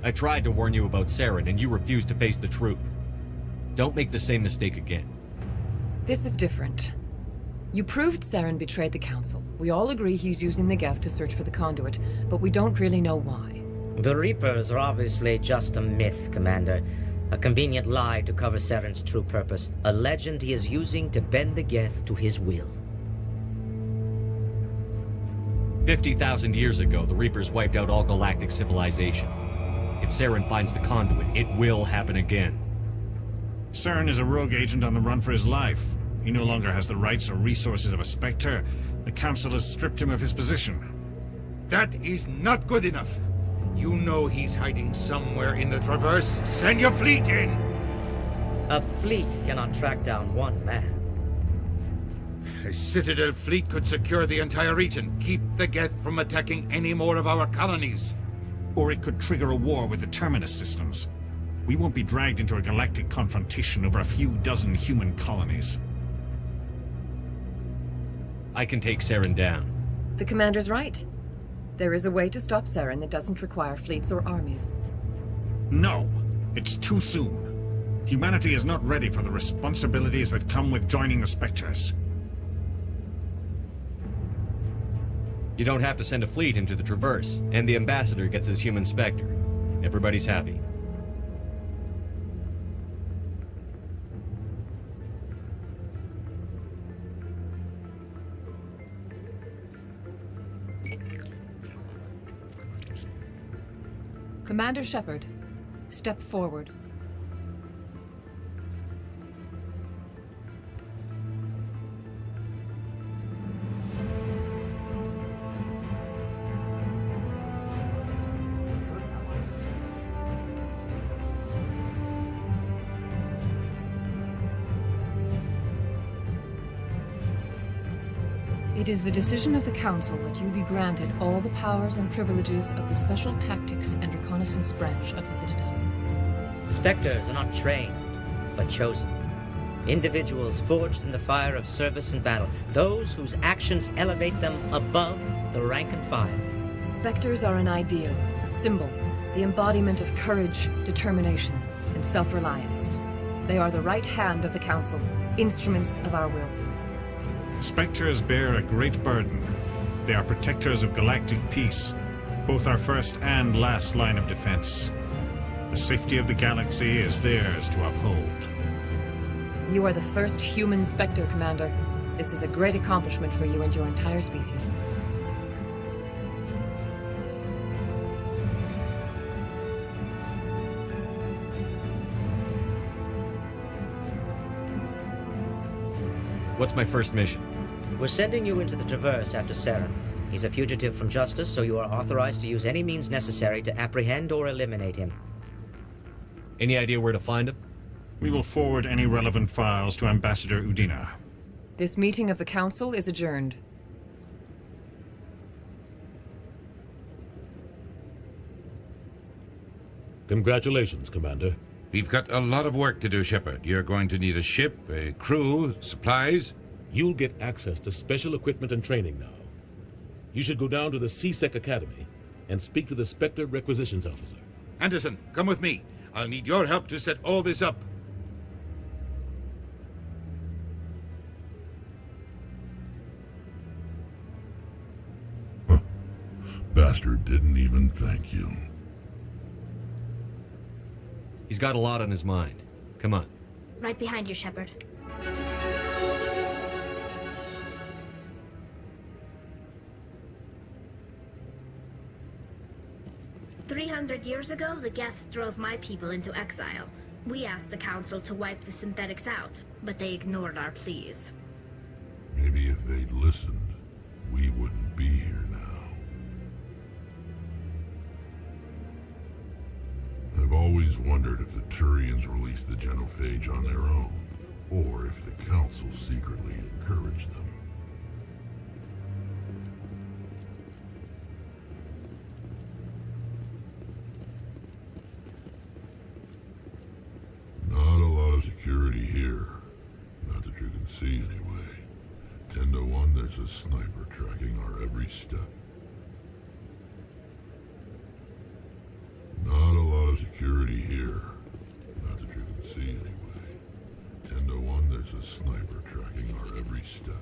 I tried to warn you about Saren, and you refused to face the truth. Don't make the same mistake again. This is different. You proved Saren betrayed the Council. We all agree he's using the Geth to search for the conduit, but we don't really know why. The Reapers are obviously just a myth, Commander. A convenient lie to cover Saren's true purpose. A legend he is using to bend the Geth to his will. 50,000 years ago, the Reapers wiped out all galactic civilization. If If Saren finds the conduit, it will happen again. Saren is a rogue agent on the run for his life. He no longer has the rights or resources of a Spectre. The Council has stripped him of his position. That is not good enough. You know he's hiding somewhere in the Traverse. Send your fleet in! A fleet cannot track down one man. A Citadel fleet could secure the entire region, keep the Geth from attacking any more of our colonies. Or it could trigger a war with the Terminus systems. We won't be dragged into a galactic confrontation over a few dozen human colonies. I can take Saren down. The commander's right. There is a way to stop Saren that doesn't require fleets or armies. No! It's too soon. Humanity is not ready for the responsibilities that come with joining the Spectres. You don't have to send a fleet into the Traverse, and the Ambassador gets his human Spectre. Everybody's happy. Commander Shepard, step forward. It is the decision of the Council that you be granted all the powers and privileges of the Special Tactics and Reconnaissance Branch of the Citadel. Spectres are not trained, but chosen. Individuals forged in the fire of service and battle. Those whose actions elevate them above the rank and file. Spectres are an ideal, a symbol, the embodiment of courage, determination, and self-reliance. They are the right hand of the Council, instruments of our will. Spectres bear a great burden. They are protectors of galactic peace, both our first and last line of defense. The safety of the galaxy is theirs to uphold. You are the first human Spectre, Commander. This is a great accomplishment for you and your entire species. What's my first mission? We're sending you into the Traverse after Saren. He's a fugitive from justice, so you are authorized to use any means necessary to apprehend or eliminate him. Any idea where to find him? We will forward any relevant files to Ambassador Udina. This meeting of the Council is adjourned. Congratulations, Commander. We've got a lot of work to do, Shepard. You're going to need a ship, a crew, supplies. You'll get access to special equipment and training now. You should go down to the CSEC Academy and speak to the Spectre Requisitions Officer. Anderson, come with me. I'll need your help to set all this up. Bastard didn't even thank you. He's got a lot on his mind. Come on. Right behind you, Shepard. "300 years ago, the Geth drove my people into exile. We asked the Council to wipe the synthetics out, but they ignored our pleas. Maybe if they'd listened, we wouldn't be here now. I've always wondered if the Turians released the genophage on their own, or if the Council secretly encouraged them. Not a lot of security here. Not that you can see anyway. 10 to 1, there's a sniper tracking our every step. Not a lot of security here. Not that you can see anyway. 10 to 1, there's a sniper tracking our every step.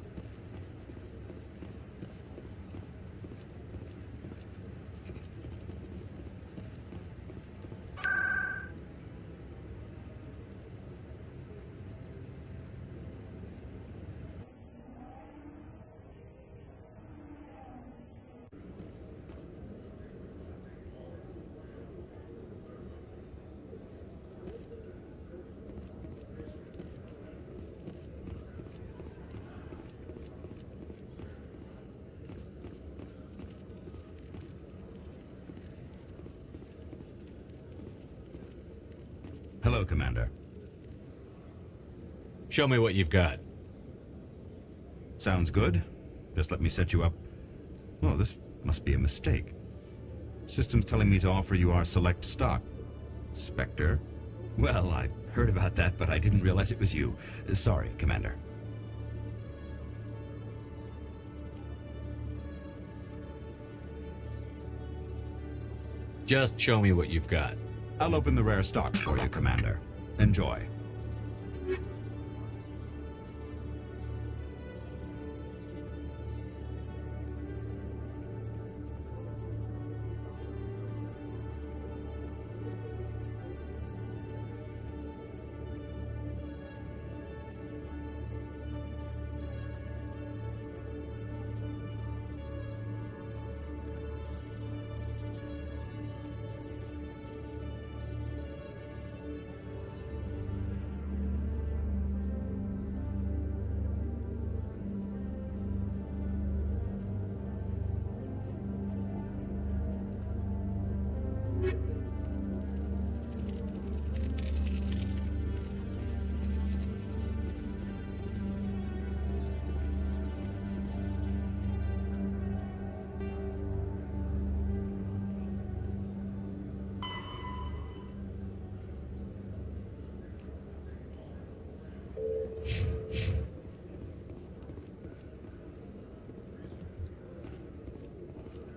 Hello, Commander. Show me what you've got. Sounds good. Just let me set you up. Oh, this must be a mistake. System's telling me to offer you our select stock. Spectre? Well, I heard about that, but I didn't realize it was you. Sorry, Commander. Just show me what you've got. I'll open the rare stock for you, Commander. Enjoy.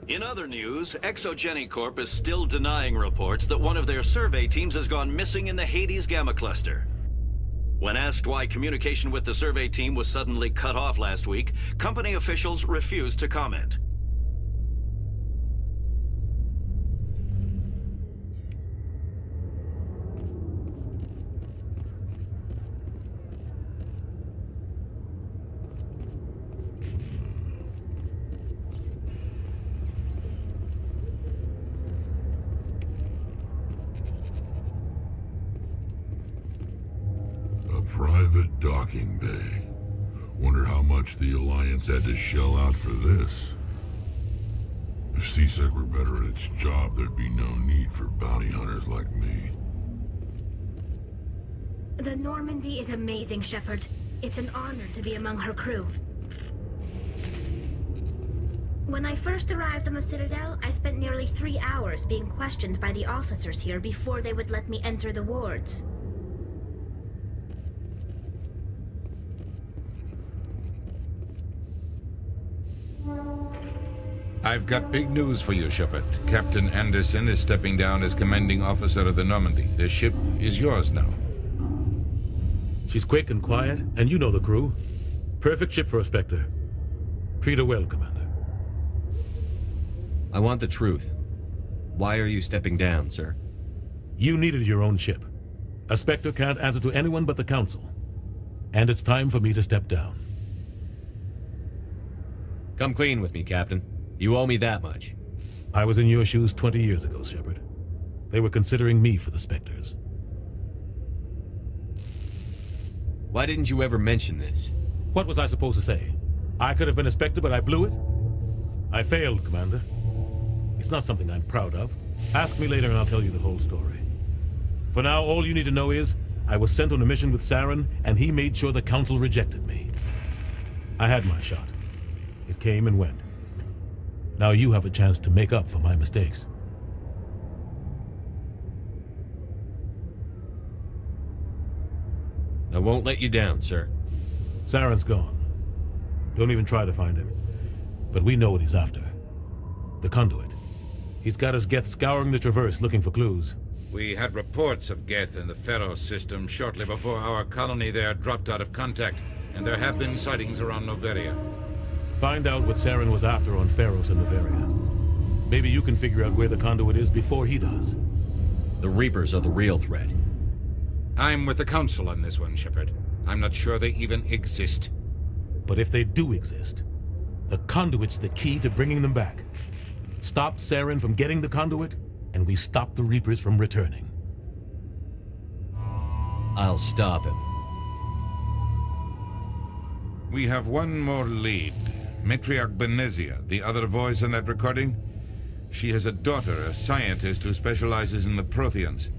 In other news, Exogeny Corp is still denying reports that one of their survey teams has gone missing in the Hades Gamma Cluster. When asked why communication with the survey team was suddenly cut off last week, company officials refused to comment. Private docking bay. Wonder how much the Alliance had to shell out for this. If C-Sec were better at its job, there'd be no need for bounty hunters like me. The Normandy is amazing, Shepard. It's an honor to be among her crew. When I first arrived on the Citadel, I spent nearly 3 hours being questioned by the officers here before they would let me enter the wards. I've got big news for you, Shepard. Captain Anderson is stepping down as commanding officer of the Normandy. The ship is yours now. She's quick and quiet, and you know the crew. Perfect ship for a Spectre. Treat her well, Commander. I want the truth. Why are you stepping down, sir? You needed your own ship. A Spectre can't answer to anyone but the Council. And it's time for me to step down. Come clean with me, Captain. You owe me that much. I was in your shoes 20 years ago, Shepard. They were considering me for the Spectres. Why didn't you ever mention this? What was I supposed to say? I could have been a Spectre, but I blew it? I failed, Commander. It's not something I'm proud of. Ask me later and I'll tell you the whole story. For now, all you need to know is, I was sent on a mission with Saren, and he made sure the Council rejected me. I had my shot. It came and went. Now you have a chance to make up for my mistakes. I won't let you down, sir. Saren's gone. Don't even try to find him. But we know what he's after. The conduit. He's got his Geth scouring the Traverse looking for clues. We had reports of Geth in the Pharaoh system shortly before our colony there dropped out of contact, and there have been sightings around Noveria. Find out what Saren was after on Pharos and Noveria. Maybe you can figure out where the conduit is before he does. The Reapers are the real threat. I'm with the Council on this one, Shepard. I'm not sure they even exist. But if they do exist, the conduit's the key to bringing them back. Stop Saren from getting the conduit, and we stop the Reapers from returning. I'll stop him. We have one more lead. Matriarch Benezia, the other voice in that recording. She has a daughter, a scientist who specializes in the Protheans.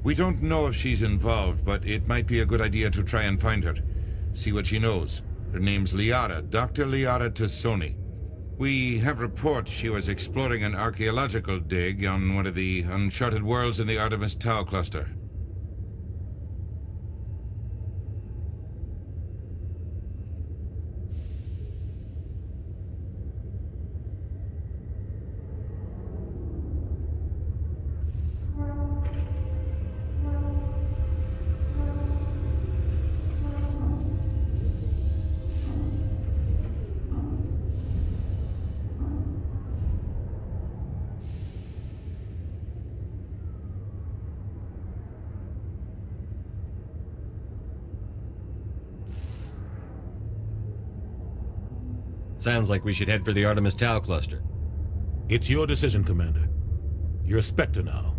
We don't know if she's involved, but it might be a good idea to try and find her. See what she knows. Her name's Liara, Dr. Liara Tassoni. We have reports she was exploring an archaeological dig on one of the uncharted worlds in the Artemis Tau cluster. Sounds like we should head for the Artemis Tau cluster. It's your decision, Commander. You're a Spectre now.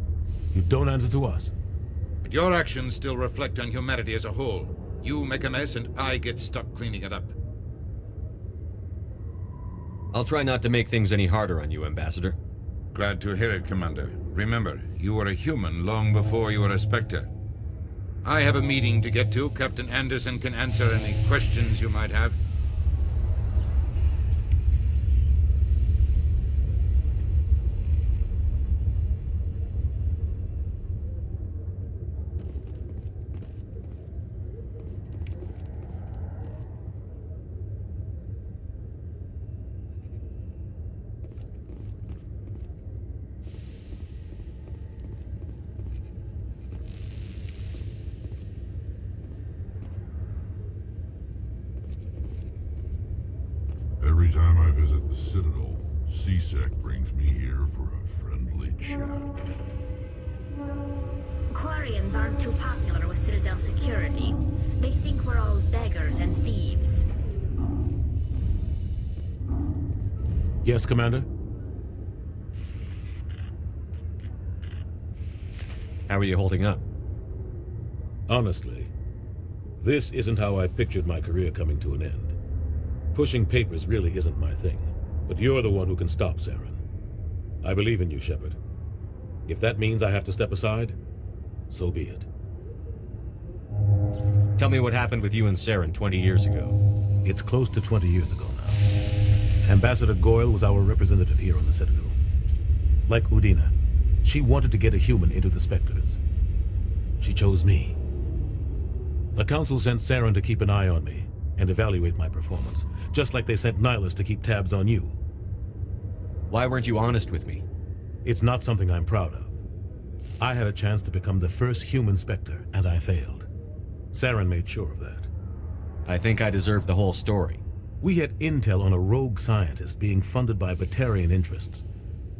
You don't answer to us. But your actions still reflect on humanity as a whole. You make a mess and I get stuck cleaning it up. I'll try not to make things any harder on you, Ambassador. Glad to hear it, Commander. Remember, you were a human long before you were a Spectre. I have a meeting to get to. Captain Anderson can answer any questions you might have. Every time I visit the Citadel, C-Sec brings me here for a friendly chat. Quarians aren't too popular with Citadel security. They think we're all beggars and thieves. Yes, Commander? How are you holding up? Honestly, this isn't how I pictured my career coming to an end. Pushing papers really isn't my thing, but you're the one who can stop Saren. I believe in you, Shepard. If that means I have to step aside, so be it. Tell me what happened with you and Saren 20 years ago. It's close to 20 years ago now. Ambassador Goyle was our representative here on the Citadel. Like Udina, she wanted to get a human into the Spectres. She chose me. The Council sent Saren to keep an eye on me and evaluate my performance, just like they sent Nihilus to keep tabs on you. Why weren't you honest with me? It's not something I'm proud of. I had a chance to become the first human Spectre, and I failed. Saren made sure of that. I think I deserve the whole story. We had intel on a rogue scientist being funded by Batarian interests.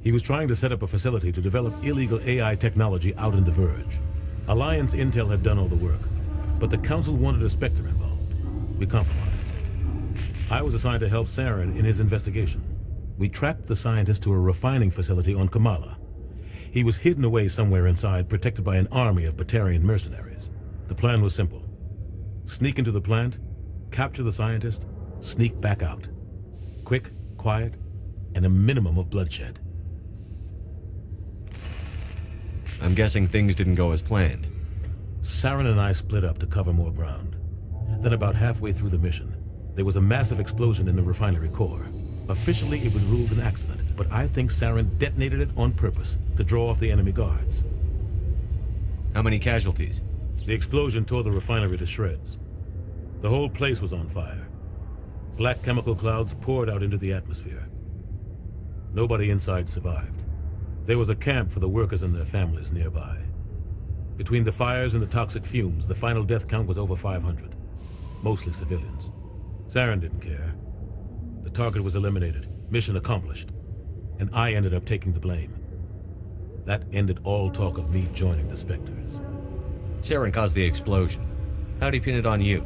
He was trying to set up a facility to develop illegal AI technology out in the Verge. Alliance intel had done all the work, but the Council wanted a Spectre involved. We compromised. I was assigned to help Saren in his investigation. We tracked the scientist to a refining facility on Kamala. He was hidden away somewhere inside, protected by an army of Batarian mercenaries. The plan was simple. Sneak into the plant, capture the scientist, sneak back out. Quick, quiet, and a minimum of bloodshed. I'm guessing things didn't go as planned. Saren and I split up to cover more ground. Then about halfway through the mission, there was a massive explosion in the refinery core. Officially, it was ruled an accident, but I think Saren detonated it on purpose to draw off the enemy guards. How many casualties? The explosion tore the refinery to shreds. The whole place was on fire. Black chemical clouds poured out into the atmosphere. Nobody inside survived. There was a camp for the workers and their families nearby. Between the fires and the toxic fumes, the final death count was over 500. Mostly civilians. Saren didn't care. The target was eliminated, mission accomplished, and I ended up taking the blame. That ended all talk of me joining the Spectres. Saren caused the explosion. How'd he pin it on you?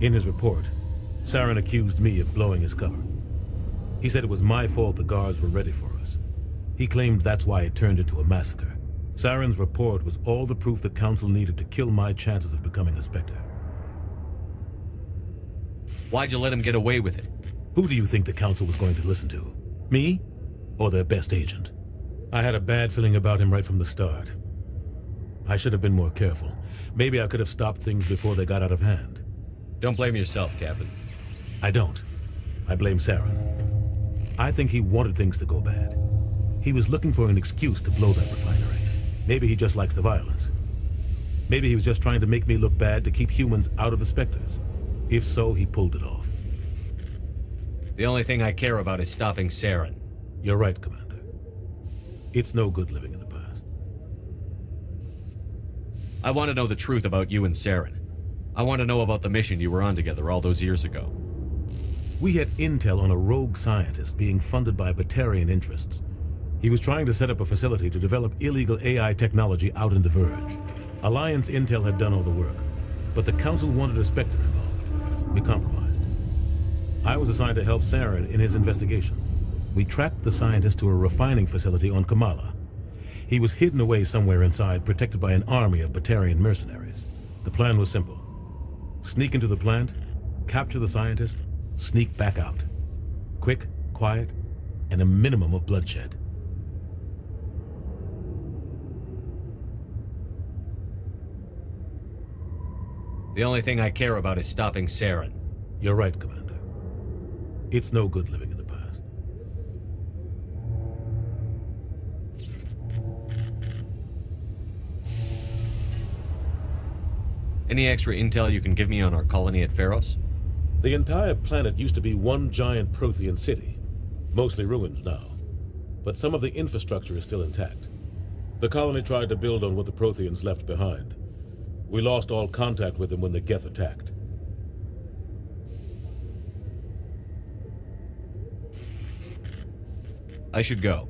In his report, Saren accused me of blowing his cover. He said it was my fault the guards were ready for us. He claimed that's why it turned into a massacre. Saren's report was all the proof the Council needed to kill my chances of becoming a Spectre. Why'd you let him get away with it? Who do you think the Council was going to listen to? Me? Or their best agent? I had a bad feeling about him right from the start. I should have been more careful. Maybe I could have stopped things before they got out of hand. Don't blame yourself, Captain. I don't. I blame Saren. I think he wanted things to go bad. He was looking for an excuse to blow that refinery. Maybe he just likes the violence. Maybe he was just trying to make me look bad to keep humans out of the Spectres. If so, he pulled it off. The only thing I care about is stopping Saren. You're right, Commander. It's no good living in the past. I want to know the truth about you and Saren. I want to know about the mission you were on together all those years ago. We had intel on a rogue scientist being funded by Batarian interests. He was trying to set up a facility to develop illegal AI technology out in the Verge. Alliance intel had done all the work, but the Council wanted a Spectre involved. We compromised. I was assigned to help Saren in his investigation. We tracked the scientist to a refining facility on Kamala. He was hidden away somewhere inside, protected by an army of Batarian mercenaries. The plan was simple. Sneak into the plant, capture the scientist, sneak back out. Quick, quiet, and a minimum of bloodshed. The only thing I care about is stopping Saren. You're right, Commander. It's no good living in the past. Any extra intel you can give me on our colony at Pharos? The entire planet used to be one giant Prothean city, mostly ruins now. But some of the infrastructure is still intact. The colony tried to build on what the Protheans left behind. We lost all contact with them when the Geth attacked. I should go.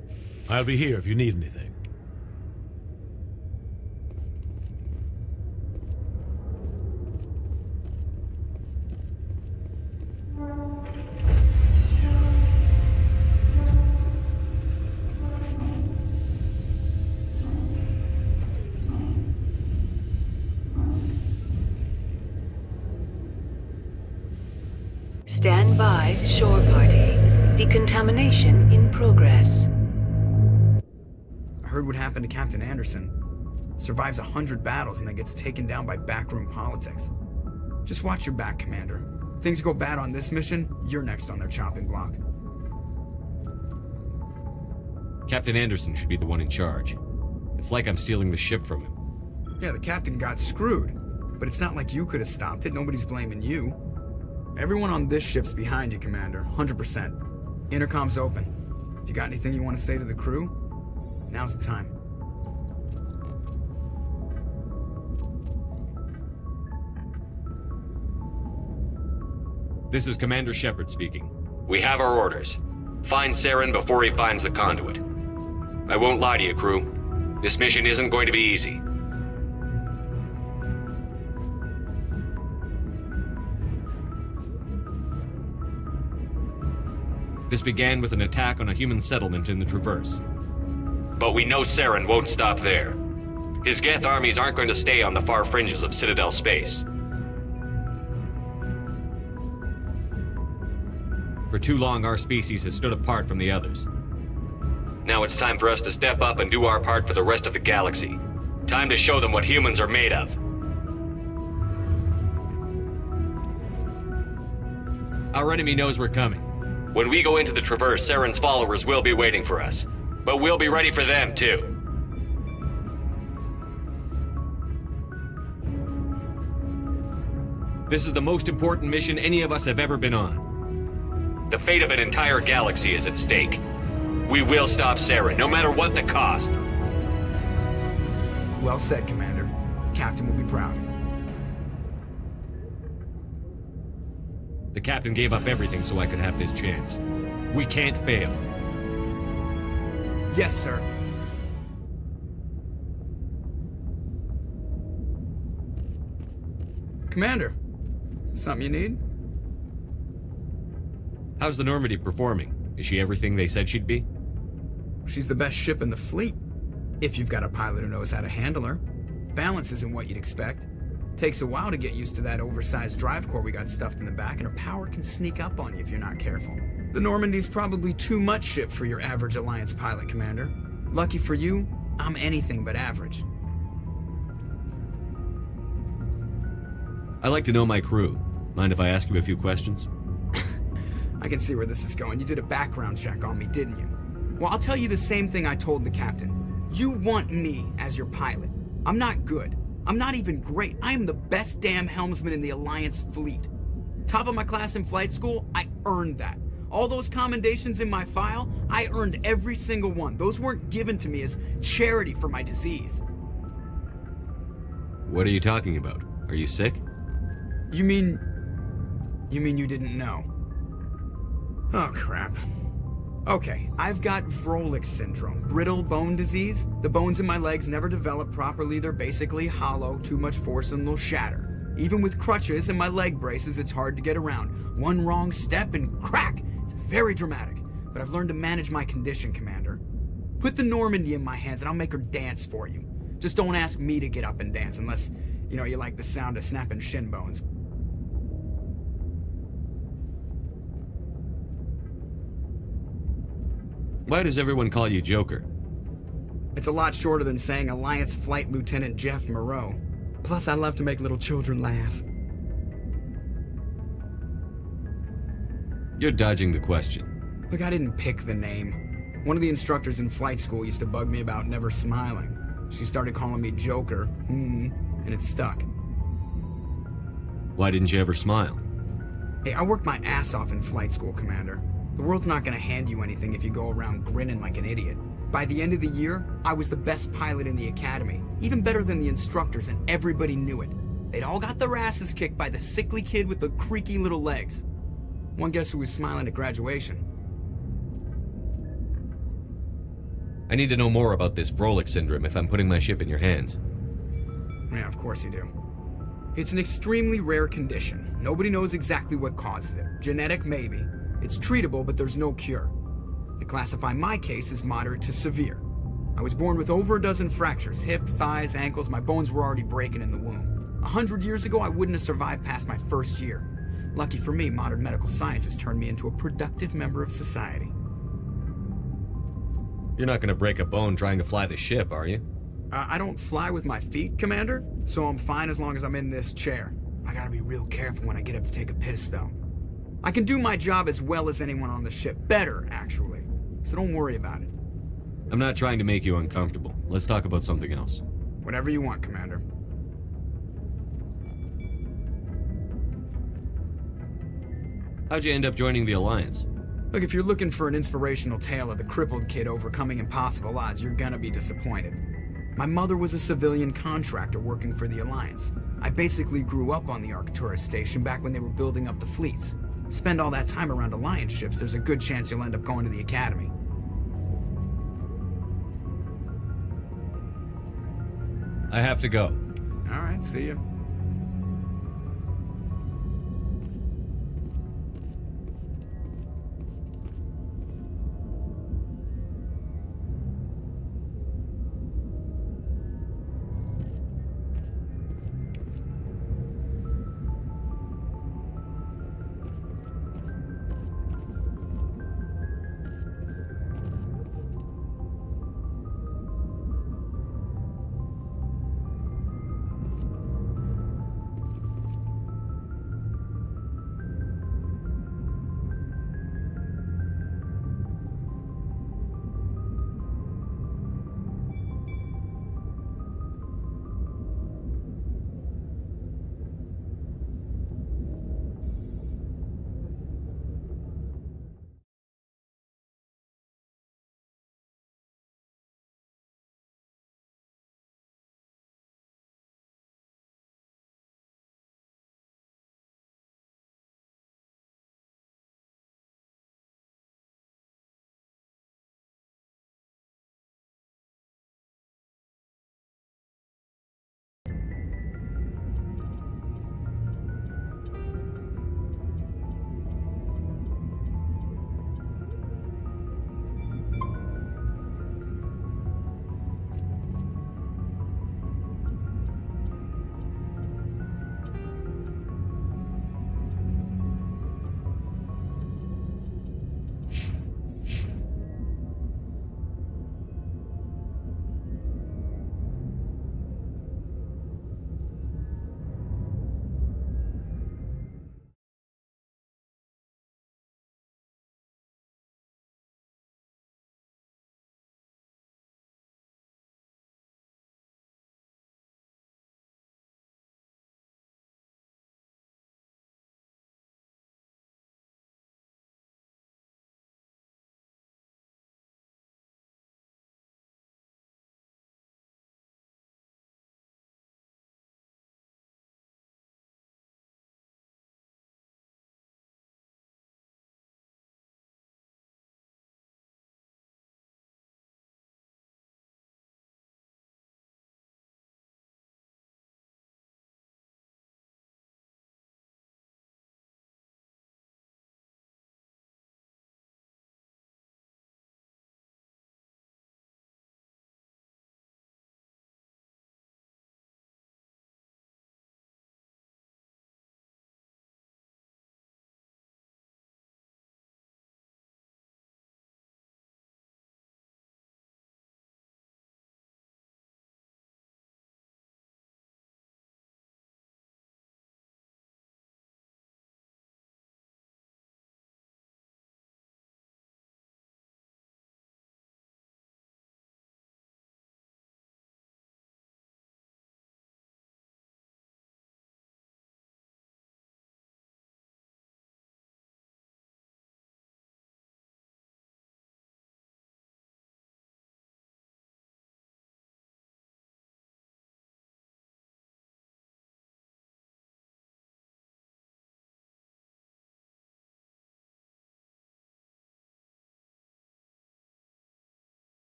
I'll be here if you need anything. Stand by, shore party. Decontamination in progress. I heard what happened to Captain Anderson. Survives 100 battles and then gets taken down by backroom politics. Just watch your back, Commander. Things go bad on this mission, you're next on their chopping block. Captain Anderson should be the one in charge. It's like I'm stealing the ship from him. Yeah, the captain got screwed. But it's not like you could have stopped it. Nobody's blaming you. Everyone on this ship's behind you, Commander. 100%. Intercom's open. If you got anything you want to say to the crew, now's the time. This is Commander Shepard speaking. We have our orders. Find Saren before he finds the conduit. I won't lie to you, crew. This mission isn't going to be easy. This began with an attack on a human settlement in the Traverse. But we know Saren won't stop there. His Geth armies aren't going to stay on the far fringes of Citadel space. For too long, our species has stood apart from the others. Now it's time for us to step up and do our part for the rest of the galaxy. Time to show them what humans are made of. Our enemy knows we're coming. When we go into the Traverse, Saren's followers will be waiting for us. But we'll be ready for them, too. This is the most important mission any of us have ever been on. The fate of an entire galaxy is at stake. We will stop Saren, no matter what the cost. Well said, Commander. Captain will be proud. The captain gave up everything so I could have this chance. We can't fail. Yes, sir. Commander, something you need? How's the Normandy performing? Is she everything they said she'd be? She's the best ship in the fleet. If you've got a pilot who knows how to handle her. Balance isn't what you'd expect. Takes a while to get used to that oversized drive core we got stuffed in the back, and her power can sneak up on you if you're not careful. The Normandy's probably too much ship for your average Alliance pilot, Commander. Lucky for you, I'm anything but average. I like to know my crew. Mind if I ask you a few questions? I can see where this is going. You did a background check on me, didn't you? Well, I'll tell you the same thing I told the captain. You want me as your pilot. I'm not good. I'm not even great. I am the best damn helmsman in the Alliance fleet. Top of my class in flight school, I earned that. All those commendations in my file, I earned every single one. Those weren't given to me as charity for my disease. What are you talking about? Are you sick? You mean you didn't know? Oh, crap. Okay, I've got Vrolik syndrome, brittle bone disease. The bones in my legs never develop properly. They're basically hollow, too much force and they'll shatter. Even with crutches and my leg braces, it's hard to get around. One wrong step and crack! It's very dramatic, but I've learned to manage my condition, Commander. Put the Normandy in my hands and I'll make her dance for you. Just don't ask me to get up and dance unless, you like the sound of snapping shin bones. Why does everyone call you Joker? It's a lot shorter than saying Alliance Flight Lieutenant Jeff Moreau. Plus, I love to make little children laugh. You're dodging the question. Look, I didn't pick the name. One of the instructors in flight school used to bug me about never smiling. She started calling me Joker, and it stuck. Why didn't you ever smile? Hey, I worked my ass off in flight school, Commander. The world's not gonna hand you anything if you go around grinning like an idiot. By the end of the year, I was the best pilot in the academy, even better than the instructors, and everybody knew it. They'd all got their asses kicked by the sickly kid with the creaky little legs. One guess who was smiling at graduation? I need to know more about this Vrolik syndrome if I'm putting my ship in your hands. Yeah, of course you do. It's an extremely rare condition. Nobody knows exactly what causes it. Genetic, maybe. It's treatable, but there's no cure. They classify my case as moderate to severe. I was born with over a dozen fractures, hip, thighs, ankles. My bones were already breaking in the womb. 100 years ago, I wouldn't have survived past my first year. Lucky for me, modern medical science has turned me into a productive member of society. You're not gonna break a bone trying to fly the ship, are you? I don't fly with my feet, Commander, so I'm fine as long as I'm in this chair. I gotta be real careful when I get up to take a piss, though. I can do my job as well as anyone on the ship. Better, actually. So don't worry about it. I'm not trying to make you uncomfortable. Let's talk about something else. Whatever you want, Commander. How'd you end up joining the Alliance? Look, if you're looking for an inspirational tale of the crippled kid overcoming impossible odds, you're gonna be disappointed. My mother was a civilian contractor working for the Alliance. I basically grew up on the Arcturus station back when they were building up the fleets. Spend all that time around Alliance ships, there's a good chance you'll end up going to the Academy. I have to go. All right, see you.